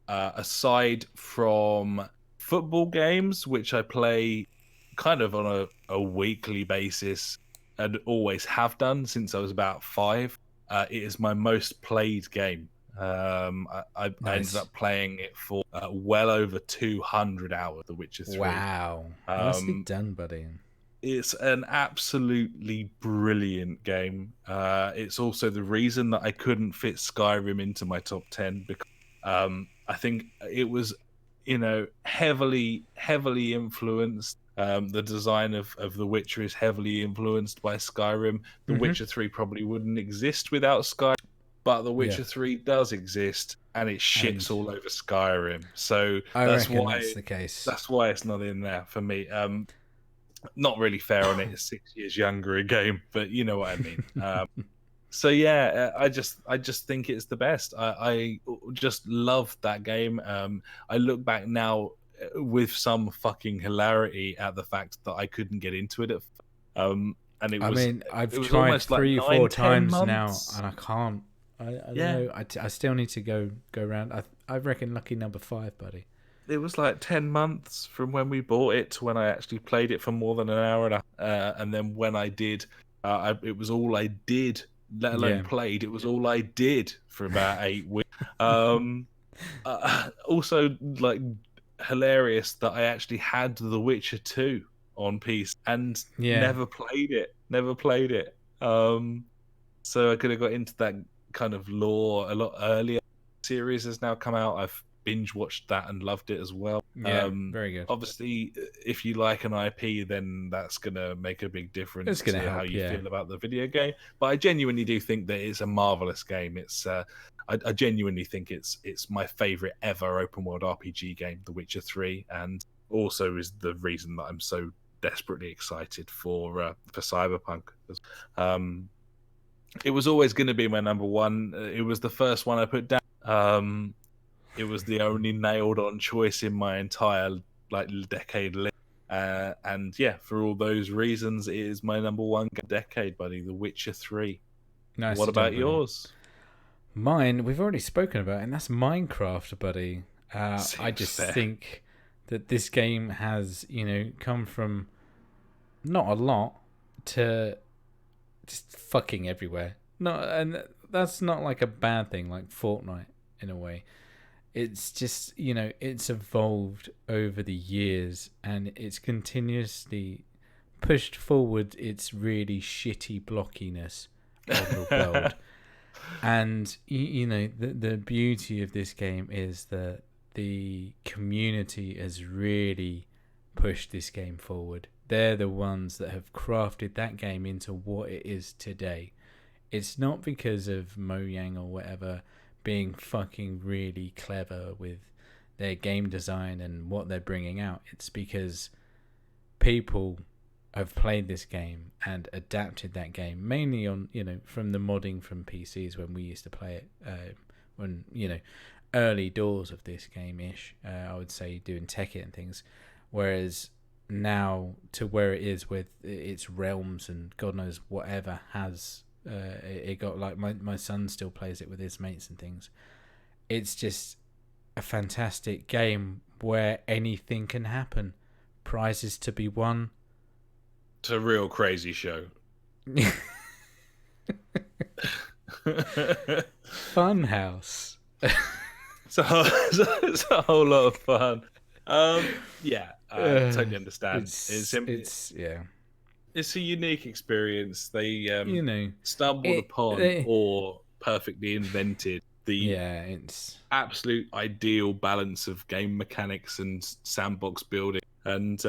aside from football games, which I play kind of on a weekly basis and always have done since I was about 5, it is my most played game. I ended Nice. up playing it for well over 200 hours, The Witcher 3. Wow. Nicely done, buddy. It's an absolutely brilliant game. It's also the reason that I couldn't fit Skyrim into my top 10 because I think it was, heavily influenced. The design of The Witcher is heavily influenced by Skyrim. The Witcher 3 probably wouldn't exist without Skyrim, but The Witcher 3 does exist, and it shits all over Skyrim. So that's the case. That's why it's not in there for me. Not really fair on it. It's 6 years younger a game, but you know what I mean. So yeah, I just think it's the best. I just love that game. I look back now with some fucking hilarity at the fact that I couldn't get into it. And it was. I've it was tried almost 3 or like 4 9-10 times now, months. and I can't. I don't know. I still need to go around. I reckon lucky number 5, buddy. It was like 10 months from when we bought it to when I actually played it for more than an hour and a half. And then when I did, it was all I did, let alone played. It was all I did for about 8 weeks. Also, like, hilarious that I actually had The Witcher 2 on PC and never played it. So I could have got into that kind of lore a lot earlier. The series has now come out. I've binge watched that and loved it as well. Very good. Obviously, if you like an IP, then that's gonna make a big difference to help, how you feel about the video game. But I genuinely do think that it's a marvelous game. It's I genuinely think it's my favorite ever open world RPG game, The Witcher 3, and also is the reason that I'm so desperately excited for Cyberpunk. It was always going to be my number 1. It was the first one I put down. It was the only nailed-on choice in my entire decade list, and yeah, for all those reasons, it is my number 1 decade, buddy. The Witcher 3. Nice. What about yours? Mine, we've already spoken about, and that's Minecraft, buddy. I just think that this game has, come from not a lot to just fucking everywhere. And that's not like a bad thing, like Fortnite in a way. It's just, it's evolved over the years and it's continuously pushed forward its really shitty blockiness of the world. And, the beauty of this game is that the community has really pushed this game forward. They're the ones that have crafted that game into what it is today. It's not because of Mojang or whatever being fucking really clever with their game design and what they're bringing out. It's because people have played this game and adapted that game mainly on, from the modding from PCs when we used to play it, when, early doors of this game-ish, I would say, doing Tekkit and things. Whereas now to where it is with its realms and God knows whatever has it got, like my son still plays it with his mates and things. It's just a fantastic game where anything can happen. Prizes to be won. It's a real crazy show. Funhouse. It's a whole lot of fun. Yeah, I totally understand. It's a unique experience. They stumbled upon or perfectly invented it's absolute ideal balance of game mechanics and sandbox building, and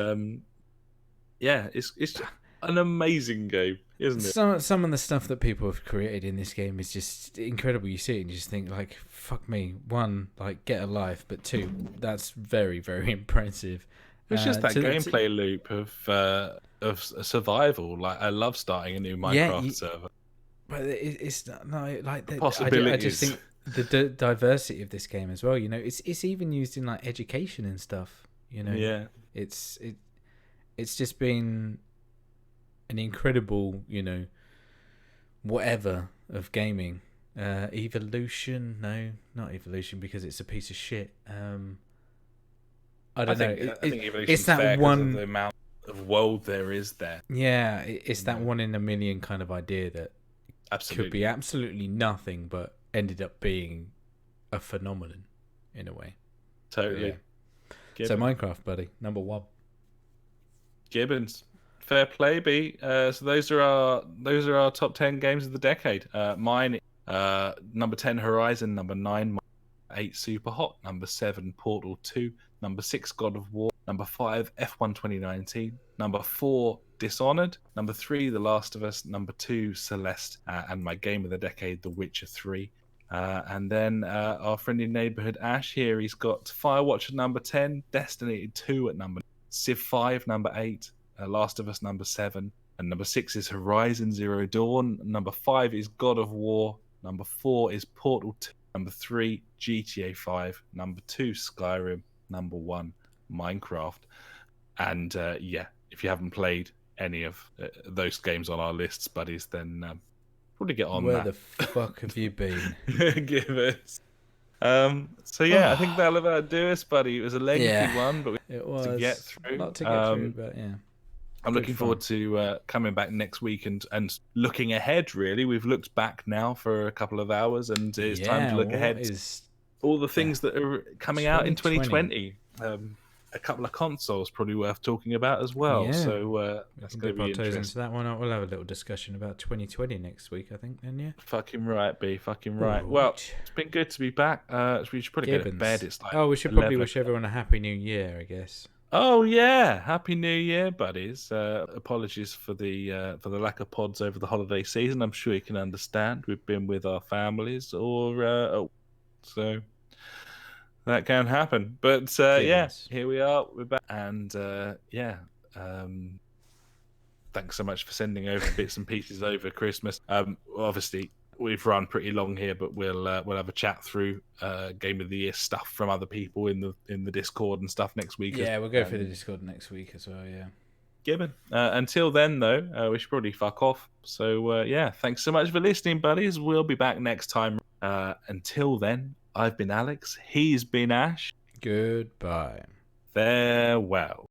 it's an amazing game, isn't it? Some of the stuff that people have created in this game is just incredible. You see it and you just think, like, fuck me. 1, like, get a life, but 2, that's very, very impressive. It's just that gameplay loop of survival. Like, I love starting a new Minecraft server. But it's no, like, the possibilities. I just think the diversity of this game as well. It's even used in, like, education and stuff. Yeah. It's just been an incredible, whatever of gaming. Evolution? No, not Evolution, because it's a piece of shit. I don't know. I think Evolution's It's that fair 'cause one. of the amount of world there is there. Yeah, it's that one in a million kind of idea that could be absolutely nothing, but ended up being a phenomenon in a way. Totally. Yeah. So Minecraft, buddy, number 1. Gibbons, fair play, B. So those are our top 10 games of the decade. Mine, number 10 Horizon, number 9 8 Super Hot, number 7 Portal 2, number 6 God of War, number 5 F1 2019, number 4 Dishonored, number 3 The Last of Us, number 2 Celeste, and my game of the decade, The Witcher 3. And then our friendly neighborhood Ash here, he's got Firewatch at number 10, Destiny 2 at number 9, Civ 5 number 8, Last of Us number 7, and number 6 is Horizon Zero Dawn, number 5 is God of War, number 4 is Portal 2, number 3 GTA 5, number 2 Skyrim, number 1 Minecraft. And if you haven't played any of those games on our lists, buddies, then probably get on Where that. the fuck have you been? Give us. So I think that'll about do us, buddy. It was a lengthy one, but it was to get through. A lot to get through, but yeah. I'm looking forward to coming back next week and looking ahead, really. We've looked back now for a couple of hours, and it's time to look ahead. All the things that are coming out in 2020. A couple of consoles probably worth talking about as well. Yeah. So that's going to be interesting. Into that one. We'll have a little discussion about 2020 next week, I think. Then Fucking right, B. Fucking right. Well, it's been good to be back. We should probably go to bed. It's like we should probably wish everyone a happy new year, I guess. Oh yeah, happy New Year, buddies. Apologies for the lack of pods over the holiday season. I'm sure you can understand. We've been with our families, so that can happen. But here we are. We're back, and thanks so much for sending over bits and pieces over Christmas. Obviously, we've run pretty long here, but we'll have a chat through Game of the Year stuff from other people in the Discord and stuff next week. Yeah, we'll go through the Discord next week as well. Yeah. Gibbon. Until then, though, we should probably fuck off. So thanks so much for listening, buddies. We'll be back next time. Until then, I've been Alex. He's been Ash. Goodbye. Farewell.